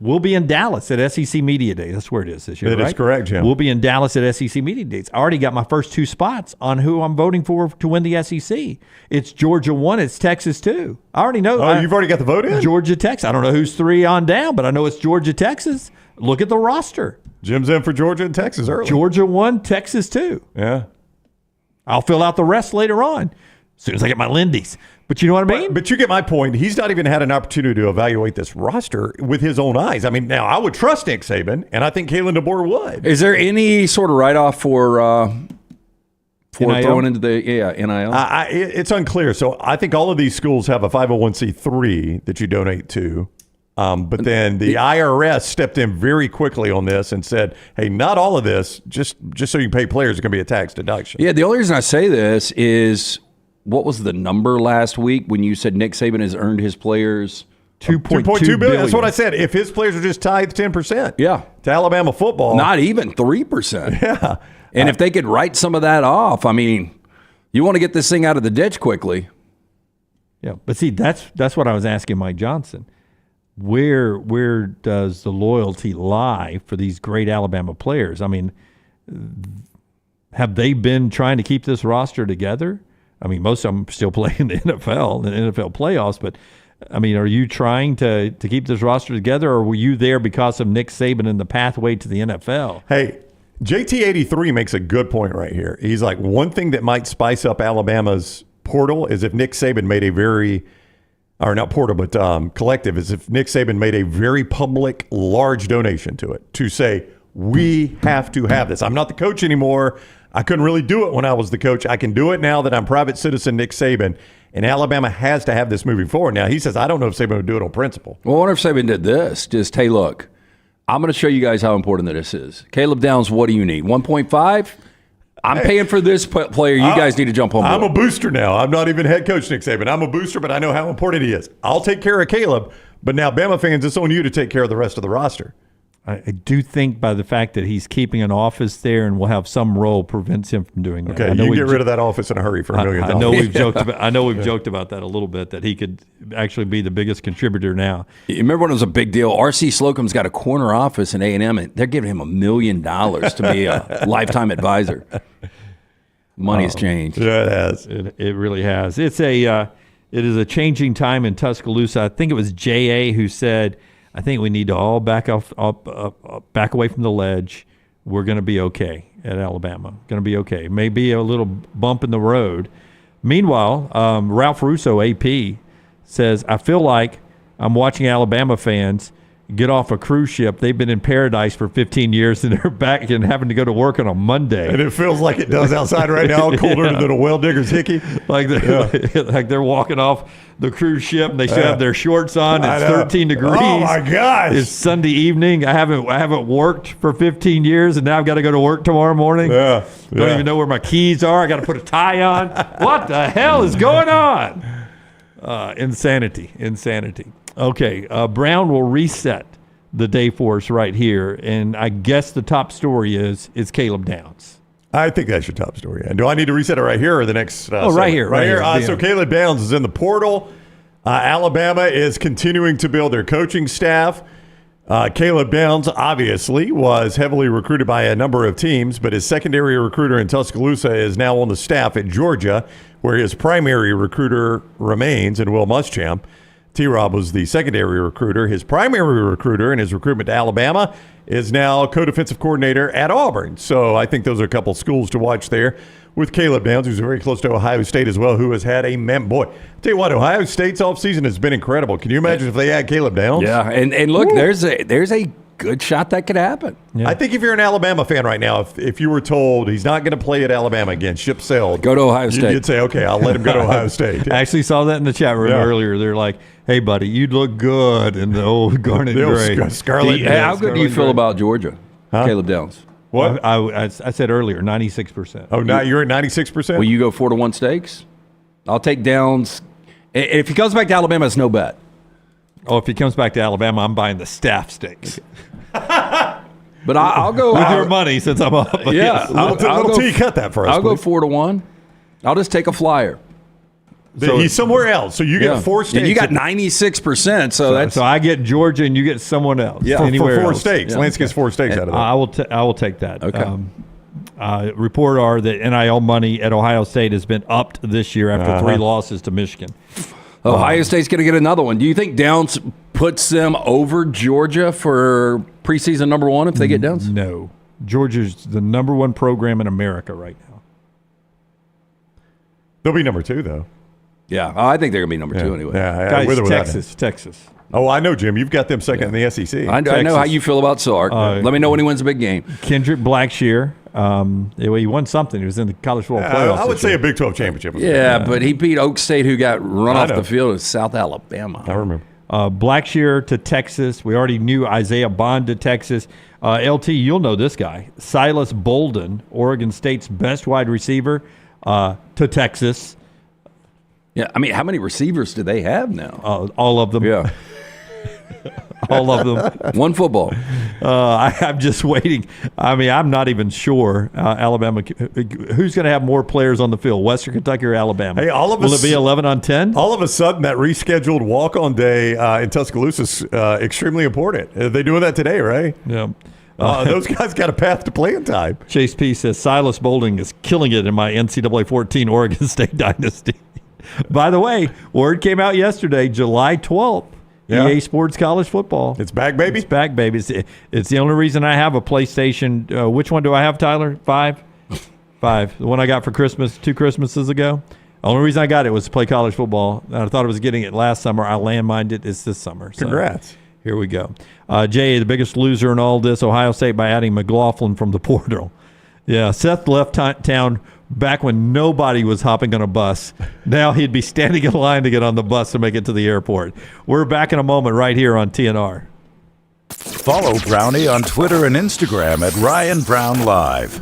we'll be in Dallas at SEC Media Days. That's where it is this year. That is correct, Jim. We'll be in Dallas at SEC Media Days. I already got my first 2 spots on who I'm voting for to win the SEC. It's Georgia 1. It's Texas 2. I already know. Oh, you've already got the vote in? Georgia, Texas. I don't know who's 3 on down, but I know it's Georgia, Texas. Look at the roster. Jim's in for Georgia and Texas early. Georgia 1, Texas 2. Yeah. I'll fill out the rest later on as soon as I get my Lindy's. But you know what I mean? But you get my point. He's not even had an opportunity to evaluate this roster with his own eyes. I mean, now I would trust Nick Saban, and I think Kalen DeBoer would. Is there any sort of write-off for NIL? throwing into the NIL? It's unclear. So I think all of these schools have a 501c3 that you donate to. But then the IRS stepped in very quickly on this and said, hey, not all of this, just so you can pay players, is going to be a tax deduction. Yeah, the only reason I say this is, what was the number last week when you said Nick Saban has earned his players $2.2 billion? That's what I said. If his players are just tithed 10% to Alabama football. Not even 3%. Yeah. And if they could write some of that off, I mean, you want to get this thing out of the ditch quickly. Yeah, but see, that's what I was asking Mike Johnson. Where does the loyalty lie for these great Alabama players? I mean, have they been trying to keep this roster together? I mean, most of them still play in the NFL, the NFL playoffs, but I mean, are you trying to keep this roster together, or were you there because of Nick Saban and the pathway to the NFL? Hey, JT83 makes a good point right here. He's like, one thing that might spice up Alabama's portal is if Nick Saban made a very, or not portal, but collective, is if Nick Saban made a very public, large donation to it to say, we have to have this. I'm not the coach anymore. I couldn't really do it when I was the coach. I can do it now that I'm private citizen Nick Saban, and Alabama has to have this moving forward. Now, he says, I don't know if Saban would do it on principle. Well, I wonder if Saban did this. Just, hey, look, I'm going to show you guys how important this is. Caleb Downs, what do you need? 1.5? I'm paying for this player. You guys need to jump on board. I'm a booster now. I'm not even head coach Nick Saban. I'm a booster, but I know how important he is. I'll take care of Caleb, but now Bama fans, it's on you to take care of the rest of the roster. I do think by the fact that he's keeping an office there and will have some role prevents him from doing that. Okay, you can get rid of that office in a hurry for $1 million. I know we've joked about. I know we've joked about that a little bit, that he could actually be the biggest contributor now. You remember when it was a big deal? R.C. Slocum's got a corner office in A&M, and they're giving him $1 million to be a lifetime advisor. Money's changed. Yeah, it has. It really has. It is a changing time in Tuscaloosa. I think it was J.A. who said, I think we need to all back away from the ledge. We're going to be okay at Alabama. Going to be okay. Maybe a little bump in the road. Meanwhile, Ralph Russo, AP, says, I feel like I'm watching Alabama fans get off a cruise ship. They've been in paradise for 15 years, and they're back and having to go to work on a Monday. And it feels like it does outside right now, colder than a well digger's hickey. Like they're walking off the cruise ship, and they still have their shorts on. It's 13 degrees. Oh my gosh! It's Sunday evening. I haven't worked for 15 years, and now I've got to go to work tomorrow morning. Don't even know where my keys are. I got to put a tie on. What the hell is going on? Insanity. Okay, Brown will reset the day for us right here, and I guess the top story is Caleb Downs. I think that's your top story. And do I need to reset it right here or the next? Right here. So Caleb Downs is in the portal. Alabama is continuing to build their coaching staff. Caleb Downs obviously was heavily recruited by a number of teams, but his secondary recruiter in Tuscaloosa is now on the staff at Georgia, where his primary recruiter remains in Will Muschamp. T-Rob was the secondary recruiter. His primary recruiter in his recruitment to Alabama is now co-defensive coordinator at Auburn. So I think those are a couple schools to watch there with Caleb Downs, who's very close to Ohio State as well, who has had a boy. I'll tell you what, Ohio State's offseason has been incredible. Can you imagine if they had Caleb Downs? Yeah, and look, there's a good shot that could happen. Yeah. I think if you're an Alabama fan right now, if you were told he's not going to play at Alabama again, ship sailed, go to Ohio State. You'd say, okay, I'll let him go to Ohio State. I actually saw that in the chat room earlier. They're like, hey, buddy, you'd look good in the old garnet gray. Scarlet. How good do you feel about Georgia? Caleb Downs. What? I said earlier, 96%. Oh, now you're at 96%? Will you go 4-1 stakes? I'll take Downs. If he comes back to Alabama, it's no bet. Oh, if he comes back to Alabama, I'm buying the staff stakes. But I'll go with your money since I'm up. Yeah, little T, cut that for us. I'll go 4-1. I'll just take a flyer. He's somewhere else, so you get 4 steaks. And you got 96%, so I get Georgia and you get someone else. Yeah, anywhere for 4 else. steaks. Yeah. Lance gets 4 steaks out of that. I will take that. Okay. Report are that NIL money at Ohio State has been upped this year after 3 losses to Michigan. Ohio State's going to get another one. Do you think Downs puts them over Georgia for preseason number 1 if they get Downs? No. Georgia's the number 1 program in America right now. They'll be number 2, though. Yeah, I think they're going to be number 2 anyway. Yeah, Guys, with or without Texas. Oh, I know, Jim. You've got them second in the SEC. I know how you feel about Sark. Let me know when he wins a big game. Kendrick Blackshear. He won something. He was in the college football playoffs. I would say a Big 12 championship. Yeah, but he beat Oak State, who got run off the field in South Alabama. I remember. Blackshear to Texas. We already knew Isaiah Bond to Texas. LT, you'll know this guy. Silas Bolden, Oregon State's best wide receiver, to Texas. Yeah, I mean, how many receivers do they have now? All of them. Yeah. All of them. One football. I'm just waiting. I mean, I'm not even sure Alabama. Who's going to have more players on the field, Western Kentucky or Alabama? Hey, will it be 11 on 10? All of a sudden, that rescheduled walk-on day in Tuscaloosa is extremely important. They're doing that today, right? Yeah. Those guys got a path to playing time. Chase P says Silas Bolden is killing it in my NCAA 14 Oregon State dynasty. By the way, word came out yesterday, July 12th. Yeah. EA Sports College Football. It's back, baby. It's back, baby. It's the only reason I have a PlayStation. Which one do I have, Tyler? 5? 5. The one I got for Christmas 2 Christmases ago. The only reason I got it was to play college football. I thought I was getting it last summer. I landmined it. It's this summer. So Congrats. here we go. Jay, the biggest loser in all this, Ohio State by adding McLaughlin from the portal. Yeah, Seth left town back when nobody was hopping on a bus. Now he'd be standing in line to get on the bus to make it to the airport. We're back in a moment right here on TNR. Follow Brownie on Twitter and Instagram at Ryan Brown Live.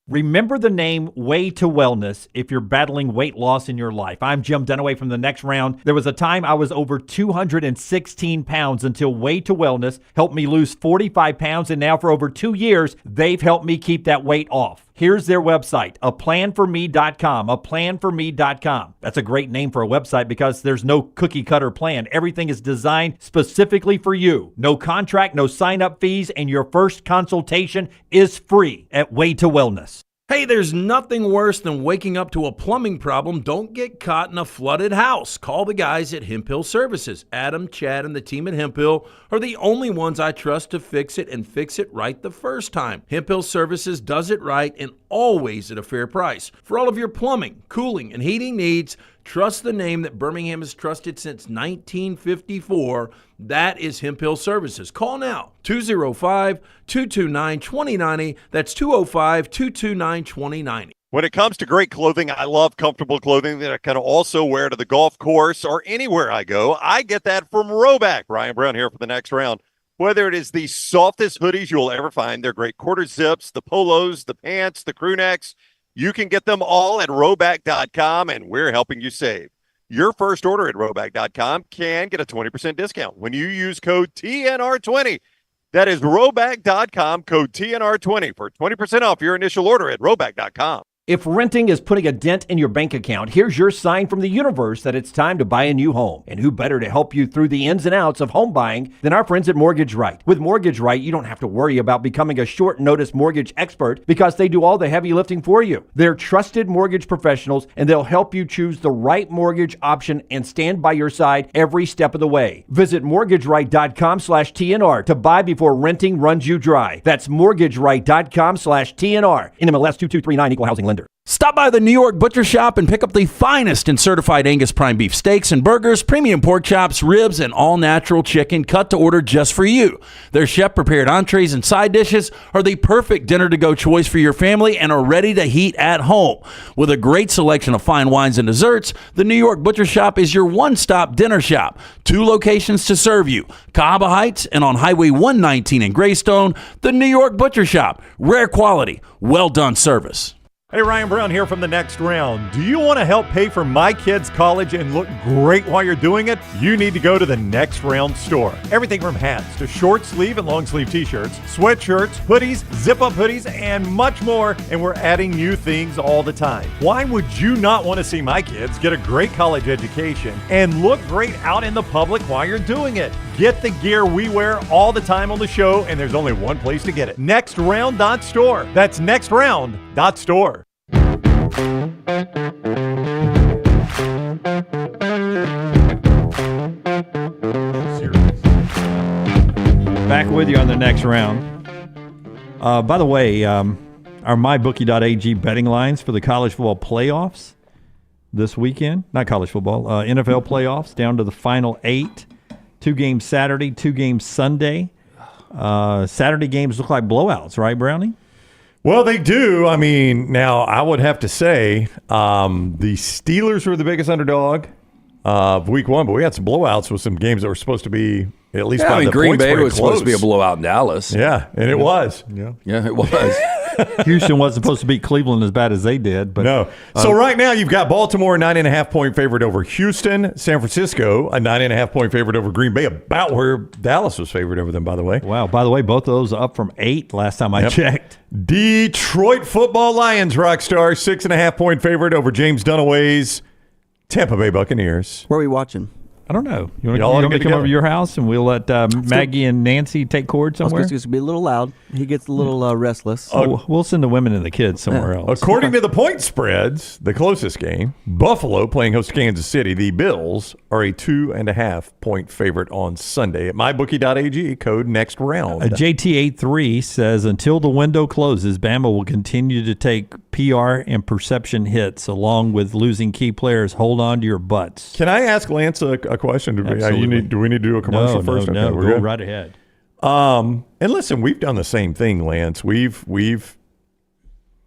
Remember the name Way to Wellness if you're battling weight loss in your life. I'm Jim Dunaway from The Next Round. There was a time I was over 216 pounds until Way to Wellness helped me lose 45 pounds, and now for over 2 years, they've helped me keep that weight off. Here's their website, aplanforme.com, aplanforme.com. That's a great name for a website because there's no cookie cutter plan. Everything is designed specifically for you. No contract, no sign-up fees, and your first consultation is free at Way to Wellness. Hey, there's nothing worse than waking up to a plumbing problem. Don't get caught in a flooded house. Call the guys at Hemp Hill Services. Adam, Chad, and the team at Hemp Hill are the only ones I trust to fix it and fix it right the first time. Hemp Hill Services does it right and always at a fair price. For all of your plumbing, cooling, and heating needs, trust the name that Birmingham has trusted since 1954. That is Hemp Hill Services. Call now, 205-229-2090. That's 205-229-2090. When it comes to great clothing, I love comfortable clothing that I can also wear to the golf course or anywhere I go. I get that from Roback. Ryan Brown here for The Next Round. Whether it is the softest hoodies you'll ever find, they're great quarter zips, the polos, the pants, the crew necks, you can get them all at Roback.com, and we're helping you save. Your first order at Roback.com can get a 20% discount when you use code TNR20. That is Roback.com, code TNR20 for 20% off your initial order at Roback.com. If renting is putting a dent in your bank account, here's your sign from the universe that it's time to buy a new home. And who better to help you through the ins and outs of home buying than our friends at Mortgage Right. With Mortgage Right, you don't have to worry about becoming a short notice mortgage expert because they do all the heavy lifting for you. They're trusted mortgage professionals, and they'll help you choose the right mortgage option and stand by your side every step of the way. Visit mortgageright.com/TNR to buy before renting runs you dry. That's mortgageright.com/TNR. NMLS 2239, Equal Housing Lender. Stop by the New York Butcher Shop and pick up the finest in certified Angus prime beef steaks and burgers, premium pork chops, ribs, and all-natural chicken cut to order just for you. Their chef-prepared entrees and side dishes are the perfect dinner-to-go choice for your family and are ready to heat at home. With a great selection of fine wines and desserts, the New York Butcher Shop is your one-stop dinner shop. 2 locations to serve you, Cahaba Heights and on Highway 119 in Greystone. The New York Butcher Shop, rare quality, well-done service. Hey, Ryan Brown here from The Next Round. Do you want to help pay for my kids' college and look great while you're doing it? You need to go to The Next Round store. Everything from hats to short sleeve and long sleeve t-shirts, sweatshirts, hoodies, zip-up hoodies, and much more. And we're adding new things all the time. Why would you not want to see my kids get a great college education and look great out in the public while you're doing it? Get the gear we wear all the time on the show, and there's only one place to get it. nextround.store. That's nextround.store. Back with you on the next round. By the way, our mybookie.ag betting lines for the college football playoffs this weekend, not college football, NFL playoffs down to the final 8. 2 games Saturday, 2 games Sunday. Saturday games look like blowouts, right, Brownie? Well, they do. I mean, now I would have to say the Steelers were the biggest underdog of week 1, but we had some blowouts with some games that were supposed to be at least by the Green points Bay spread was close. supposed to be a blowout in Dallas. Yeah, and it was. Yeah, it was. Houston wasn't supposed to beat Cleveland as bad as they did. But no. So right now you've got Baltimore 9.5-point favorite over Houston, San Francisco a 9.5-point favorite over Green Bay, about where Dallas was favored over them, by the way. Wow. By the way, both of those are up from 8 last time I checked. Detroit Football Lions rockstar 6.5-point favorite over James Dunaway's Tampa Bay Buccaneers. Where are we watching? I don't know. You want me to come over to your house and we'll let Maggie and Nancy take cord somewhere? It's going to be a little loud. He gets a little restless. We'll send the women and the kids somewhere else. According to the point spreads, the closest game, Buffalo playing host to Kansas City. The Bills are a 2.5-point favorite on Sunday at mybookie.ag, code next round. JT83 says, until the window closes, Bama will continue to take PR and perception hits along with losing key players. Hold on to your butts. Can I ask Lance a question? Do we need to do a commercial first? No, Okay, we're go good. right ahead. And listen, we've done the same thing, Lance. We've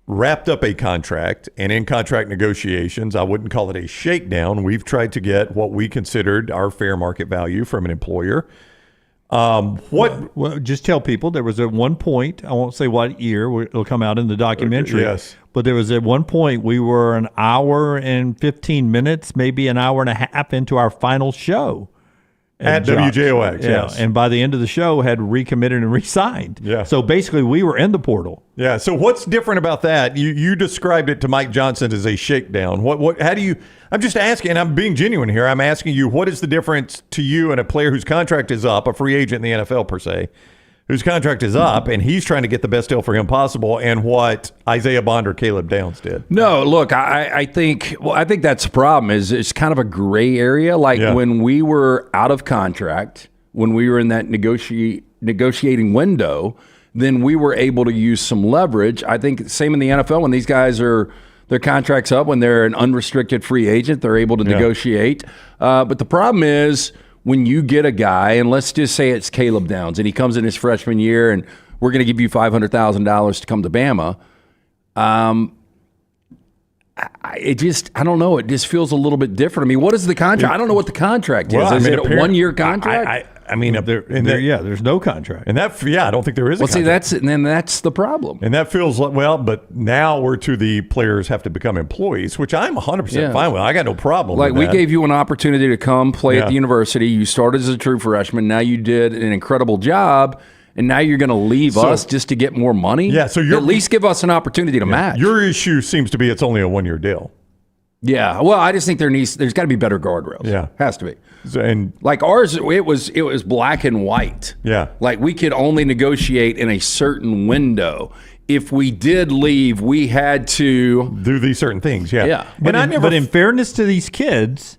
wrapped up a contract, and in contract negotiations, I wouldn't call it a shakedown. We've tried to get what we considered our fair market value from an employer. Well, just tell people there was at one point, I won't say what year, it'll come out in the documentary. Yes. But there was at one point we were an hour and 15 minutes, maybe an hour and a half into our final show. At WJOX, yes. And by the end of the show, had recommitted and re-signed. Yeah. So basically, we were in the portal. Yeah. So what's different about that? You described it to Mike Johnson as a shakedown. How do you? I'm just asking, and I'm being genuine here. I'm asking you, what is the difference to you and a player whose contract is up, a free agent in the NFL per se, whose contract is up, and he's trying to get the best deal for him possible, and what Isaiah Bond or Caleb Downs did? No, look, I think that's the problem. Is it's kind of a gray area. Like when we were out of contract, when we were in that negotiating window, then we were able to use some leverage. I think same in the NFL when these guys are their contract's up, when they're an unrestricted free agent, they're able to negotiate. But the problem is, when you get a guy, and let's just say it's Caleb Downs, and he comes in his freshman year, and we're going to give you $500,000 to come to Bama. I don't know. It just feels a little bit different. I mean, what is the contract? I don't know what the contract is. Is it a 1-year contract? There's no contract. And that, I don't think there is a contract. That's the problem. And that feels like, but now we're to the players have to become employees, which I'm 100% fine with. I got no problem with that. We gave you an opportunity to come play at the university. You started as a true freshman. Now you did an incredible job. And now you're going to leave us just to get more money? Yeah, so at least give us an opportunity to match. Your issue seems to be it's only a 1-year deal. Yeah, well, I just think there's got to be better guardrails. Yeah, has to be. And like ours, it was black and white. Yeah, like we could only negotiate in a certain window. If we did leave, we had to do these certain things. Yeah. But in fairness to these kids,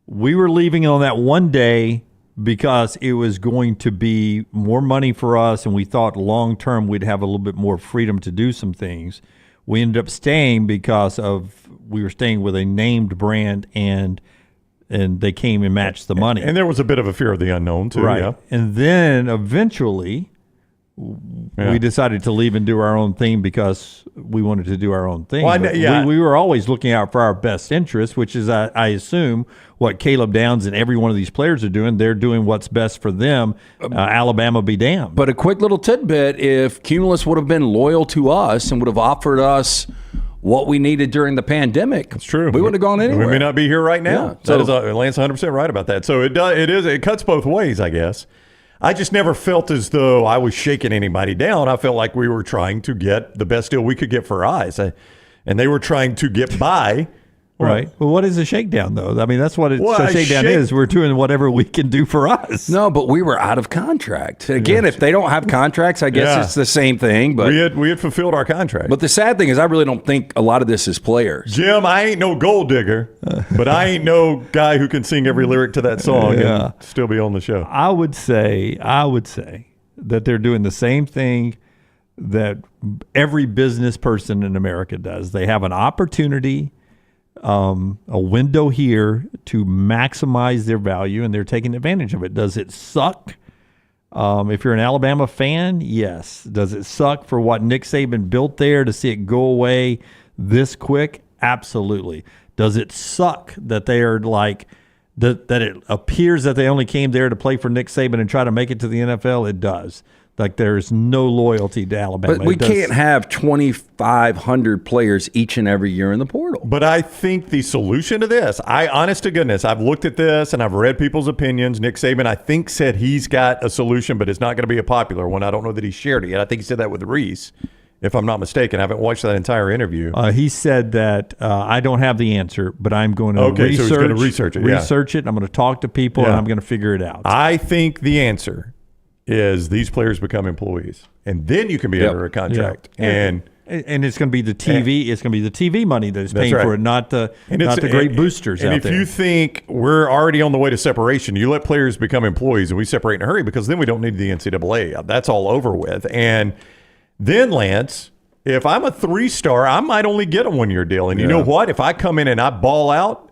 we were leaving on that one day because it was going to be more money for us, and we thought long term we'd have a little bit more freedom to do some things. We ended up staying because we were staying with a named brand, and they came and matched the money. And there was a bit of a fear of the unknown too. Right. Yeah. And then eventually we decided to leave and do our own thing because we wanted to do our own thing. Well, we were always looking out for our best interest, which is, I assume, what Caleb Downs and every one of these players are doing. They're doing what's best for them. Alabama be damned. But a quick little tidbit, if Cumulus would have been loyal to us and would have offered us what we needed during the pandemic. That's true. We wouldn't have gone anywhere. We may not be here right now. Yeah. So Lance 100% right about that. So it cuts both ways, I guess. I just never felt as though I was shaking anybody down. I felt like we were trying to get the best deal we could get for eyes. And they were trying to get by. Right. Well, what is a shakedown, though? I mean, that's what a shakedown is. We're doing whatever we can do for us. No, but we were out of contract. Again, if they don't have contracts, I guess it's the same thing. But we had fulfilled our contract. But the sad thing is I really don't think a lot of this is players. Jim, I ain't no gold digger, but I ain't no guy who can sing every lyric to that song and still be on the show. I would say that they're doing the same thing that every business person in America does. They have an opportunity, a window here to maximize their value, and they're taking advantage of it. Does it suck? If you're an Alabama fan, yes. Does it suck for what Nick Saban built there to see it go away this quick? Absolutely. Does it suck that they are like that it appears that they only came there to play for Nick Saban and try to make it to the NFL? It does. Like there's no loyalty to Alabama. But we can't have 2,500 players each and every year in the portal. But I think the solution to this, honest to goodness, I've looked at this and I've read people's opinions. Nick Saban, I think, said he's got a solution, but it's not going to be a popular one. I don't know that he shared it yet. I think he said that with Reese, if I'm not mistaken. I haven't watched that entire interview. He said that I don't have the answer, but I'm going to so he's going to research it. Research it. I'm going to talk to people, and I'm going to figure it out. I think the answer is these players become employees, and then you can be under a contract. And it's going to be the TV. It's going to be the TV money that is paying for it, not the great boosters out there. And if you think we're already on the way to separation, you let players become employees, and we separate in a hurry because then we don't need the NCAA. That's all over with. And then, Lance, if I'm a 3-star, I might only get a 1-year deal. And you know what? If I come in and I ball out,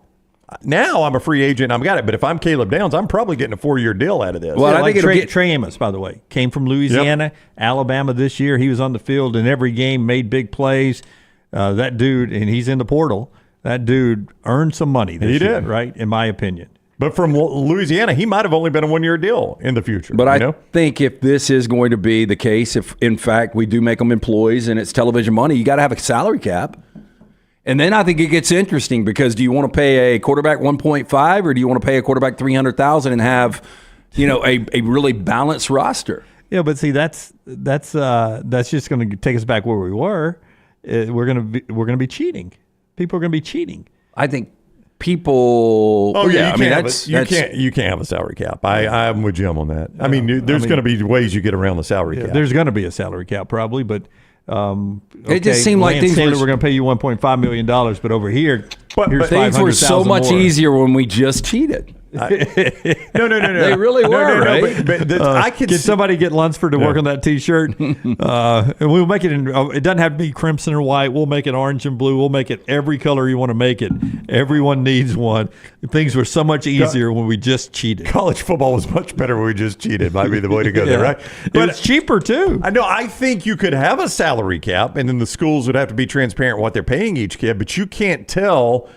now I'm a free agent. I've got it. But if I'm Caleb Downs, I'm probably getting a 4-year deal out of this. Well, I think Trey Amos, by the way, came from Louisiana, Alabama this year. He was on the field in every game, made big plays. That dude, and he's in the portal. That dude earned some money this year, right? In my opinion. But from Louisiana, he might have only been a 1-year deal in the future. But I think if this is going to be the case, if in fact we do make them employees and it's television money, you got to have a salary cap. And then I think it gets interesting because do you want to pay a quarterback 1.5 or do you want to pay a quarterback $300,000 and have, a really balanced roster? Yeah, but see, that's just going to take us back where we were. We're going to be cheating. People are going to be cheating. I think people. Oh yeah, you can't have a salary cap. I'm with Jim on that. I mean, there's going to be ways you get around the salary cap. There's going to be a salary cap probably, but. It just seemed like things we're going to pay you $1.5 million, but over here, but things were so much easier when we just cheated. No. They really were, right? But I could get somebody get Lunsford to work on that T-shirt, and we'll make it. It doesn't have to be crimson or white. We'll make it orange and blue. We'll make it every color you want to make it. Everyone needs one. Things were so much easier when we just cheated. College football was much better when we just cheated. Might be the way to go there, right? But it's cheaper too. I know. I think you could have a salary cap, and then the schools would have to be transparent what they're paying each kid. But you can't tell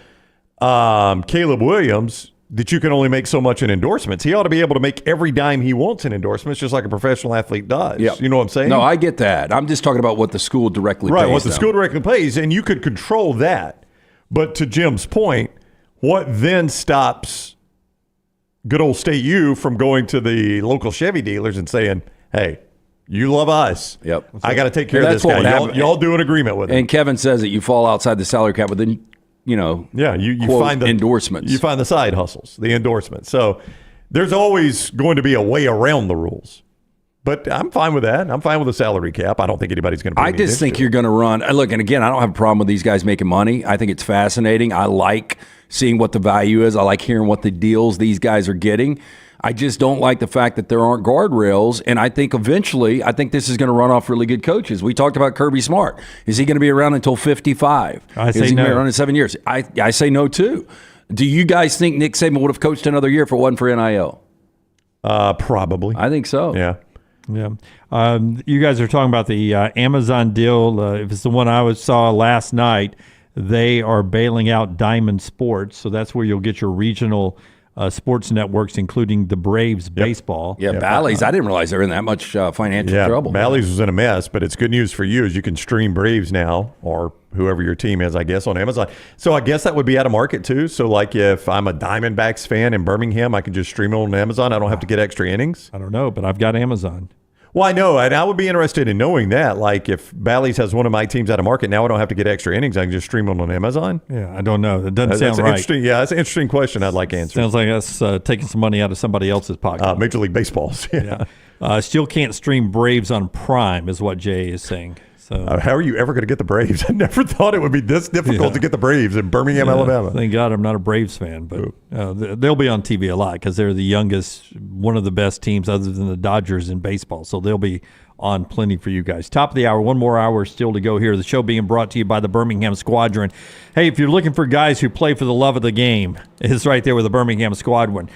Caleb Williams that you can only make so much in endorsements. He ought to be able to make every dime he wants in endorsements, just like a professional athlete does. Yep. You know what I'm saying? No, I get that. I'm just talking about what the school directly pays. Right, what the school directly pays, and you could control that. But to Jim's point, what then stops good old State U from going to the local Chevy dealers and saying, hey, you love us. Yep. I got to take care of this guy. Y'all do an agreement with him. And Kevin says that you fall outside the salary cap, but then you find the endorsements. You find the side hustles, the endorsements. So there's always going to be a way around the rules. But I'm fine with that. I'm fine with a salary cap. I don't think anybody's going to. I just think you're going to run. Look, and again, I don't have a problem with these guys making money. I think it's fascinating. I like seeing what the value is. I like hearing what the deals these guys are getting. I just don't like the fact that there aren't guardrails, and I think eventually, this is going to run off really good coaches. We talked about Kirby Smart. Is he going to be around until 55? I say Is he no. going to be around in 7 years? I say no, too. Do you guys think Nick Saban would have coached another year if it wasn't for NIL? Probably. I think so. Yeah. Yeah. You guys are talking about the Amazon deal. If it's the one I saw last night, they are bailing out Diamond Sports, so that's where you'll get your regional sports networks, including the Braves baseball. Yeah, Bally's. I didn't realize they were in that much financial trouble. Bally's was in a mess, but it's good news for you is you can stream Braves now, or whoever your team is, I guess, on Amazon. So I guess that would be out of market too. So like if I'm a Diamondbacks fan in Birmingham, I can just stream it on Amazon. I don't have to get extra innings. I don't know, but I've got Amazon. Well, I know, and I would be interested in knowing that. Like, if Bally's has one of my teams out of market, now I don't have to get extra innings. I can just stream them on Amazon. Yeah, I don't know. It doesn't sound That's right. Interesting. Yeah, that's an interesting question. I'd like answers. Sounds like us taking some money out of somebody else's pocket. Major League Baseball's. Yeah. Still can't stream Braves on Prime, is what Jay is saying. So how are you ever going to get the Braves? I never thought it would be this difficult to get the Braves in Birmingham, Alabama. Thank God I'm not a Braves fan, but they'll be on TV a lot because they're the youngest, one of the best teams other than the Dodgers in baseball. So they'll be on plenty for you guys. Top of the hour, one more hour still to go here. The show being brought to you by the Birmingham Squadron. Hey, if you're looking for guys who play for the love of the game, it's right there with the Birmingham Squadron.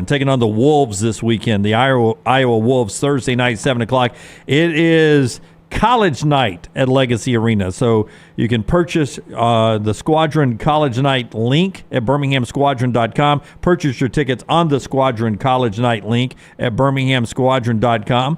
Taking on the Wolves this weekend, the Iowa Wolves, Thursday night, 7 o'clock. It is College Night at Legacy Arena. So you can purchase the Squadron College Night link at birminghamsquadron.com. Purchase your tickets on the Squadron College Night link at birminghamsquadron.com.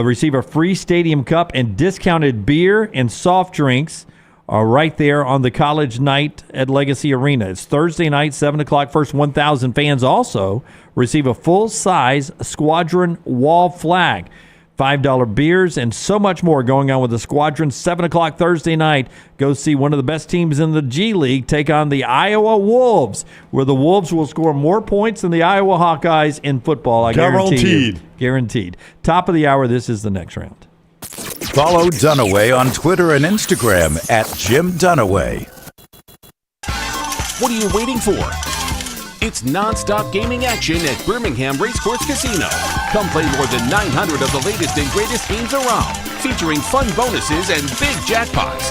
Receive a free stadium cup and discounted beer and soft drinks right there on the College Night at Legacy Arena. It's Thursday night, 7 o'clock. First 1,000 fans also receive a full-size Squadron wall flag. $5 beers, and so much more going on with the Squadron. 7 o'clock Thursday night. Go see one of the best teams in the G League take on the Iowa Wolves, where the Wolves will score more points than the Iowa Hawkeyes in football. I guarantee you. Guaranteed. Top of the hour, this is the next round. Follow Dunaway on Twitter and Instagram at Jim Dunaway. What are you waiting for? It's non-stop gaming action at Birmingham Racecourse Casino. Come play more than 900 of the latest and greatest games around, featuring fun bonuses and big jackpots.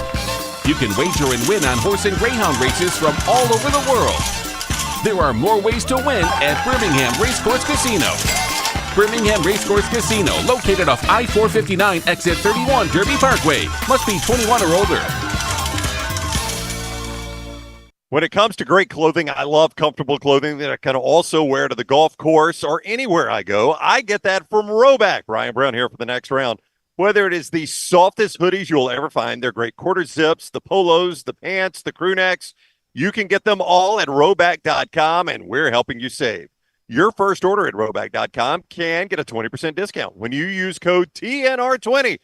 You can wager and win on horse and greyhound races from all over the world. There are more ways to win at Birmingham Racecourse Casino. Birmingham Racecourse Casino, located off I-459 exit 31 Derby Parkway. Must be 21 or older. When it comes to great clothing, I love comfortable clothing that I can also wear to the golf course or anywhere I go. I get that from Roback. Ryan Brown here for the next round. Whether it is the softest hoodies you'll ever find, they're great quarter zips, the polos, the pants, the crew necks, you can get them all at Roback.com, and we're helping you save. Your first order at Roback.com can get a 20% discount when you use code TNR20.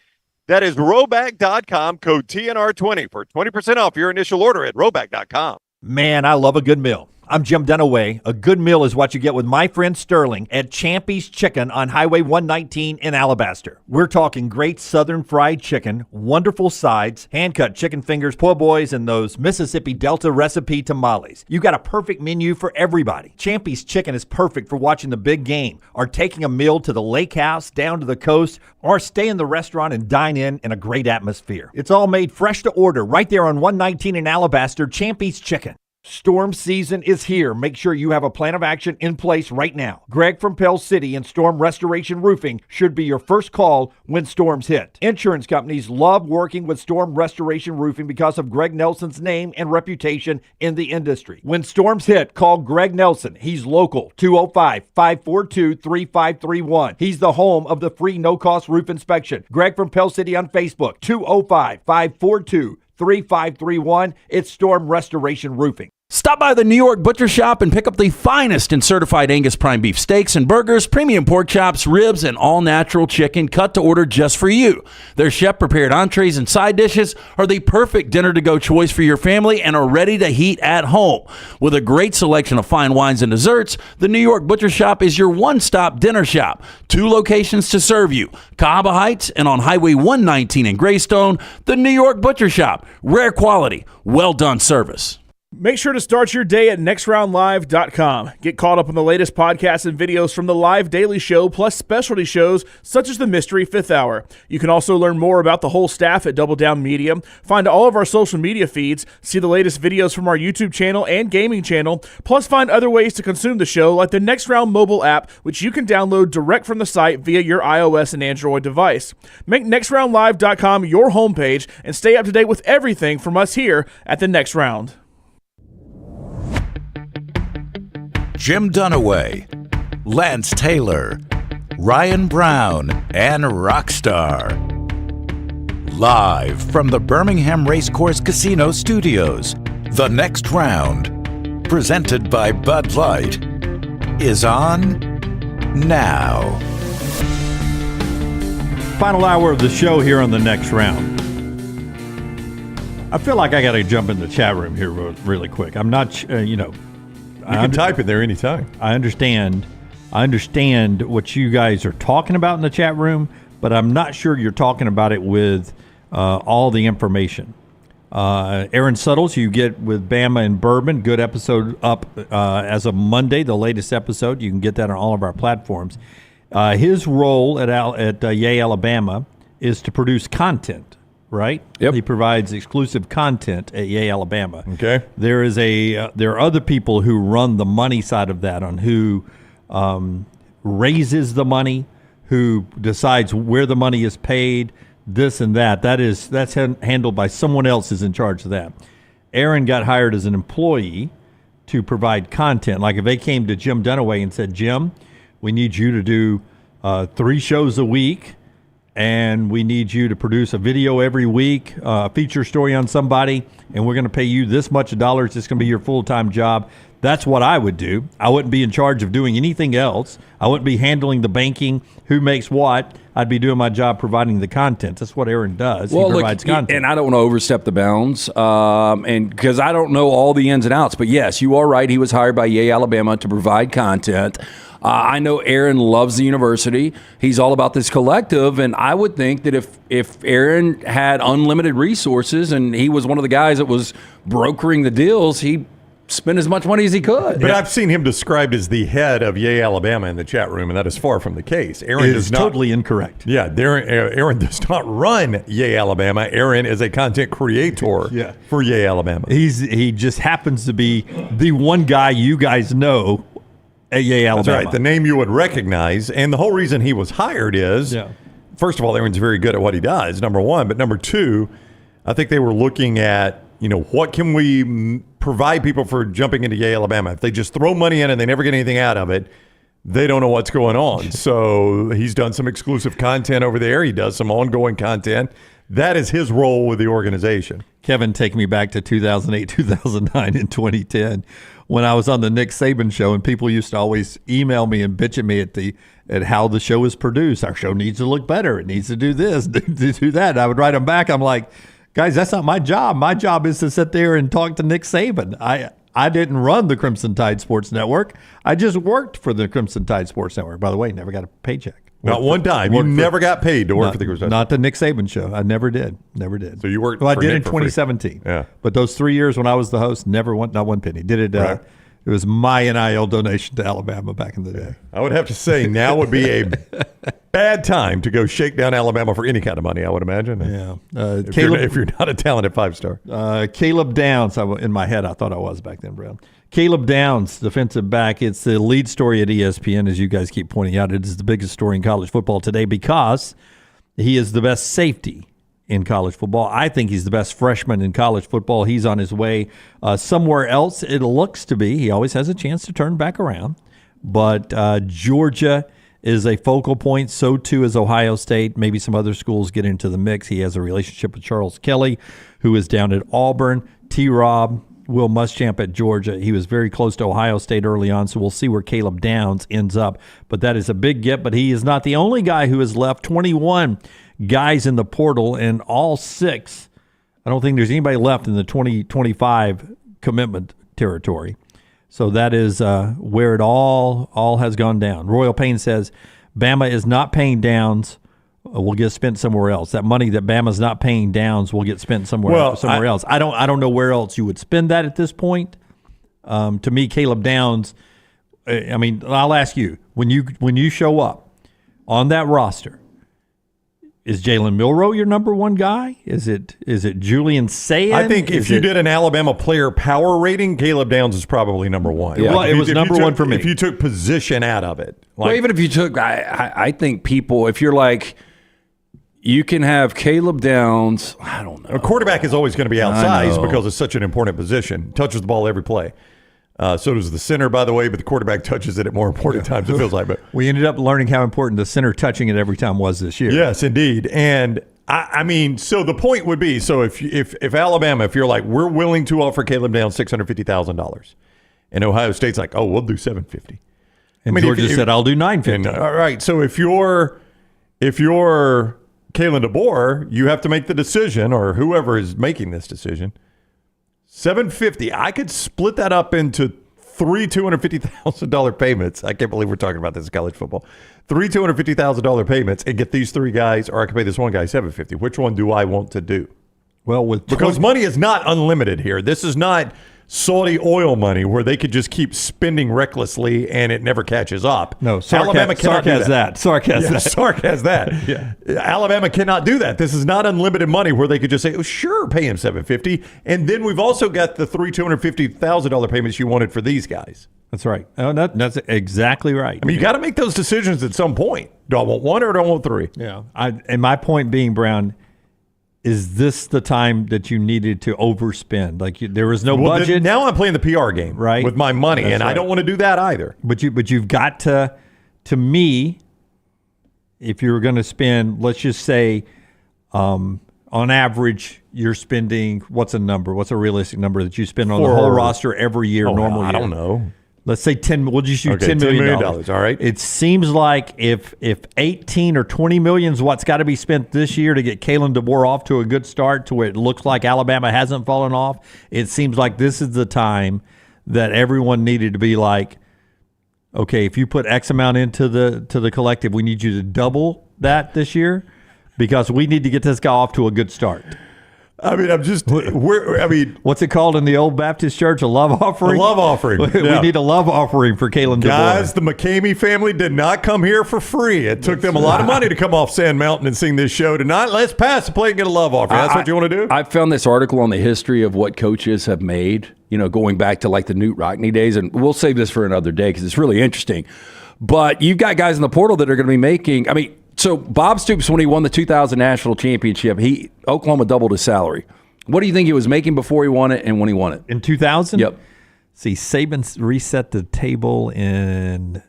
That is Roback.com, code TNR20 for 20% off your initial order at Roback.com. Man, I love a good meal. I'm Jim Dunaway. A good meal is what you get with my friend Sterling at Champy's Chicken on Highway 119 in Alabaster. We're talking great southern fried chicken, wonderful sides, hand-cut chicken fingers, po' boys, and those Mississippi Delta recipe tamales. You got a perfect menu for everybody. Champy's Chicken is perfect for watching the big game, or taking a meal to the lake house, down to the coast, or stay in the restaurant and dine in a great atmosphere. It's all made fresh to order right there on 119 in Alabaster, Champy's Chicken. Storm season is here. Make sure you have a plan of action in place right now. Greg from Pell City and Storm Restoration Roofing should be your first call when storms hit. Insurance companies love working with Storm Restoration Roofing because of Greg Nelson's name and reputation in the industry. When storms hit, call Greg Nelson. He's local, 205-542-3531. He's the home of the free no-cost roof inspection. Greg from Pell City on Facebook, 205-542-3531. It's Storm Restoration Roofing. Stop by the New York Butcher Shop and pick up the finest in certified Angus prime beef steaks and burgers, premium pork chops, ribs, and all-natural chicken cut to order just for you. Their chef-prepared entrees and side dishes are the perfect dinner-to-go choice for your family and are ready to heat at home. With a great selection of fine wines and desserts, the New York Butcher Shop is your one-stop dinner shop. 2 locations to serve you, Cahaba Heights and on Highway 119 in Greystone. The New York Butcher Shop. Rare quality, well-done service. Make sure to start your day at nextroundlive.com. Get caught up on the latest podcasts and videos from the live daily show, plus specialty shows such as the Mystery Fifth Hour. You can also learn more about the whole staff at Double Down Media, find all of our social media feeds, see the latest videos from our YouTube channel and gaming channel, plus find other ways to consume the show like the Next Round mobile app, which you can download direct from the site via your iOS and Android device. Make nextroundlive.com your homepage and stay up to date with everything from us here at the Next Round. Jim Dunaway, Lance Taylor, Ryan Brown, and Rockstar. Live from the Birmingham Racecourse Casino Studios, the next round, presented by Bud Light, is on now. Final hour of the show here on the next round. I feel like I got to jump in the chat room here really quick. I'm not, you can type it there anytime. I understand what you guys are talking about in the chat room, but I'm not sure you're talking about it with all the information. Aaron Suttles, you get with Bama and Bourbon. Good episode up as of Monday, the latest episode. You can get that on all of our platforms. His role at Yay, Alabama is to produce content, right? Yep. He provides exclusive content at Yay, Alabama. Okay. There are other people who run the money side of that, on who raises the money, who decides where the money is paid, this and that. That's handled by someone else who's in charge of that. Aaron got hired as an employee to provide content. Like if they came to Jim Dunaway and said, Jim, we need you to do 3 shows a week, and we need you to produce a video every week, a feature story on somebody, and we're going to pay you this much dollars. It's going to be your full-time job. That's what I would do. I wouldn't be in charge of doing anything else. I wouldn't be handling the banking, who makes what. I'd be doing my job providing the content. That's what Aaron does. He provides content. And I don't want to overstep the bounds, and because I don't know all the ins and outs. But yes, you are right. He was hired by Yay, Alabama to provide content. I know Aaron loves the university. He's all about this collective, and I would think that if Aaron had unlimited resources and he was one of the guys that was brokering the deals, he'd spend as much money as he could. But I've seen him described as the head of Yay, Alabama in the chat room, and that is far from the case. Aaron is totally incorrect. Yeah, Aaron does not run Yay, Alabama. Aaron is a content creator for Yay, Alabama. He just happens to be the one guy you guys know at Yay, Alabama. That's right, the name you would recognize. And the whole reason he was hired is, first of all, Aaron's very good at what he does, number one. But number two, I think they were looking at, what can we provide people for jumping into Yay, Alabama? If they just throw money in and they never get anything out of it, they don't know what's going on. So he's done some exclusive content over there. He does some ongoing content. That is his role with the organization. Kevin, take me back to 2008, 2009, and 2010 when I was on the Nick Saban show, and people used to always email me and bitch at me at how the show is produced. Our show needs to look better. It needs to do this, to do that. And I would write them back. I'm like, guys, that's not my job. My job is to sit there and talk to Nick Saban. I didn't run the Crimson Tide Sports Network. I just worked for the Crimson Tide Sports Network. By the way, never got a paycheck. Not one time. You never got paid to work for the Crimson Tide. Not the Nick Saban show. I never did. So you worked. Well, I for did Nick in for 2017. free. Yeah. But those 3 years when I was the host, never went, not one penny. Did it? Right. It was my NIL donation to Alabama back in the day. I would have to say now would be a bad time to go shake down Alabama for any kind of money, I would imagine. Yeah. If you're not a talented 5-star. Caleb Downs, in my head, I thought I was back then, Brown. Caleb Downs, defensive back. It's the lead story at ESPN, as you guys keep pointing out. It is the biggest story in college football today because he is the best safety in college football. I think he's the best freshman in college football. He's on his way somewhere else, it looks to be. He always has a chance to turn back around. But Georgia is a focal point. So, too, is Ohio State. Maybe some other schools get into the mix. He has a relationship with Charles Kelly, who is down at Auburn. T-Rob, Will Muschamp at Georgia. He was very close to Ohio State early on, so we'll see where Caleb Downs ends up. But that is a big get, but he is not the only guy who has left. 21 guys in the portal, and all 6, I don't think there's anybody left in the 2025 commitment territory. So that is where it all has gone down. Royal Payne says Bama is not paying Downs. Will get spent somewhere else. That money that Bama's not paying Downs will get spent somewhere else. I don't know where else you would spend that at this point. To me, Caleb Downs. I mean, I'll ask you when you show up on that roster. Is Jalen Milroe your number one guy? Is it Julian Sayin? I think if you did an Alabama player power rating, Caleb Downs is probably number one. Yeah. Well, it was number one for me. If you took position out of it. Well, even if you took, I think people, if you're like, you can have Caleb Downs, I don't know. A quarterback is always going to be outsized because it's such an important position. Touches the ball every play. So does the center, by the way, but the quarterback touches it at more important times, it feels like. But we ended up learning how important the center touching it every time was this year. Yes, indeed. And I mean, so the point would be, so if Alabama, if you're like, we're willing to offer Caleb Downs $650,000, and Ohio State's like, oh, we'll do $750,000. And Georgia said, I'll do $950,000. All right. So if you're Kalen DeBoer, you have to make the decision, or whoever is making this decision. $750,000. I could split that up into three $250,000 payments. I can't believe we're talking about this in college football. Three $250,000 payments and get these three guys, or I could pay this one guy $750,000. Which one do I want to do? Well, because money is not unlimited here. This is not Saudi oil money where they could just keep spending recklessly and it never catches up. No, Alabama cannot do that. Sark has that. Yeah. Alabama cannot do that. This is not unlimited money where they could just say, oh, sure, pay him $750,000. And then we've also got the three $250,000 payments you wanted for these guys. That's right. Oh, that's exactly right. I mean, you got to make those decisions at some point. Do I want one or do I want three? Yeah. And my point being, Brown, is this the time that you needed to overspend? Like there was no budget. Now I'm playing the PR game, right, with my money, and right. I don't want to do that either. But you've got to me, if you're going to spend, let's just say, on average, you're spending what's a realistic number that you spend on the whole roster every year? Normally, I don't know. Let's say 10. We'll just use $10 million. All right. It seems like if 18 or 20 million is what's got to be spent this year to get Kalen DeBoer off to a good start, to where it looks like Alabama hasn't fallen off, it seems like this is the time that everyone needed to be like, okay, if you put X amount into the collective, we need you to double that this year because we need to get this guy off to a good start. I mean, what's it called in the old Baptist church? A love offering? A love offering. We need a love offering for Kalen DeBoer. Guys, the McCamey family did not come here for free. It took them a lot of money to come off Sand Mountain and sing this show tonight. Let's pass the plate and get a love offering. That's what you want to do? I found this article on the history of what coaches have made, going back to like the Newt Rockne days, and we'll save this for another day because it's really interesting. But you've got guys in the portal that are going to be making, so Bob Stoops, when he won the 2000 national championship, Oklahoma doubled his salary. What do you think he was making before he won it and when he won it? In 2000? Yep. See, Saban reset the table in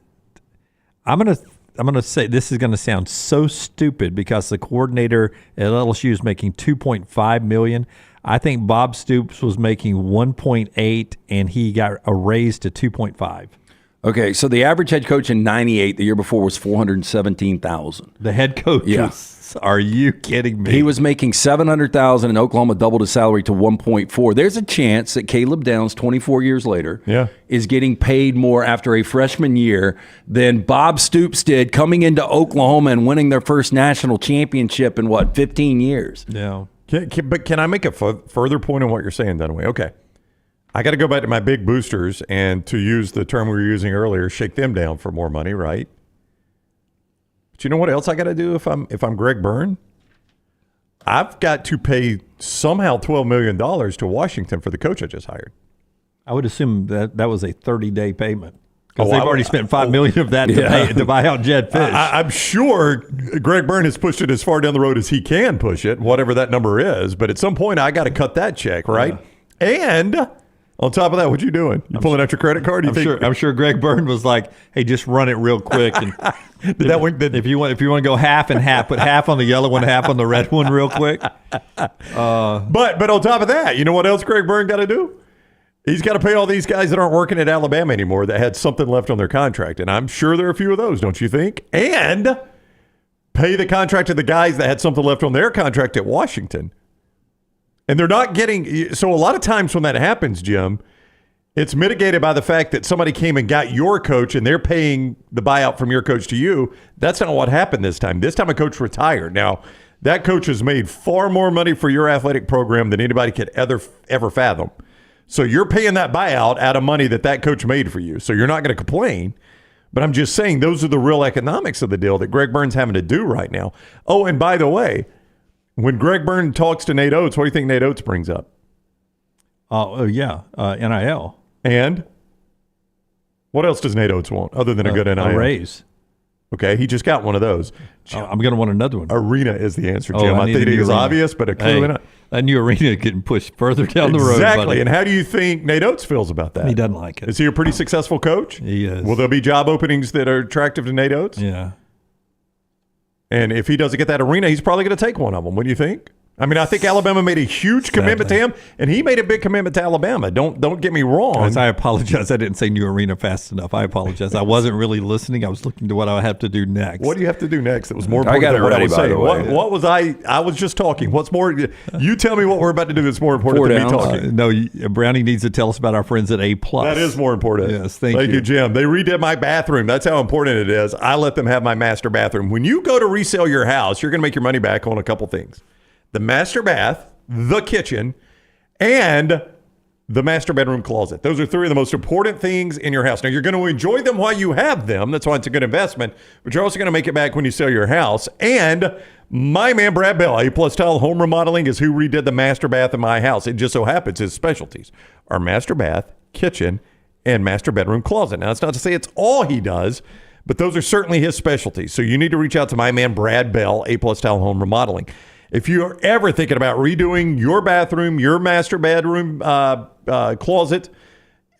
I'm gonna say this is gonna sound so stupid because the coordinator at LSU is making $2.5 million. I think Bob Stoops was making 1.8 and he got a raise to 2.5. Okay, so the average head coach in '98, the year before, was $417,000. The head coach? Yes. Are you kidding me? He was making $700,000, and Oklahoma doubled his salary to 1.4. There's a chance that Caleb Downs, 24 years later, is getting paid more after a freshman year than Bob Stoops did coming into Oklahoma and winning their first national championship in 15 years? Yeah. But can I make a further point on what you're saying, Dunaway? Okay. I got to go back to my big boosters and, to use the term we were using earlier, shake them down for more money, right? But you know what else I got to do if I'm Greg Byrne? I've got to pay somehow $12 million to Washington for the coach I just hired. I would assume that was a 30-day payment because they've already spent $5 million of that to buy out Jed Fish. I'm sure Greg Byrne has pushed it as far down the road as he can push it, whatever that number is. But at some point, I got to cut that check, right? Yeah. And on top of that, what you doing? You pulling out your credit card? I'm sure Greg Byrne was like, "Hey, just run it real quick." And if you want to go half and half, put half on the yellow one, half on the red one, real quick. But on top of that, you know what else Greg Byrne got to do? He's got to pay all these guys that aren't working at Alabama anymore that had something left on their contract, and I'm sure there are a few of those, don't you think? And pay the contract to the guys that had something left on their contract at Washington. And they're not getting – so a lot of times when that happens, Jim, it's mitigated by the fact that somebody came and got your coach and they're paying the buyout from your coach to you. That's not what happened this time. This time a coach retired. Now, that coach has made far more money for your athletic program than anybody could ever fathom. So you're paying that buyout out of money that coach made for you. So you're not going to complain. But I'm just saying those are the real economics of the deal that Greg Byrne's having to do right now. Oh, and by the way, when Greg Byrne talks to Nate Oates, what do you think Nate Oates brings up? NIL. And what else does Nate Oates want other than a good NIL? A raise. Okay, he just got one of those. I'm going to want another one. Arena is the answer, Jim. I think it is obvious, but clearly not. That new arena getting pushed further down the road. Exactly. Buddy. And how do you think Nate Oates feels about that? He doesn't like it. Is he a pretty successful coach? He is. Will there be job openings that are attractive to Nate Oates? Yeah. And if he doesn't get that arena, he's probably going to take one of them. What do you think? I mean, I think Alabama made a huge commitment to him, and he made a big commitment to Alabama. Don't get me wrong. Guys, I apologize. I didn't say new arena fast enough. I apologize. I wasn't really listening. I was looking to what I have to do next. What do you have to do next? It was more I important got it than what I ready, was by saying. the way. What was I was just talking. What's more? You tell me what we're about to do that's more important Four than downs. me talking. No, Brownie needs to tell us about our friends at A+. That is more important. Yes, thank you, you. Jim. They redid my bathroom. That's how important it is. I let them have my master bathroom. When you go to resell your house, you're going to make your money back on a couple things. The master bath, the kitchen, and the master bedroom closet. Those are three of the most important things in your house. Now, you're going to enjoy them while you have them. That's why it's a good investment. But you're also going to make it back when you sell your house. And my man, Brad Bell, A+ Tile Home Remodeling, is who redid the master bath in my house. It just so happens his specialties are master bath, kitchen, and master bedroom closet. Now, that's not to say it's all he does, but those are certainly his specialties. So you need to reach out to my man, Brad Bell, A+ Tile Home Remodeling. If you're ever thinking about redoing your bathroom, your master bedroom closet,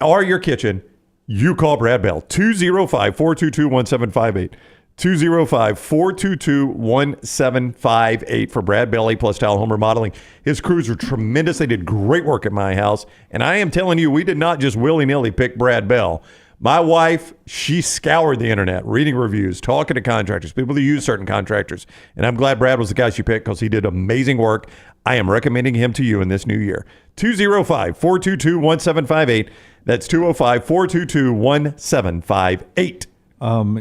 or your kitchen, you call Brad Bell, 205-422-1758. 205-422-1758 for Brad Bell, A+ Tile Home Remodeling. His crews are tremendous. They did great work at my house. And I am telling you, we did not just willy-nilly pick Brad Bell. My wife, she scoured the internet, reading reviews, talking to contractors, people who use certain contractors. And I'm glad Brad was the guy she picked because he did amazing work. I am recommending him to you in this new year. 205-422-1758. That's 205-422-1758.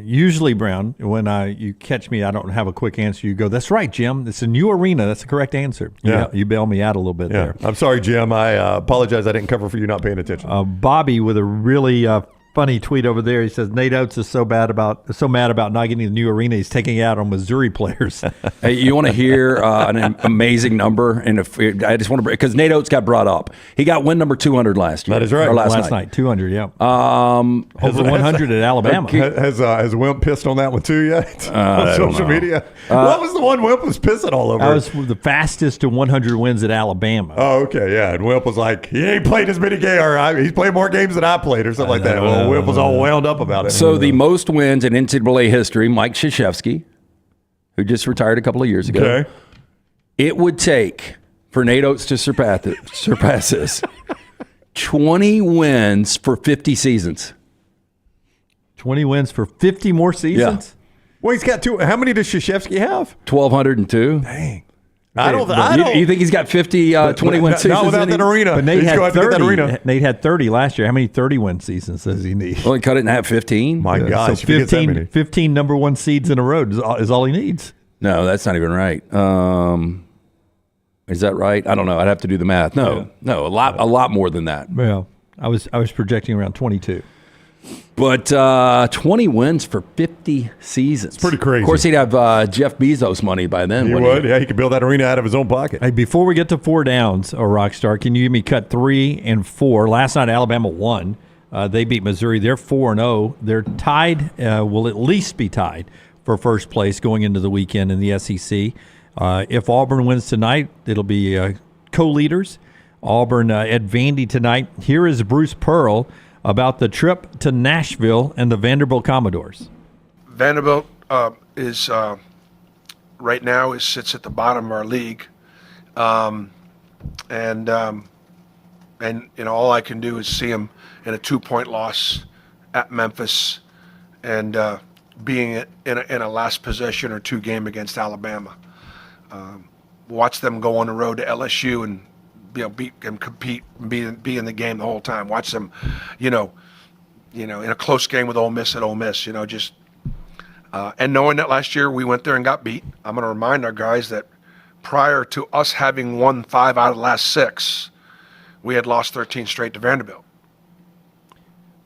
Usually, Brown, when you catch me, I don't have a quick answer. You go, that's right, Jim. It's a new arena. That's the correct answer. Yeah. You bail me out a little bit there. I'm sorry, Jim. I apologize. I didn't cover for you not paying attention. Bobby with a really funny tweet over there. He says Nate Oates is so mad about not getting the new arena. He's taking it out on Missouri players. Hey, you want to hear an amazing number? And I just want to, because Nate Oates got brought up. He got win number 200 last year. That is right. Or last night, 200. Yeah. Over 100 at Alabama. Has Wimp pissed on that one too yet? On social media. What was the one Wimp was pissing all over? That was the fastest to 100 wins at Alabama. Oh, okay, yeah. And Wimp was like, he ain't played as many games, or he's played more games than I played, or something like that. Well, Wimp was all wound up about it. So the most wins in NCAA history, Mike Krzyzewski, who just retired a couple of years ago. Okay. It would take for Nate Oates to surpass this 20 wins for 50 seasons. 20 wins for 50 more seasons? Yeah. Well, he's got two. How many does Krzyzewski have? 1,202. Dang. You think he's got 50 20-win seasons? Not without that arena. But Nate He's had going to have to get that 30. arena. Nate had 30 last year. How many 30-win seasons does he need? Well, he cut it in half, 15. My gosh. So if he gets that many. 15 number one seeds in a row is all he needs. No, that's not even right. Is that right? I don't know. I'd have to do the math. No, a lot more than that. Well, I was projecting around 22. But 20 wins for 50 seasons. It's pretty crazy. Of course, he'd have Jeff Bezos money by then. He would. Yeah, he could build that arena out of his own pocket. Hey, before we get to 4 downs, Rockstar, can you give me cut 3 and 4? Last night, Alabama won. They beat Missouri. They're 4-0. They're tied, will at least be tied for first place going into the weekend in the SEC. If Auburn wins tonight, it'll be co-leaders. Auburn at Vandy tonight. Here is Bruce Pearl about the trip to Nashville and the Vanderbilt Commodores. Vanderbilt is right now sits at the bottom of our league, and all I can do is see them in a 2-point loss at Memphis, and being in a last possession or 2 game against Alabama. Watch them go on the road to LSU and beat and compete and be in the game the whole time. Watch them, in a close game with Ole Miss at Ole Miss. And knowing that last year we went there and got beat, I'm going to remind our guys that prior to us having won 5 out of the last 6, we had lost 13 straight to Vanderbilt.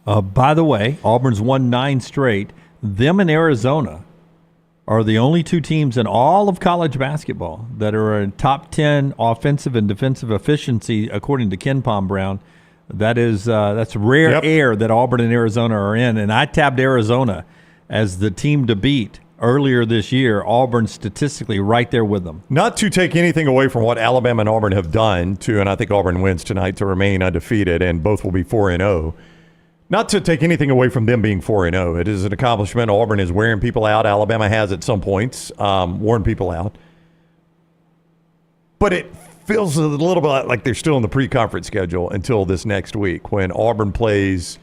By the way, Auburn's won 9 straight. Them and Arizona are the only 2 teams in all of college basketball that are in top 10 offensive and defensive efficiency, according to Ken Pom Brown. That's rare air that Auburn and Arizona are in. And I tabbed Arizona as the team to beat earlier this year, Auburn statistically right there with them. Not to take anything away from what Alabama and Auburn have done, and I think Auburn wins tonight to remain undefeated, and both will be 4-0. Not to take anything away from them being 4-0. It is an accomplishment. Auburn is wearing people out. Alabama has at some points worn people out. But it feels a little bit like they're still in the pre-conference schedule until this next week when Auburn plays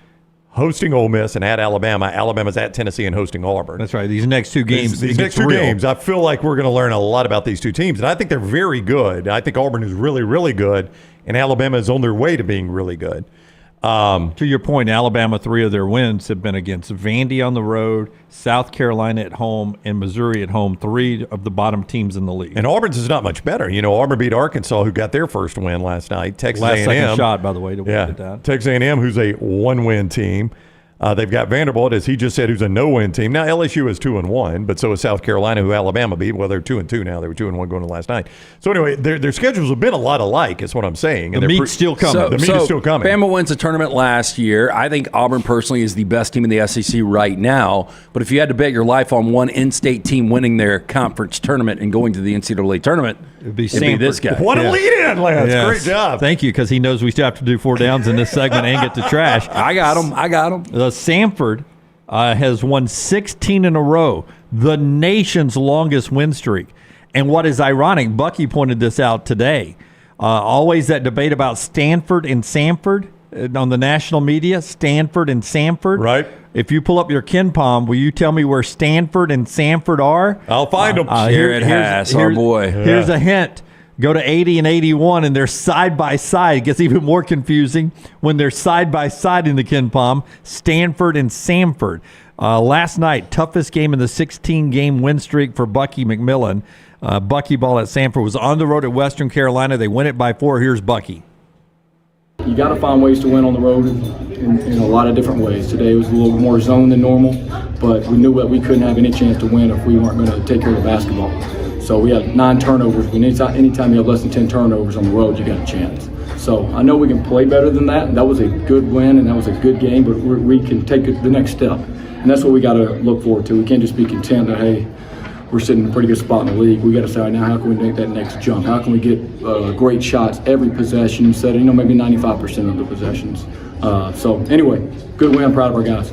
hosting Ole Miss and at Alabama. Alabama's at Tennessee and hosting Auburn. That's right. These next two games. These next two games, I feel like we're going to learn a lot about these two teams. And I think they're very good. I think Auburn is really, really good. And Alabama is on their way to being really good. To your point, Alabama, 3 of their wins have been against Vandy on the road, South Carolina at home, and Missouri at home, 3 of the bottom teams in the league. And Auburn's is not much better. You know, Auburn beat Arkansas, who got their first win last night. Texas Last A&M, second shot, by the way, to win at that. Texas A&M, who's a 1-win team. They've got Vanderbilt, as he just said, who's a no-win team. Now, LSU is 2-1, but so is South Carolina, who Alabama beat. Well, they're 2-2 now. They were 2-1 going to last night. So anyway, their schedules have been a lot alike, is what I'm saying. And the meat's still coming. The meat is still coming. Bama wins the tournament last year. I think Auburn personally is the best team in the SEC right now. But if you had to bet your life on one in-state team winning their conference tournament and going to the NCAA tournament, it'd be this guy. What a lead-in, Lance. Yes. Great job. Thank you, because he knows we still have to do 4 downs in this segment and get to trash. I got him. Sanford has won 16 in a row, the nation's longest win streak. And what is ironic, Bucky pointed this out today, always that debate about Stanford and Sanford on the national media, Stanford and Sanford. Right. If you pull up your KenPom, will you tell me where Stanford and Sanford are? I'll find them. Jared Haas, our boy. Here's a hint. Go to 80 and 81, and they're side by side. It gets even more confusing when they're side by side in the KenPom. Stanford and Sanford. Last night, toughest game in the 16-game win streak for Bucky McMillan. Bucky ball at Sanford was on the road at Western Carolina. They win it by 4. Here's Bucky. You got to find ways to win on the road in a lot of different ways. Today was a little more zone than normal, but we knew that we couldn't have any chance to win if we weren't going to take care of the basketball. So we had 9 turnovers. Anytime you have less than 10 turnovers on the road, you got a chance. So I know we can play better than that. That was a good win, and that was a good game, but we can take it the next step. And that's what we got to look forward to. We can't just be content that, hey, we're sitting in a pretty good spot in the league. We got to say, all right, now how can we make that next jump? How can we get great shots every possession instead of, maybe 95% of the possessions? So anyway, good win. I'm proud of our guys.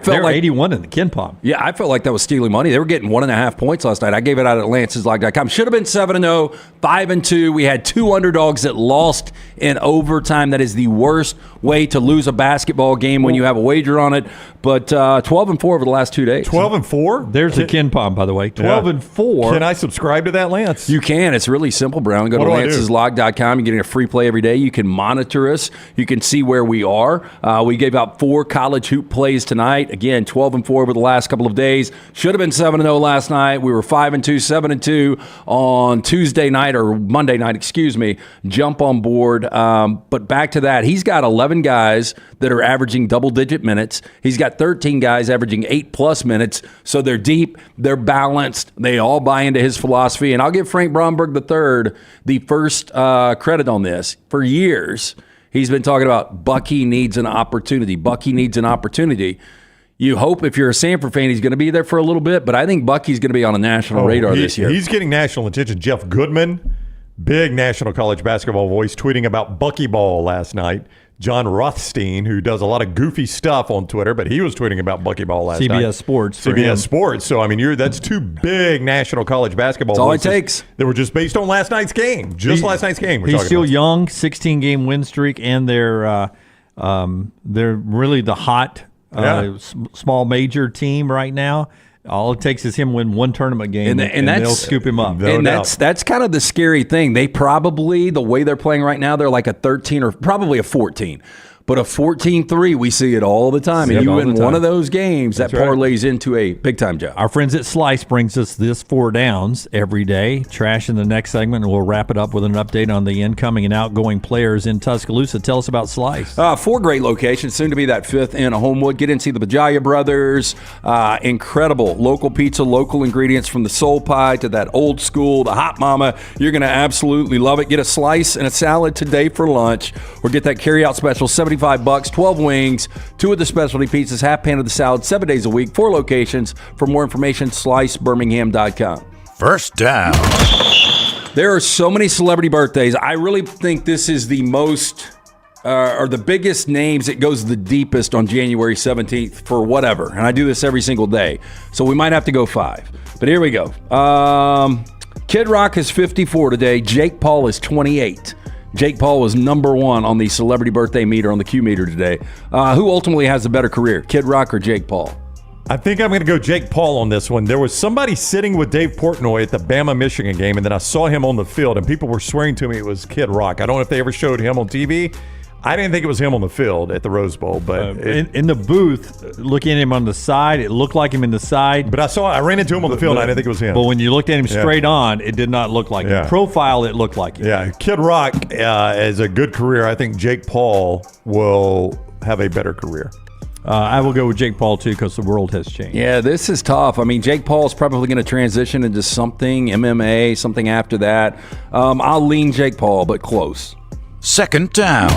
They're like 81 in the KenPom. Yeah, I felt like that was stealing money. They were getting 1.5 points last night. I gave it out at Lance'sLog.com. Should have been 7-0, 5-2. We had 2 underdogs that lost in overtime. That is the worst way to lose a basketball game when you have a wager on it. But 12-4 over the last 2 days. 12-4? There's the KenPom, by the way. 12-4. Can I subscribe to that, Lance? You can. It's really simple, Brown. Go to Lance'sLog.com. You're getting a free play every day. You can monitor us. You can see where we are. We gave out 4 college hoop plays tonight. Again, 12-4 over the last couple of days. Should have been 7-0 last night. We were 5-2, 7-2 on Tuesday night or Monday night, excuse me. Jump on board. But back to that, he's got 11 guys that are averaging double-digit minutes. He's got 13 guys averaging 8+ minutes. So they're deep, they're balanced. They all buy into his philosophy. And I'll give Frank Bromberg III the first credit on this. For years, he's been talking about Bucky needs an opportunity. Bucky needs an opportunity. You hope if you're a Sanford fan, he's going to be there for a little bit, but I think Bucky's going to be on a national radar this year. He's getting national attention. Jeff Goodman, big national college basketball voice, tweeting about Bucky Ball last night. John Rothstein, who does a lot of goofy stuff on Twitter, but he was tweeting about Bucky Ball last night. CBS Sports. CBS Sports. So, I mean, that's 2 big national college basketball That's all voices it takes. That were just based on last night's game. Last night's game. He's still young, 16-game win streak, and they're really the hot small major team right now. All it takes is him win 1 tournament game, and they'll scoop him up. And that's kind of the scary thing. They probably, the way they're playing right now, they're like a 13 or probably a 14. But a 14-3, we see it all the time. And you win one of those games, that parlays into a big-time job. Our friends at Slice brings us this 4 downs every day. Trash in the next segment, and we'll wrap it up with an update on the incoming and outgoing players in Tuscaloosa. Tell us about Slice. 4 great locations, soon to be that 5th in Homewood. Get in and see the Bajaya Brothers. Incredible local pizza, local ingredients from the soul pie to that old school, the hot mama. You're going to absolutely love it. Get a slice and a salad today for lunch, or get that carry-out special, 75 $75, 12 wings, 2 of the specialty pizzas, half pan of the salad, 7 days a week, 4 locations. For more information, slicebirmingham.com. First down. There are so many celebrity birthdays. I really think this is the most, or the biggest names. It goes the deepest on January 17th for whatever. And I do this every single day. So we might have to go 5. But here we go. Kid Rock is 54 today. Jake Paul is 28. Jake Paul was number 1 on the celebrity birthday meter on the Q meter today. Who ultimately has a better career, Kid Rock or Jake Paul? I think I'm going to go Jake Paul on this one. There was somebody sitting with Dave Portnoy at the Bama-Michigan game, and then I saw him on the field, and people were swearing to me it was Kid Rock. I don't know if they ever showed him on TV. I didn't think it was him on the field at the Rose Bowl, but in the booth, looking at him on the side, it looked like him in the side. But I ran into him on the field, and I didn't think it was him. But when you looked at him straight on, it did not look like him. Profile, it looked like him. Yeah, Kid Rock has a good career. I think Jake Paul will have a better career. I will go with Jake Paul, too, because the world has changed. Yeah, this is tough. I mean, Jake Paul is probably going to transition into something, MMA, something after that. I'll lean Jake Paul, but close. Second down.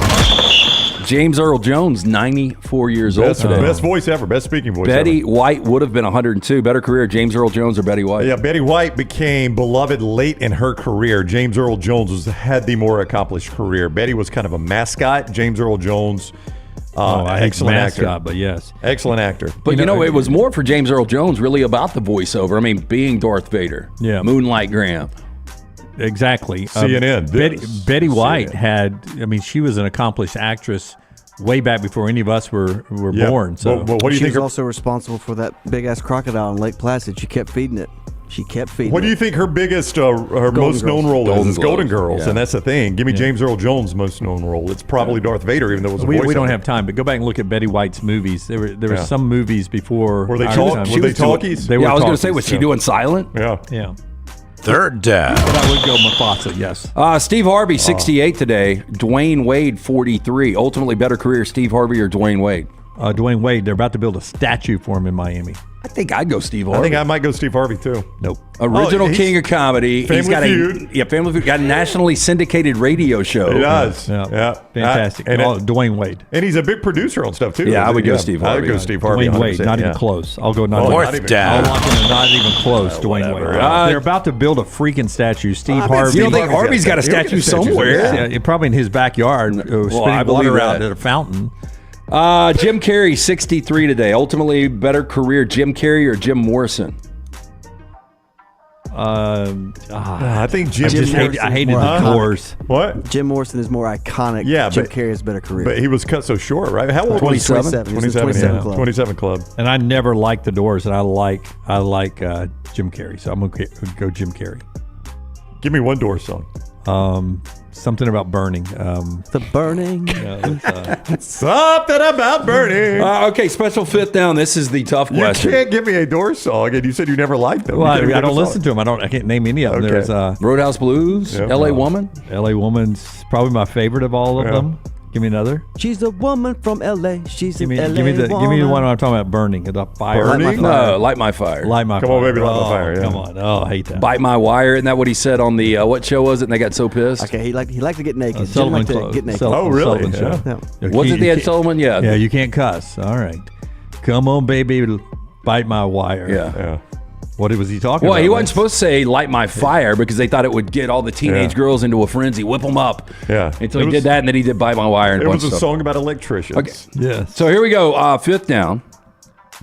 James Earl Jones, 94 years old today. Best voice ever, best speaking voice Betty ever. White would have been 102. Better career, James Earl Jones or Betty White? Yeah, Betty White became beloved late in her career. James Earl Jones had the more accomplished career. Betty was kind of a mascot. James Earl Jones, excellent actor. But yes. Excellent actor. But it was more for James Earl Jones really about the voiceover. I mean, being Darth Vader. Yeah. Moonlight Graham. Exactly. CNN. Betty White she was an accomplished actress way back before any of us were born. So what do you she think? was also responsible for that big-ass crocodile in Lake Placid. She kept feeding it. What do you think her biggest, her most known role is? Golden Girls, yeah. and that's the thing. Give me James Earl Jones' most known role. It's probably Darth Vader, even though it was a voice. We don't have time, but go back and look at Betty White's movies. There were some movies before. Were they talkies? I was going to say, was she doing silent? Yeah. Third down. But I would go Mufasa, yes. Steve Harvey, 68 today. Dwayne Wade, 43. Ultimately, better career, Steve Harvey or Dwayne Wade? Dwayne Wade. They're about to build a statue for him in Miami. I think I'd go Steve Harvey. I think I might go Steve Harvey, too. Nope. Original king of comedy. Family Feud. Family Feud. Got a nationally syndicated radio show. He does. Yeah. Fantastic. Dwayne Wade. And he's a big producer on stuff, too. Yeah, I would go Steve Harvey. I would go Steve Harvey. Dwayne Wade, not even close. I'll go Fourth down. I'll lock in not even close, Dwayne Wade. They're about to build a freaking statue. Steve Harvey. You don't think Harvey's got a statue somewhere? Yeah, probably in his backyard, spitting water out at a fountain. Jim Carrey, 63 today. Ultimately, better career, Jim Carrey or Jim Morrison? I think Jim. I hated the Doors. What? Jim Morrison is more iconic. Yeah, Jim Carrey has a better career. But he was cut so short, right? How old was he? 27? 27 Club. 27 Club. And I never liked the Doors, and I like Jim Carrey, so I'm gonna go Jim Carrey. Give me one Doors song. Something about burning. The burning. Something about burning. Okay, special fifth down. This is the tough question. You can't give me a Doors song, and you said you never liked them. Well, I don't listen to them. I can't name any of them. Okay. There's Roadhouse Blues, L.A. Woman. L.A. Woman's probably my favorite of all of them. Give me another. She's a woman from L.A. She's Give me an the woman. one I'm talking about. Burning. The fire. Burning? No, Light My Fire. Light my Come fire. on, baby, light my fire. Yeah. Come on. Oh, I hate that. Bite My Wire. Isn't that what he said on the what show was it? And they got so pissed. Okay, he liked to get naked. Jim Sullivan liked to Club. get naked. Oh, really? Sullivan Show. Yeah. Was it the Ed Sullivan? Yeah. Yeah, you can't cuss. All right. Come on, baby. Bite my wire. Yeah. What was he talking about? Well, he wasn't supposed to say "light my fire" because they thought it would get all the teenage girls into a frenzy, whip them up. Yeah. Until he did that, and then he did "Bite My Wire." And It a was bunch a of song about electricians. Okay. Yeah. So here we go. Fifth down.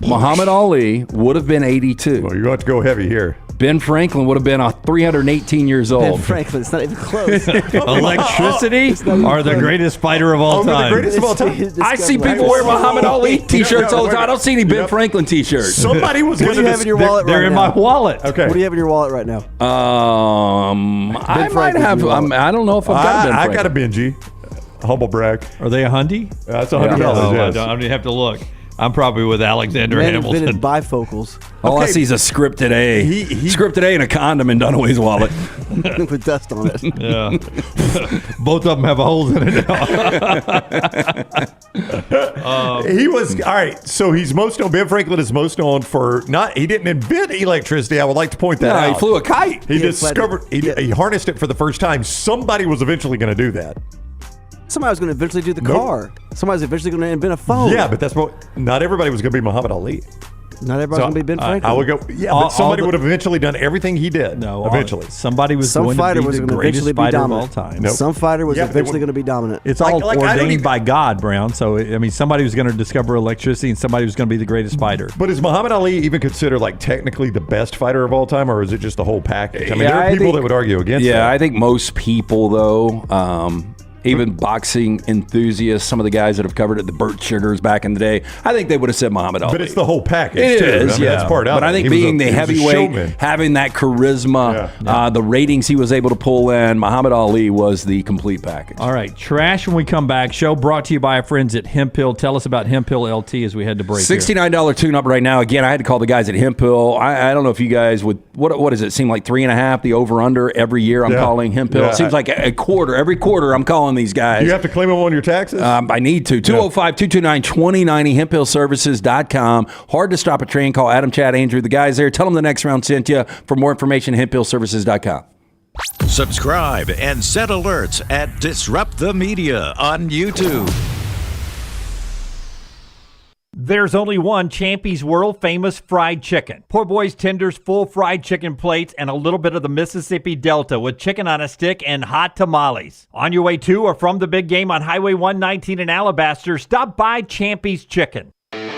Muhammad Ali would have been 82. Well, you're going to have to go heavy here. Ben Franklin would have been 318 years Ben old. Franklin, it's not even close. Electricity are the greatest fighter of all time. The greatest of all time. I see people wear Muhammad Ali T-shirts all the time. I don't see any Ben Franklin T-shirts. Somebody was What do going you have in your wallet They're right in now? my wallet. Okay. What do you have in your wallet right now? I might Franklin's have. your wallet. I don't know if I've got Ben I Franklin. got a Benji. Humble brag. Are they a Hyundai? That's $100. Yes. I don't even have to look. I'm probably with Alexander Man Hamilton. invented bifocals All I see is a Scripted A. Scripted A and a condom in Dunaway's wallet. with dust on it. Yeah. Both of them have holes in it now. He was all right. So he's most known. Ben Franklin is most known for not. He didn't invent electricity. I would like to point that out. He flew a kite. He discovered. He harnessed it for the first time. Somebody was eventually going to do that. Somebody's going to eventually do the car. Somebody's eventually going to invent a phone. Yeah, but that's what. Not everybody was going to be Muhammad Ali. Not everybody's going to be Ben Franklin. I would go. Yeah, but somebody would have eventually done everything he did. No, eventually. Somebody was Some going fighter to be was the going to greatest eventually be fighter of all dominant. time. Some fighter was eventually going to be dominant. It's all ordained by God, Brown. So, I mean, somebody was going to discover electricity and somebody was going to be the greatest fighter. But is Muhammad Ali even considered like technically the best fighter of all time, or is it just the whole package? I mean, there are people that would argue against that. Yeah, I think most people, though, even boxing enthusiasts, some of the guys that have covered it, the Burt Sugars back in the day, I think they would have said Muhammad Ali. But it's the whole package, It too. is, I mean, that's part of it. But I think He was being the he was a heavyweight, showman. having that charisma, the ratings he was able to pull in, Muhammad Ali was the complete package. All right, trash when we come back. Show brought to you by our friends at Hemp Hill. Tell us about Hemp Hill LT as we head to break. $69 tune-up right now. Again, I had to call the guys at Hemp Hill. I don't know if you guys would, what does it seem like, 3.5, the over-under every year I'm calling Hemp Hill? Yeah. It seems like a quarter. Every quarter I'm calling these guys. Do you have to claim them on your taxes? I need to. 205-229-2090, hemphillservices.com. Hard to stop a train. Call Adam, Chad, Andrew, the guys there. Tell them the next round sent you. For more information, hemphillservices.com. Subscribe and set alerts at Disrupt the Media on YouTube. There's only one Champy's world famous fried chicken. Poor boy's tenders, full fried chicken plates, and a little bit of the Mississippi Delta with chicken on a stick and hot tamales. On your way to or from the big game on Highway 119 in Alabaster, stop by Champy's Chicken.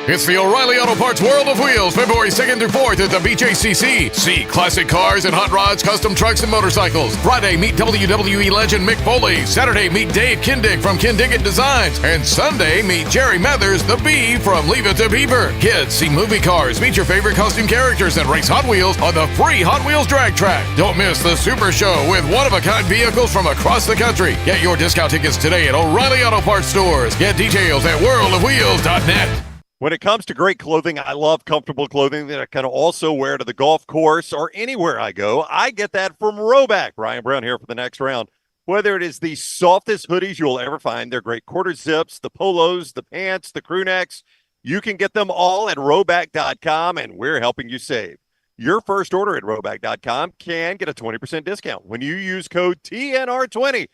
It's the O'Reilly Auto Parts World of Wheels, February 2nd through 4th at the BJCC. See classic cars and hot rods, custom trucks and motorcycles. Friday, meet WWE legend Mick Foley. Saturday, meet Dave Kindig from Kindig Designs. And Sunday, meet Jerry Mathers, the Bee from Leave It to Beaver. Kids, see movie cars, meet your favorite costume characters, and race Hot Wheels on the free Hot Wheels drag track. Don't miss the Super Show with one-of-a-kind vehicles from across the country. Get your discount tickets today at O'Reilly Auto Parts stores. Get details at worldofwheels.net. When it comes to great clothing, I love comfortable clothing that I can also wear to the golf course or anywhere I go. I get that from Roback. Ryan Brown here for the next round. Whether it is the softest hoodies you'll ever find, they're great quarter zips, the polos, the pants, the crew necks, you can get them all at Roback.com, and we're helping you save. Your first order at Roback.com can get a 20% discount when you use code TNR20.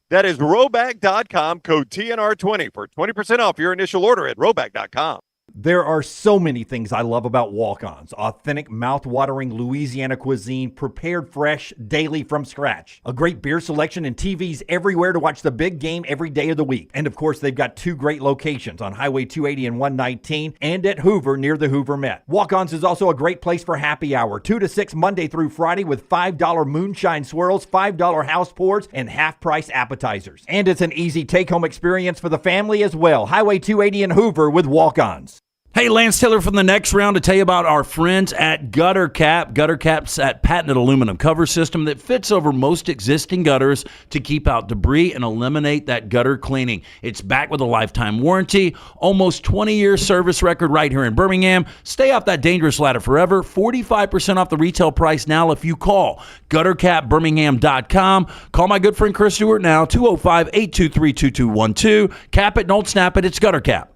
That is Roback.com, code TNR20 for 20% off your initial order at Roback.com. There are so many things I love about walk-ons. Authentic, mouth-watering Louisiana cuisine prepared fresh daily from scratch. A great beer selection and TVs everywhere to watch the big game every day of the week. And of course, they've got two great locations on Highway 280 and 119 and at Hoover near the Hoover Met. Walk-ons is also a great place for happy hour, 2 to 6 Monday through Friday with $5 moonshine swirls, $5 house pours, and half-price appetizers. And it's an easy take-home experience for the family as well. Highway 280 and Hoover with walk-ons. Hey, Lance Taylor from the next round to tell you about our friends at Gutter Cap. Gutter Cap's that patented aluminum cover system that fits over most existing gutters to keep out debris and eliminate that gutter cleaning. It's backed with a lifetime warranty, almost 20-year service record right here in Birmingham. Stay off that dangerous ladder forever. 45% off the retail price now if you call guttercapbirmingham.com. Call my good friend Chris Stewart now, 205-823-2212. Cap it, don't snap it. It's Gutter Cap.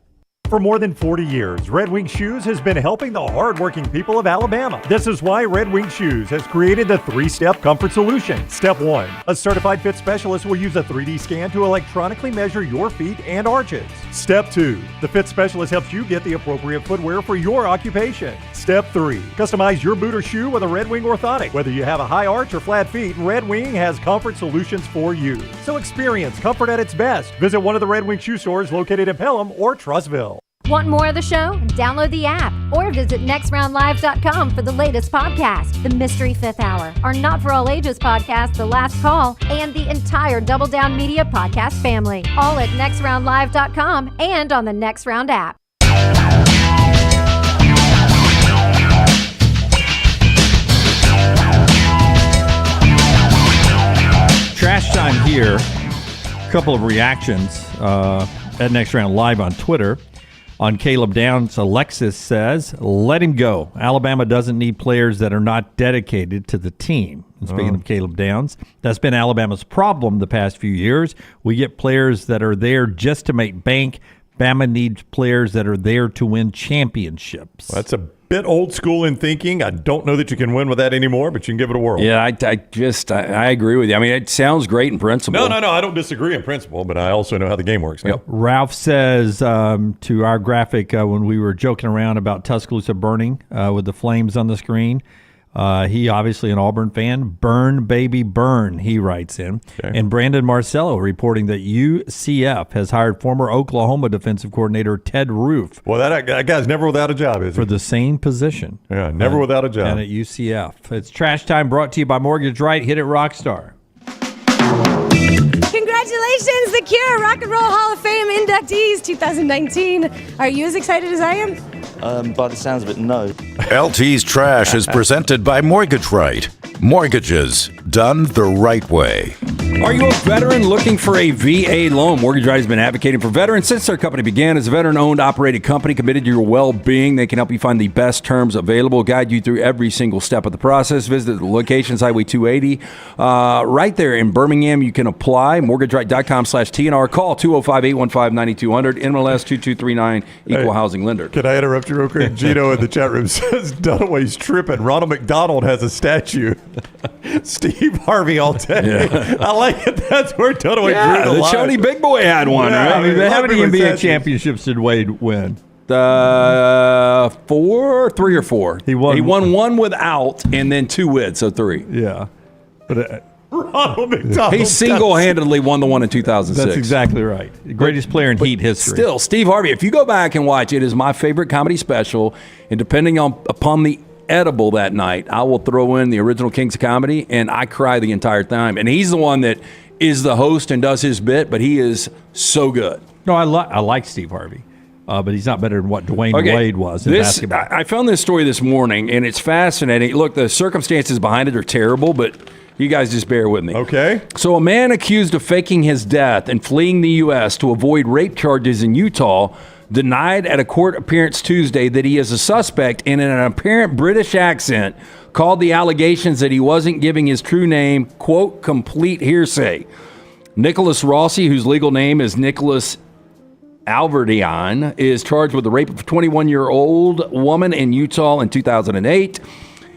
For more than 40 years, Red Wing Shoes has been helping the hardworking people of Alabama. This is why Red Wing Shoes has created the 3-step comfort solution. Step 1, a certified fit specialist will use a 3D scan to electronically measure your feet and arches. Step 2, the fit specialist helps you get the appropriate footwear for your occupation. Step 3, customize your boot or shoe with a Red Wing orthotic. Whether you have a high arch or flat feet, Red Wing has comfort solutions for you. So experience comfort at its best. Visit one of the Red Wing shoe stores located in Pelham or Trussville. Want more of the show? Download the app or visit nextroundlive.com for the latest podcast, The Mystery Fifth Hour, our Not For All Ages podcast, The Last Call, and the entire Double Down Media podcast family. All at nextroundlive.com and on the Next Round app. Trash time here. A couple of reactions at Next Round Live on Twitter. On Caleb Downs, Alexis says, let him go. Alabama doesn't need players that are not dedicated to the team. And speaking of Caleb Downs, that's been Alabama's problem the past few years. We get players that are there just to make bank. Bama needs players that are there to win championships. That's a bit old school in thinking. I don't know that you can win with that anymore, but you can give it a whirl. Yeah, I agree with you. I mean, it sounds great in principle. No, I don't disagree in principle, but I also know how the game works now. Yep. Ralph says to our graphic when we were joking around about Tuscaloosa burning with the flames on the screen, he obviously an Auburn fan. Burn, baby, burn, he writes in. Okay. And Brandon Marcello reporting that UCF has hired former Oklahoma defensive coordinator Ted Roof. Well, that guy's never without a job, is he? For the same position. Yeah, never without a job. And at UCF. It's Trash Time brought to you by Mortgage Right. Hit it, Rockstar. Congratulations, The Cure Rock and Roll Hall of Fame inductees 2019. Are you as excited as I am? By the sounds of it, no. LT's Trash is presented by Mortgage Right. Mortgages done the right way. Are you a veteran looking for a VA loan? Mortgage Right has been advocating for veterans since their company began. As a veteran-owned, operated company committed to your well-being, they can help you find the best terms available, guide you through every single step of the process. Visit the locations, Highway 280. Right there in Birmingham, you can apply. MortgageRight.com/TNR. Call 205-815-9200. NMLS 2239, Equal Housing Lender. Can I interrupt you real quick? Gino in the chat room says Dunaway's tripping. Ronald McDonald has a statue. Steve Harvey all day. Yeah. I like it. That's where Dunaway drew the line. Shawnee Big Boy had one, right? I mean, how many NBA statues. championships did Wade win? 3 or 4. He won one without and then 2 with, so 3. Yeah. But Ronald McDonald. He single-handedly won the one in 2006. that's exactly right. The greatest player in Heat history. Still, Steve Harvey, if you go back and watch it, is my favorite comedy special, and depending upon the edible that night, I will throw in the original Kings of Comedy, and I cry the entire time. And he's the one that is the host and does his bit, but he is so good. No, I like Steve Harvey, but he's not better than what Dwayne Wade was in basketball. I found this story this morning, and it's fascinating. Look, the circumstances behind it are terrible, but you guys just bear with me. Okay. So a man accused of faking his death and fleeing the U.S. to avoid rape charges in Utah denied at a court appearance Tuesday that he is a suspect and in an apparent British accent called the allegations that he wasn't giving his true name, quote, complete hearsay. Nicholas Rossi, whose legal name is Nicholas Alverdian, is charged with the rape of a 21-year-old woman in Utah in 2008.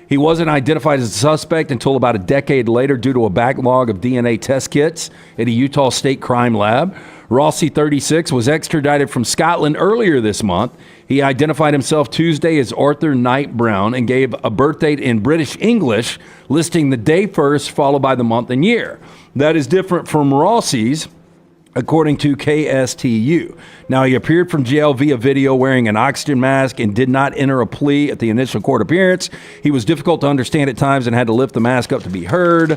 He wasn't identified as a suspect until about a decade later due to a backlog of DNA test kits at a Utah State crime lab. Rossi, 36, was extradited from Scotland earlier this month. He identified himself Tuesday as Arthur Knight Brown and gave a birth date in British English, listing the day first followed by the month and year. That is different from Rossi's, according to KSTU. Now, he appeared from jail via video wearing an oxygen mask and did not enter a plea at the initial court appearance. He was difficult to understand at times and had to lift the mask up to be heard.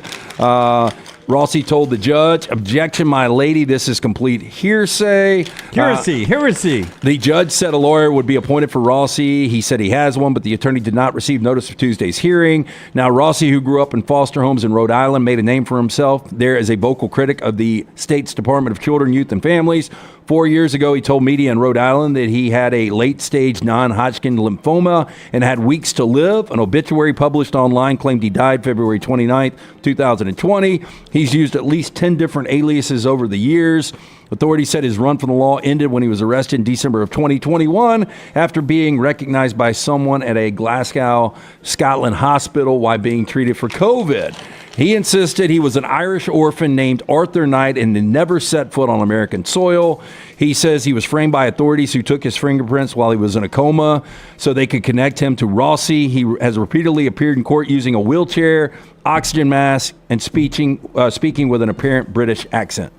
Rossi told the judge, "Objection, my lady, this is complete hearsay." Heresy. The judge said a lawyer would be appointed for Rossi. He said he has one, but the attorney did not receive notice of Tuesday's hearing. Now, Rossi, who grew up in foster homes in Rhode Island, made a name for himself there as a vocal critic of the state's Department of Children, Youth, and Families. 4 years ago, he told media in Rhode Island that he had a late-stage non-Hodgkin lymphoma and had weeks to live. An obituary published online claimed he died February 29th, 2020. He's used at least 10 different aliases over the years. Authorities said his run from the law ended when he was arrested in December of 2021 after being recognized by someone at a Glasgow, Scotland hospital while being treated for COVID. He insisted he was an Irish orphan named Arthur Knight and had never set foot on American soil. He says he was framed by authorities who took his fingerprints while he was in a coma so they could connect him to Rossi. He has repeatedly appeared in court using a wheelchair, oxygen mask, and speaking with an apparent British accent.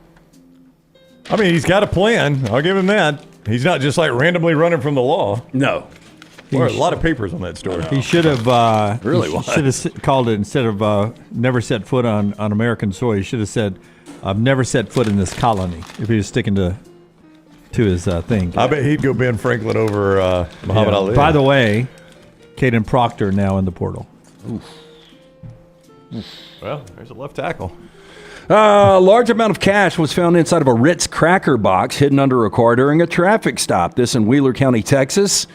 I mean, he's got a plan. I'll give him that. He's not just like randomly running from the law. No. There are a lot of papers on that story. He should have really should have called it, instead of never set foot on American soil, he should have said, "I've never set foot in this colony," if he was sticking to his thing. I bet he'd go Ben Franklin over Muhammad Ali. By the way, Caden Proctor now in the portal. Well, there's a left tackle. A large amount of cash was found inside of a Ritz cracker box hidden under a car during a traffic stop. This in Wheeler County, Texas.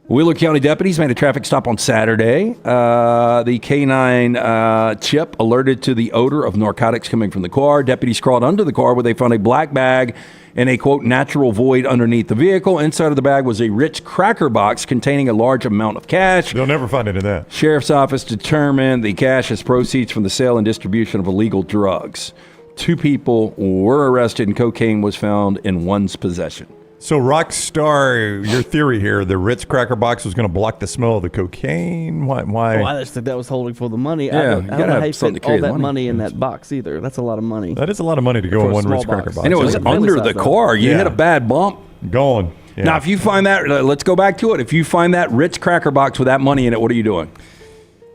Wheeler County deputies made a traffic stop on Saturday. The K9 chip alerted to the odor of narcotics coming from the car. Deputies crawled under the car where they found a black bag and a, quote, natural void underneath the vehicle. Inside of the bag was a Ritz cracker box containing a large amount of cash. They'll never find any of that. Sheriff's office determined the cash as proceeds from the sale and distribution of illegal drugs. 2 people were arrested and cocaine was found in one's possession. So, Rockstar, your theory here, the Ritz cracker box was going to block the smell of the cocaine? Why? Well, I just think that was holding for the money. Yeah, I don't you know gotta how have you something fit to carry all the that money. money in that box either. That's a lot of money. That is a lot of money to go For in a one small Ritz cracker box. box. And it was Family under size, the though. car. You Yeah. hit a bad bump. Going. Yeah. Now, if you find that, let's go back to it. If you find that Ritz cracker box with that money in it, what are you doing?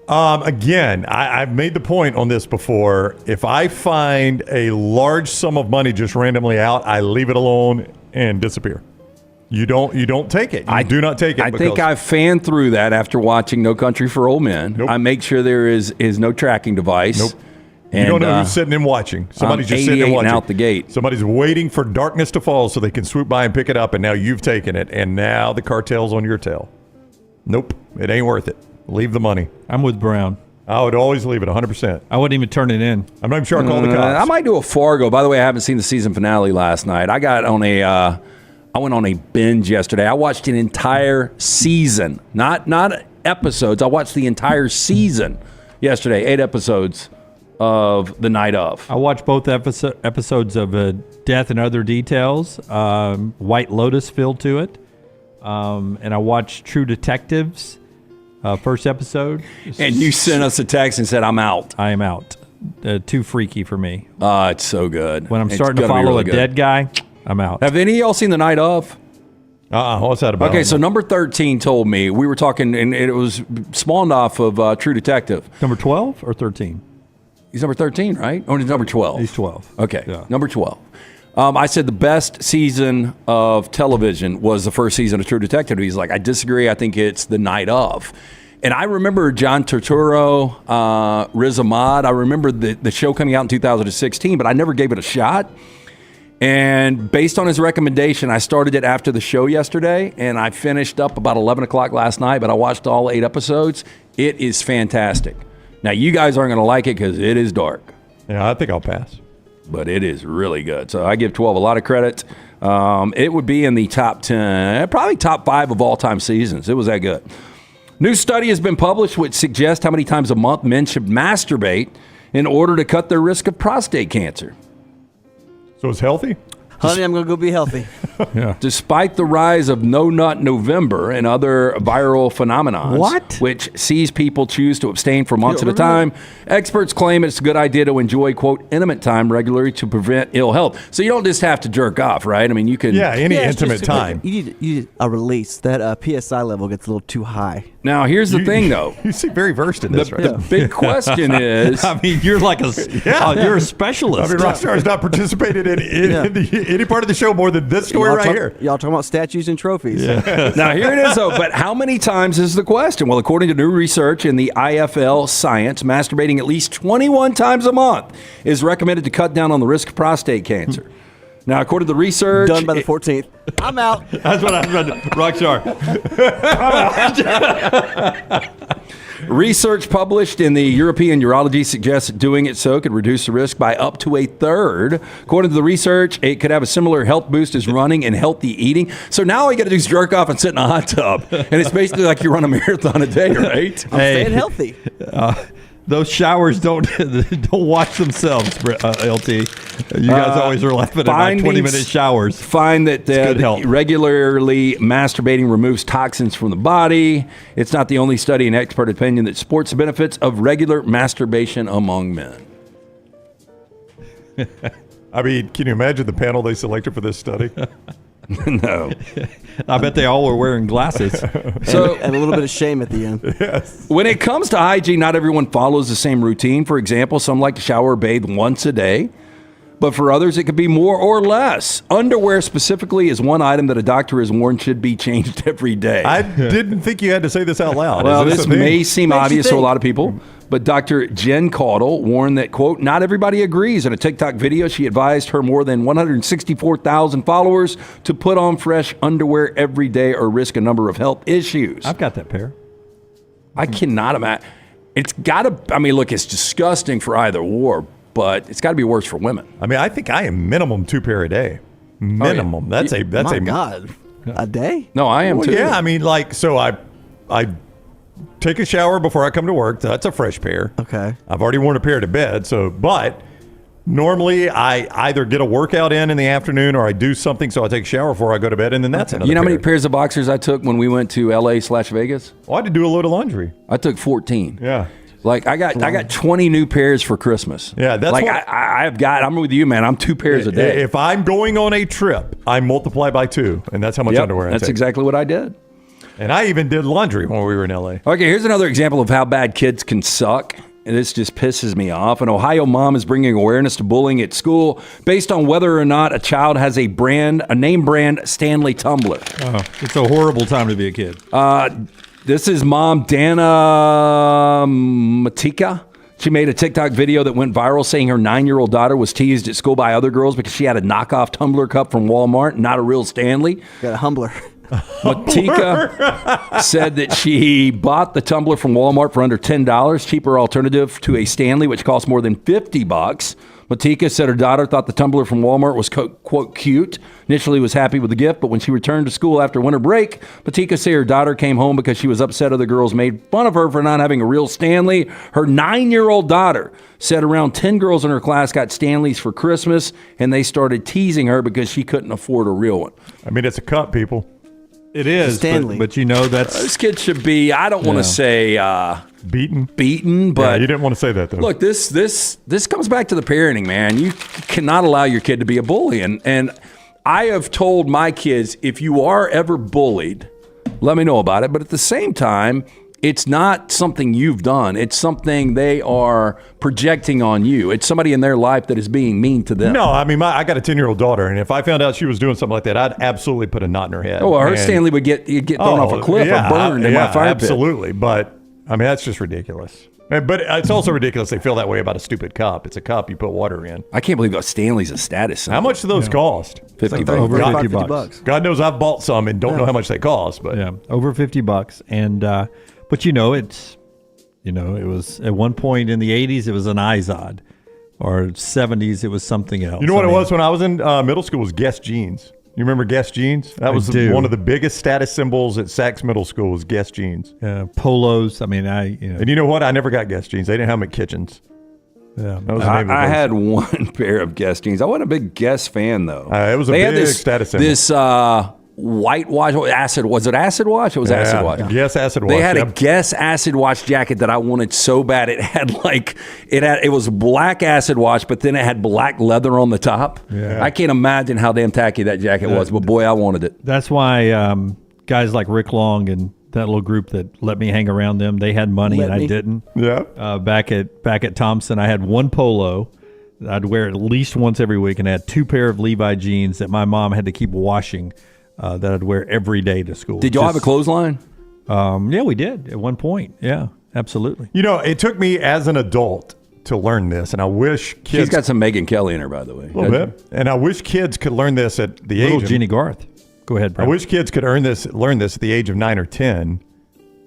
Again, I've made the point on this before. If I find a large sum of money just randomly out, I leave it alone and disappear. You don't take it. You do not take it. I think I've fanned through that after watching No Country for Old Men. Nope. I make sure there is no tracking device. Nope. And, you don't know who's sitting and watching. Somebody's I'm just sitting 88 and watching. out the gate. Somebody's waiting for darkness to fall so they can swoop by and pick it up, and now you've taken it, and now the cartel's on your tail. Nope. It ain't worth it. Leave the money. I'm with Brown. I would always leave it 100%. I wouldn't even turn it in. I'm not even sure I'll call the cops. I might do a Fargo. By the way, I haven't seen the season finale last night. I went on a binge yesterday. I watched an entire season, not episodes. I watched the entire season yesterday, 8 episodes of The Night Of. I watched both episodes of Death and Other Details. White Lotus feel to it. And I watched True Detectives, first episode. And you sent us a text and said, I'm out. I am out. Too freaky for me. It's so good. When I'm It's starting to gonna be follow really a good. dead guy, I'm out. Have any of y'all seen The Night Of? What's that about? Okay, so number 13 told me, we were talking, and it was spawned off of True Detective. Number 12 or 13? He's number 13, right? Or he's number 12? He's 12. Okay, Yeah. number 12. I said the best season of television was the first season of True Detective. He's like, I disagree. I think it's The Night Of. And I remember John Turturro, Riz Ahmed. I remember the show coming out in 2016, but I never gave it a shot. And based on his recommendation, I started it after the show yesterday, and I finished up about 11 o'clock last night, but I watched all 8 episodes. It is fantastic. Now, you guys aren't going to like it because it is dark. Yeah, I think I'll pass. But it is really good. So I give 12 a lot of credit. It would be in the top 10, probably top 5 of all-time seasons. It was that good. New study has been published which suggests how many times a month men should masturbate in order to cut their risk of prostate cancer. So it's healthy? Honey, I'm going to go be healthy. Yeah. Despite the rise of No Nut November and other viral phenomena, What? which sees people choose to abstain for months at a remember time, experts claim it's a good idea to enjoy, quote, intimate time regularly to prevent ill health. So you don't just have to jerk off, right? I mean, you can... Yeah, any Yeah, it's intimate just- time. You need a release. That PSI level gets a little too high. Now, here's the thing, though. You seem very versed in this, right? The big question is... I mean, you're like you're a specialist. I mean, Rockstar has not participated in any part of the show more than this story right here. Y'all talking about statues and trophies. Now, here it is, though. But how many times is the question? Well, according to new research in the IFL Science, masturbating at least 21 times a month is recommended to cut down on the risk of prostate cancer. Now, according to the research... Done by the 14th. I'm out. That's what I read. Rockstar. Research published in the European Urology suggests that doing it so could reduce the risk by up to a third. According to the research, it could have a similar health boost as running and healthy eating. So now all you got to do is jerk off and sit in a hot tub. And it's basically like you run a marathon a day, right? I'm staying healthy. Those showers don't wash themselves, LT. You guys always are laughing at my 20-minute showers. Find that regularly masturbating removes toxins from the body. It's not the only study in expert opinion that supports the benefits of regular masturbation among men. I mean, can you imagine the panel they selected for this study? No. I bet they all were wearing glasses. So, and a little bit of shame at the end. Yes. When it comes to hygiene, not everyone follows the same routine. For example, some like to shower or bathe once a day. But for others, it could be more or less. Underwear specifically is one item that a doctor has warned should be changed every day. I didn't think you had to say this out loud. Well, Is this a thing? may seem Makes you obvious to a think. lot of people, But Dr. Jen Caudle warned that, quote, not everybody agrees. In a TikTok video, she advised her more than 164,000 followers to put on fresh underwear every day or risk a number of health issues. I've got that pair. I cannot imagine. It's got to, I mean, look, it's disgusting for either or, but it's got to be worse for women. I mean, I think I am minimum 2 pair a day. Minimum. That's a God. A day? No, I am too. Yeah, I mean, like, so I take a shower before I come to work. That's a fresh pair. Okay. I've already worn a pair to bed. But normally I either get a workout in the afternoon or I do something, so I take a shower before I go to bed, and then that's another. You know how pair. many pairs of boxers I took when we went to LA/Vegas? Oh, I had to do a load of laundry. I took 14. Yeah. Like I got 20 new pairs for Christmas. Yeah, that's like what, I'm with you, man. I'm 2 pairs a day. If I'm going on a trip, I multiply by 2, and that's how much underwear I take. That's exactly what I did. And I even did laundry when we were in LA. Okay, here's another example of how bad kids can suck. And this just pisses me off. An Ohio mom is bringing awareness to bullying at school based on whether or not a child has a name brand Stanley tumbler. Oh, it's a horrible time to be a kid. This is mom Dana Matika. She made a TikTok video that went viral saying her 9-year-old daughter was teased at school by other girls because she had a knockoff tumbler cup from Walmart, not a real Stanley. Got a humbler. Matika said that she bought the tumbler from Walmart for under $10, cheaper alternative to a Stanley, which costs more than $50. Matika said her daughter thought the tumbler from Walmart was, quote, cute. Initially was happy with the gift, but when she returned to school after winter break, Matika said her daughter came home because she was upset other girls made fun of her for not having a real Stanley. Her 9-year-old daughter said around 10 girls in her class got Stanleys for Christmas, and they started teasing her because she couldn't afford a real one. I mean, it's a cup, people. It is, Stanley. but you know that's... This kid should be, I don't want to say... Beaten, but... Yeah, you didn't want to say that, though. Look, this comes back to the parenting, man. You cannot allow your kid to be a bully. And I have told my kids, if you are ever bullied, let me know about it. But at the same time, it's not something you've done. It's something they are projecting on you. It's somebody in their life that is being mean to them. No, I mean, I got a 10-year-old daughter, and if I found out she was doing something like that, I'd absolutely put a knot in her head. Oh, well, her Stanley would get thrown off a cliff or burned in my fire pit. Absolutely. But, I mean, that's just ridiculous. But it's also ridiculous they feel that way about a stupid cup. It's a cup you put water in. I can't believe that Stanley's a status symbol. How much do those cost? $50. Over $50. God knows I've bought some and don't know how much they cost. But yeah, over $50. And but it was at one point in the 80s it was an Izod, or 70s it was something else. You know what it was when I was in middle school was Guess jeans. You remember Guess jeans? That was one of the biggest status symbols at Saks Middle School was Guess jeans. Polos. I mean, And you know what? I never got Guess jeans. They didn't have them at Kitchens. Yeah, that was the name of the I place. had one pair of Guess jeans. I wasn't a big Guess fan though. It was a big status symbol. This whitewash acid. Was it acid wash? It was acid wash. Guess acid wash. They had a Guess acid wash jacket that I wanted so bad. It had it was black acid wash, but then it had black leather on the top. Yeah. I can't imagine how damn tacky that jacket was, but boy, I wanted it. That's why guys like Rick Long and that little group that let me hang around them, they had money and I didn't. Yeah. Back at Thompson, I had one polo that I'd wear at least once every week, and I had 2 pair of Levi jeans that my mom had to keep washing. That I'd wear every day to school. Did y'all have a clothesline? Yeah, we did at one point. Yeah, absolutely. You know, it took me as an adult to learn this, and I wish kids... She's got some Megyn Kelly in her, by the way. A little bit. And I wish kids could learn this at the age of... Jeannie Garth. Go ahead, Brad. I wish kids could learn this at the age of 9 or 10,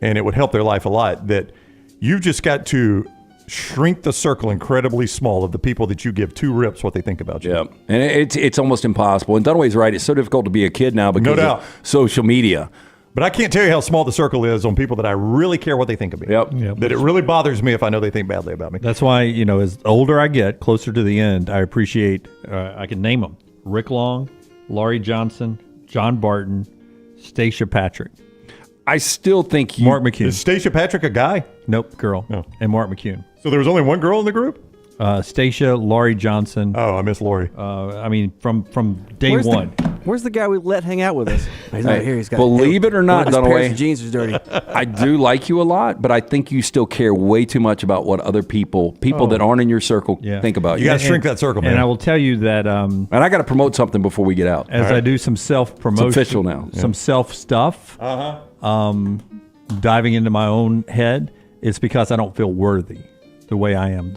and it would help their life a lot, that you've just got to shrink the circle incredibly small of the people that you give 2 rips what they think about you. Yeah, and it's almost impossible. And Dunaway's right. It's so difficult to be a kid now because of social media. But I can't tell you how small the circle is on people that I really care what they think of me. Yep. That it really bothers me if I know they think badly about me. That's why, as older I get, closer to the end, I appreciate, I can name them. Rick Long, Laurie Johnson, John Barton, Stacia Patrick. I still think Mark McCune. Is Stacia Patrick a guy? Nope, girl. No. And Mark McCune. So there was only one girl in the group? Stacia, Laurie Johnson. Oh, I miss Laurie. I mean, from day one. Where's the guy we let hang out with us? He's not here. He's got believe it or not, one of his pairs Dunaway, of jeans was dirty. I do like you a lot, but I think you still care way too much about what other people that aren't in your circle think about you. You got to shrink that circle, man. And I will tell you that... and I got to promote something before we get out. As I do some self-promotion. It's official now. Some self-stuff. Diving into my own head, it's because I don't feel worthy. the way I am.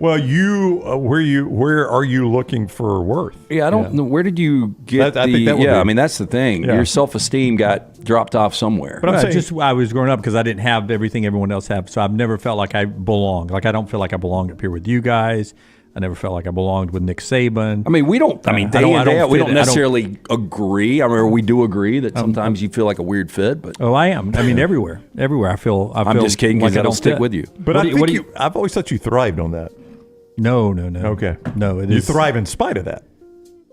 Well, where are you looking for worth? Yeah, I don't know. Where did you get I think that would be- I mean, that's the thing. Yeah. Your self-esteem got dropped off somewhere. But I'm saying, I was growing up because I didn't have everything everyone else had, so I've never felt like I belonged. Like I don't feel like I belonged up here with you guys. I never felt like I belonged with Nick Saban. I mean, we don't. I mean, day in, day out, we don't necessarily I agree. I mean, we do agree that sometimes you feel like a weird fit. But I am. I mean, everywhere. I feel. I'm just kidding because like I don't stick with you. but I've always thought you thrived on that. No. Okay. No, You thrive in spite of that.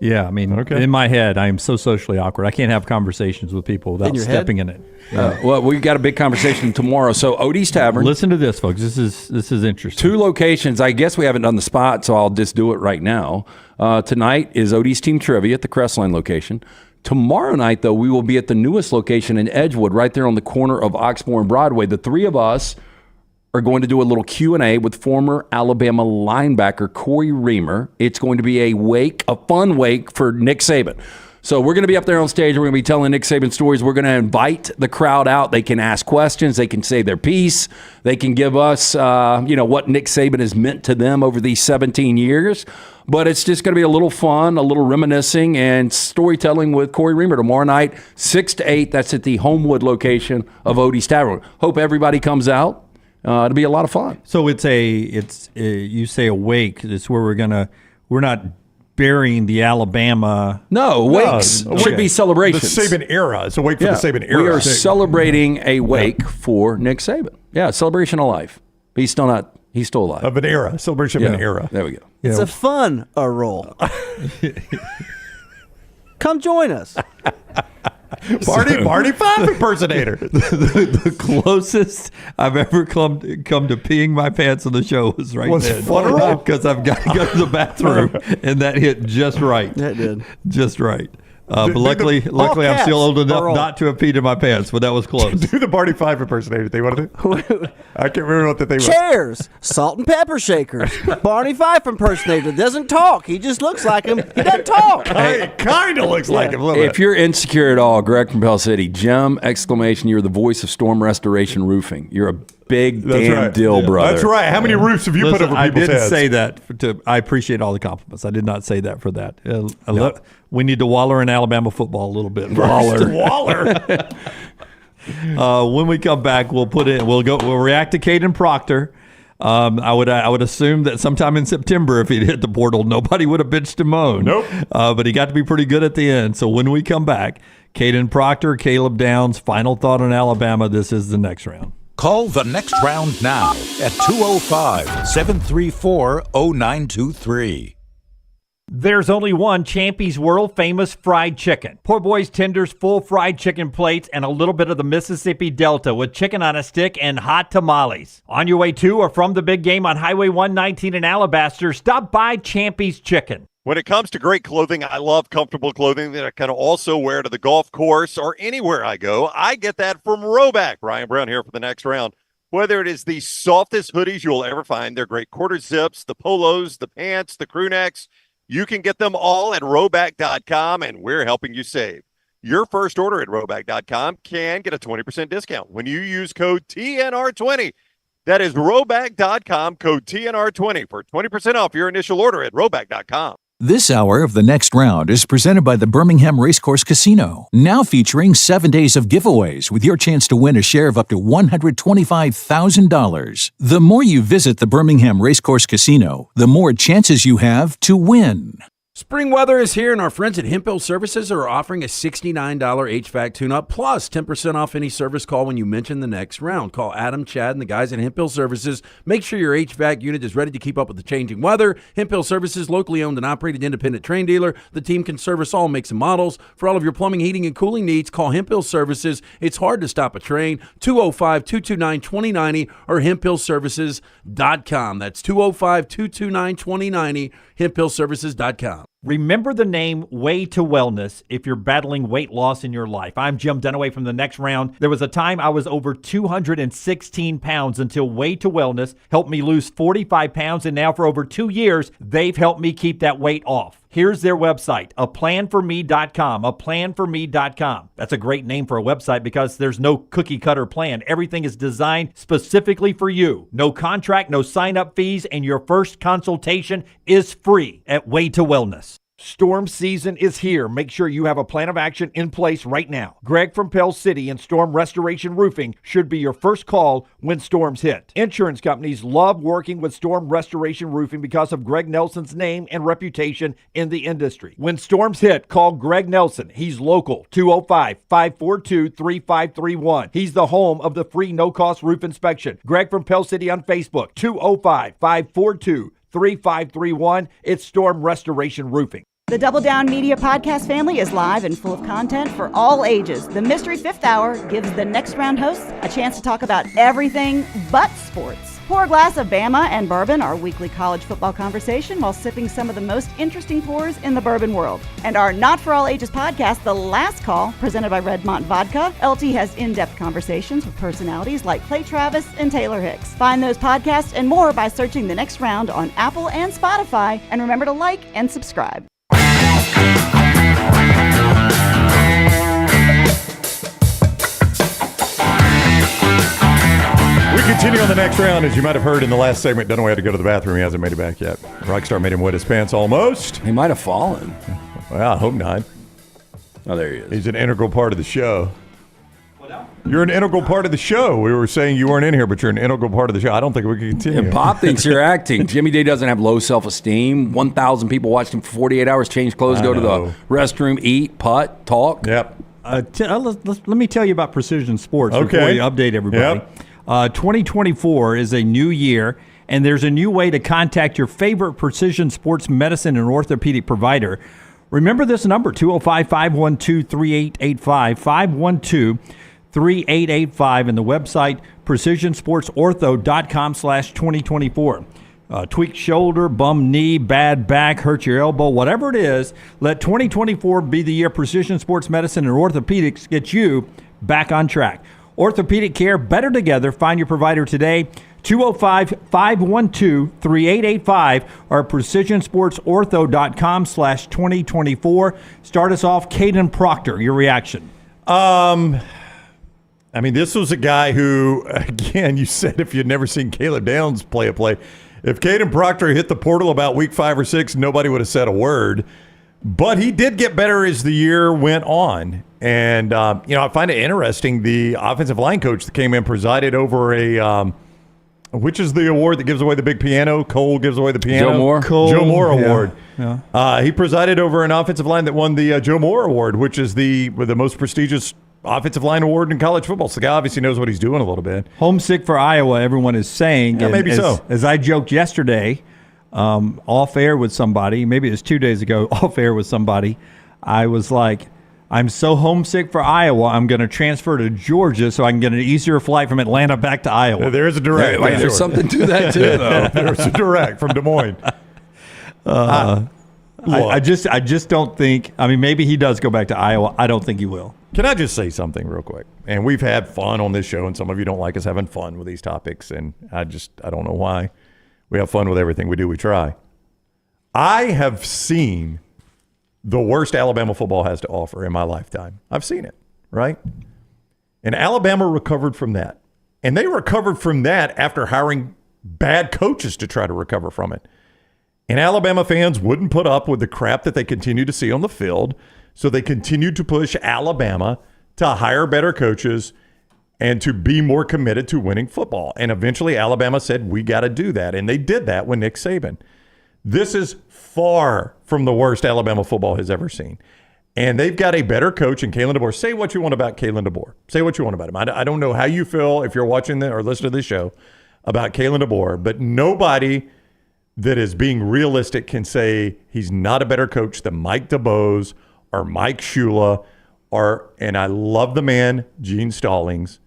Yeah, I mean, in my head, I am so socially awkward. I can't have conversations with people without stepping in it. Well, we've got a big conversation tomorrow. So Odie's Tavern. Listen to this, folks. This is interesting. 2 locations. I guess we haven't done the spot, so I'll just do it right now. Tonight is Odie's Team Trivia at the Crestline location. Tomorrow night, though, we will be at the newest location in Edgewood, right there on the corner of Oxmoor and Broadway. The 3 of us are going to do a little Q&A with former Alabama linebacker Corey Reamer. It's going to be a fun wake for Nick Saban. So we're going to be up there on stage. We're going to be telling Nick Saban stories. We're going to invite the crowd out. They can ask questions. They can say their piece. They can give us, what Nick Saban has meant to them over these 17 years. But it's just going to be a little fun, a little reminiscing, and storytelling with Corey Reamer tomorrow night, 6 to 8. That's at the Homewood location of Odie's Tavern. Hope everybody comes out. It'll be a lot of fun. So you say a wake. It's where we're not burying the Alabama. No, wakes should be celebrations. The Saban era. It's a wake for the Saban era. We are celebrating a wake for Nick Saban. Yeah, celebration of life. He's still alive. Of an era. Celebration of an era. There we go. It's a fun roll. Come join us. Party Five impersonator. The closest I've ever come to peeing my pants on the show was right then. Because I've got to go to the bathroom, and that hit just right. That did. Just right. But luckily, I'm still old enough not to have peed in my pants, but that was close. Do the Party Five impersonator. They want to do? I can't remember what the thing was. Chairs, salt and pepper shakers. Barney Fife impersonator doesn't talk. He just looks like him. He doesn't talk. It kind of looks like him. If you're insecure at all, Greg from Pell City, Jim, exclamation, you're the voice of Storm Restoration Roofing. You're a big deal, brother. That's right. How many roofs have you put over people's heads? I didn't say that. I appreciate all the compliments. I did not say that for that. We need to waller in Alabama football a little bit. Waller. When we come back, we'll react to Caden Proctor. I would assume that sometime in September, if he'd hit the portal, nobody would have bitched and moaned. Nope. But he got to be pretty good at the end. So when we come back, Caden Proctor, Caleb Downs, final thought on Alabama. This is the next round. Call the next round now at 205-734-0923. There's only one Champy's world famous fried chicken. Poor Boy's Tenders full fried chicken plates and a little bit of the Mississippi Delta with chicken on a stick and hot tamales. On your way to or from the big game on Highway 119 in Alabaster, stop by Champy's Chicken. When it comes to great clothing, I love comfortable clothing that I can also wear to the golf course or anywhere I go. I get that from Roback. Ryan Brown here for the next round. Whether it is the softest hoodies you'll ever find, they're great quarter zips, the polos, the pants, the crew necks, you can get them all at Roback.com, and we're helping you save. Your first order at Roback.com can get a 20% discount when you use code TNR20. That is Roback.com, code TNR20 for 20% off your initial order at Roback.com. This hour of The Next Round is presented by the Birmingham Racecourse Casino, now featuring 7 days of giveaways with your chance to win a share of up to $125,000. The more you visit the Birmingham Racecourse Casino, the more chances you have to win. Spring weather is here, and our friends at Hemp Hill Services are offering a $69 HVAC tune-up plus 10% off any service call when you mention the next round. Call Adam, Chad, and the guys at Hemp Hill Services. Make sure your HVAC unit is ready to keep up with the changing weather. Hemp Hill Services, locally owned and operated independent train dealer. The team can service all makes and models. For all of your plumbing, heating, and cooling needs, call Hemp Hill Services. It's hard to stop a train. 205-229-2090 or hemphillservices.com. That's 205-229-2090, hemphillservices.com. Remember the name Way to Wellness if you're battling weight loss in your life. I'm Jim Dunaway from the next round. There was a time I was over 216 pounds until Way to Wellness helped me lose 45 pounds, and now for over 2 years, they've helped me keep that weight off. Here's their website, aplanforme.com, aplanforme.com. That's a great name for a website because there's no cookie cutter plan. Everything is designed specifically for you. No contract, no sign-up fees, and your first consultation is free at Way to Wellness. Storm season is here. Make sure you have a plan of action in place right now. Greg from Pell City and Storm Restoration Roofing should be your first call when storms hit. Insurance companies love working with Storm Restoration Roofing because of Greg Nelson's name and reputation in the industry. When storms hit, call Greg Nelson. He's local, 205-542-3531. He's the home of the free no-cost roof inspection. Greg from Pell City on Facebook, 205-542-3531. It's Storm Restoration Roofing. The Double Down Media podcast family is live and full of content for all ages. The Mystery Fifth Hour gives the next round hosts a chance to talk about everything but sports. Pour a glass of Bama and bourbon, our weekly college football conversation, while sipping some of the most interesting pours in the bourbon world. And our Not For All Ages podcast, The Last Call, presented by Redmont Vodka. LT has in-depth conversations with personalities like Clay Travis and Taylor Hicks. Find those podcasts and more by searching The Next Round on Apple and Spotify. And remember to like and subscribe. We continue on the next round. As you might have heard in the last segment, Dunaway had to go to the bathroom. He hasn't made it back yet. Rockstar made him wet his pants almost. He might have fallen. Well, I hope not. Oh, there he is. He's an integral part of the show. You're an integral part of the show. We were saying you weren't in here, but you're an integral part of the show. I don't think we can continue. And Pop thinks you're acting. Jimmy D doesn't have low self-esteem. 1,000 people watched him for 48 hours, change clothes, go to the restroom, eat, putt, talk. Yep. Let me tell you about Precision Sports before Okay. you update everybody. Yep. 2024 is a new year, and there's a new way to contact your favorite Precision Sports medicine and orthopedic provider. Remember this number, 205-512-3885, 512-3885, and the website precisionsportsortho.com/2024. Tweaked shoulder, bum knee, bad back, hurt your elbow, whatever it is, let 2024 be the year Precision Sports Medicine and Orthopedics get you back on track. Orthopedic care better together. Find your provider today, 205-512-3885 or precisionsportsortho.com/2024. Start us off, Caden Proctor, your reaction. I mean, this was a guy who, again, you said if you'd never seen Caleb Downs play a play, if Caden Proctor hit the portal about week 5 or 6, nobody would have said a word. But he did get better as the year went on. And, I find it interesting, the offensive line coach that came in presided over a which is the award that gives away the big piano? Cole gives away the piano? Joe Moore. Joe Moore Award. Yeah. He presided over an offensive line that won the Joe Moore Award, which is the most prestigious offensive line award in college football. So the guy obviously knows what he's doing a little bit. Homesick for Iowa, everyone is saying. Yeah, and maybe so. As I joked yesterday, off air with somebody, maybe it was 2 days ago, off air with somebody, I was like, I'm so homesick for Iowa, I'm going to transfer to Georgia so I can get an easier flight from Atlanta back to Iowa. There is a direct. There's something to that, too, though. There's a direct from Des Moines. I just don't think, maybe he does go back to Iowa. I don't think he will. Can I just say something real quick? And we've had fun on this show, and some of you don't like us having fun with these topics, and I don't know why. We have fun with everything we do. We try. I have seen the worst Alabama football has to offer in my lifetime. I've seen it, right? And Alabama recovered from that. And they recovered from that after hiring bad coaches to try to recover from it. And Alabama fans wouldn't put up with the crap that they continue to see on the field, so they continued to push Alabama to hire better coaches and to be more committed to winning football. And eventually Alabama said, we got to do that. And they did that with Nick Saban. This is far from the worst Alabama football has ever seen. And they've got a better coach in Kalen DeBoer. Say what you want about Kalen DeBoer. Say what you want about him. I don't know how you feel if you're watching or listening to this show about Kalen DeBoer, but nobody that is being realistic can say he's not a better coach than Mike DeBose or Mike Shula and I love the man, Gene Stallings.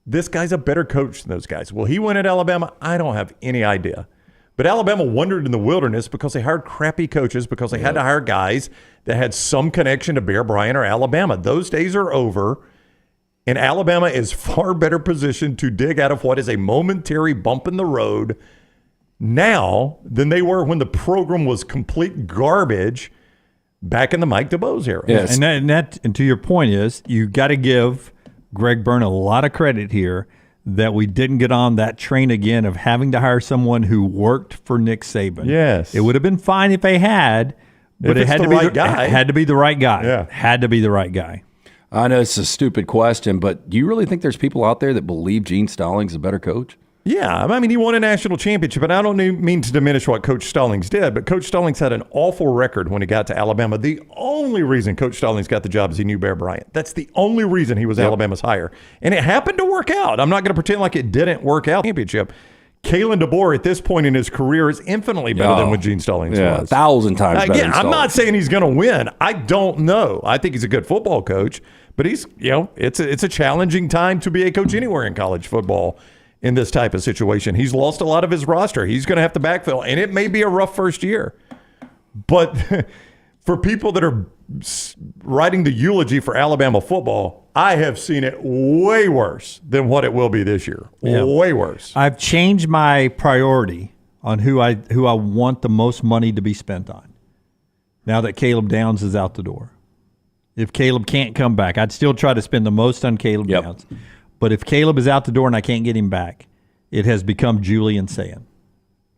This guy's a better coach than those guys. Will he win at Alabama? I don't have any idea. But Alabama wandered in the wilderness because they hired crappy coaches, because they had to hire guys that had some connection to Bear Bryant or Alabama. Those days are over, and Alabama is far better positioned to dig out of what is a momentary bump in the road now than they were when the program was complete garbage back in the Mike DeBose era. Yes. And to your point is, you got to give Greg Byrne a lot of credit here that we didn't get on that train again of having to hire someone who worked for Nick Saban. Yes. It would have been fine if they had, but it had to be the right guy. Had to be the right guy. Yeah. Had to be the right guy. I know it's a stupid question, but do you really think there's people out there that believe Gene Stallings is a better coach? Yeah, I mean, he won a national championship, and I don't mean to diminish what Coach Stallings did, but Coach Stallings had an awful record when he got to Alabama. The only reason Coach Stallings got the job is he knew Bear Bryant. That's the only reason he was Alabama's hire. And it happened to work out. I'm not going to pretend like it didn't work out. Championship. Kalen DeBoer at this point in his career is infinitely better than what Gene Stallings was. 1,000 times better Again, than I'm not Stallings. saying he's going to win. I don't know. I think he's a good football coach, but he's, it's a challenging time to be a coach anywhere in college football. In this type of situation, he's lost a lot of his roster. He's going to have to backfill, and it may be a rough first year. But for people that are writing the eulogy for Alabama football, I have seen it way worse than what it will be this year. Yeah. Way worse. I've changed my priority on who I want the most money to be spent on. Now that Caleb Downs is out the door, if Caleb can't come back, I'd still try to spend the most on Caleb Downs. But if Caleb is out the door and I can't get him back, it has become Julian Sayin.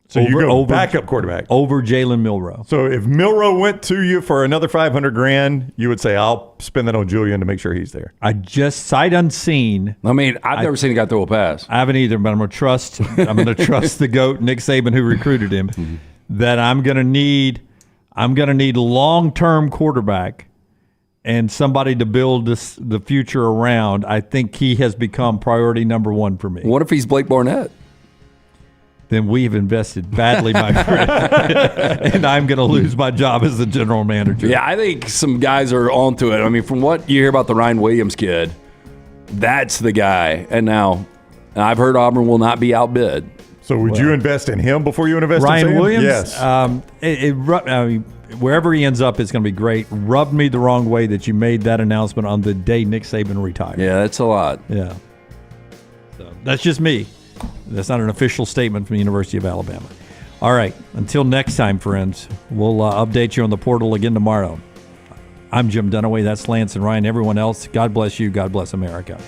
So you go backup quarterback over Jalen Milroe. So if Milroe went to you for another $500,000, you would say, "I'll spend that on Julian to make sure he's there." I just sight unseen. I mean, I've never seen a guy throw a pass. I haven't either, but I'm going to trust. I'm going to trust the GOAT, Nick Saban, who recruited him. That I'm going to need long-term quarterback. And somebody to build the future around. I think he has become priority number one for me. What if he's Blake Barnett? Then we have invested badly, my friend. And I'm going to lose my job as the general manager. Yeah, I think some guys are onto it. I mean, from what you hear about the Ryan Williams kid, that's the guy. And now I've heard Auburn will not be outbid. So would you invest in him before you invest in Ryan Williams? Yes. Wherever he ends up, it's going to be great. Rubbed me the wrong way that you made that announcement on the day Nick Saban retired. Yeah, that's a lot. Yeah. So that's just me. That's not an official statement from the University of Alabama. All right. Until next time, friends, we'll update you on the portal again tomorrow. I'm Jim Dunaway. That's Lance and Ryan. Everyone else, God bless you. God bless America.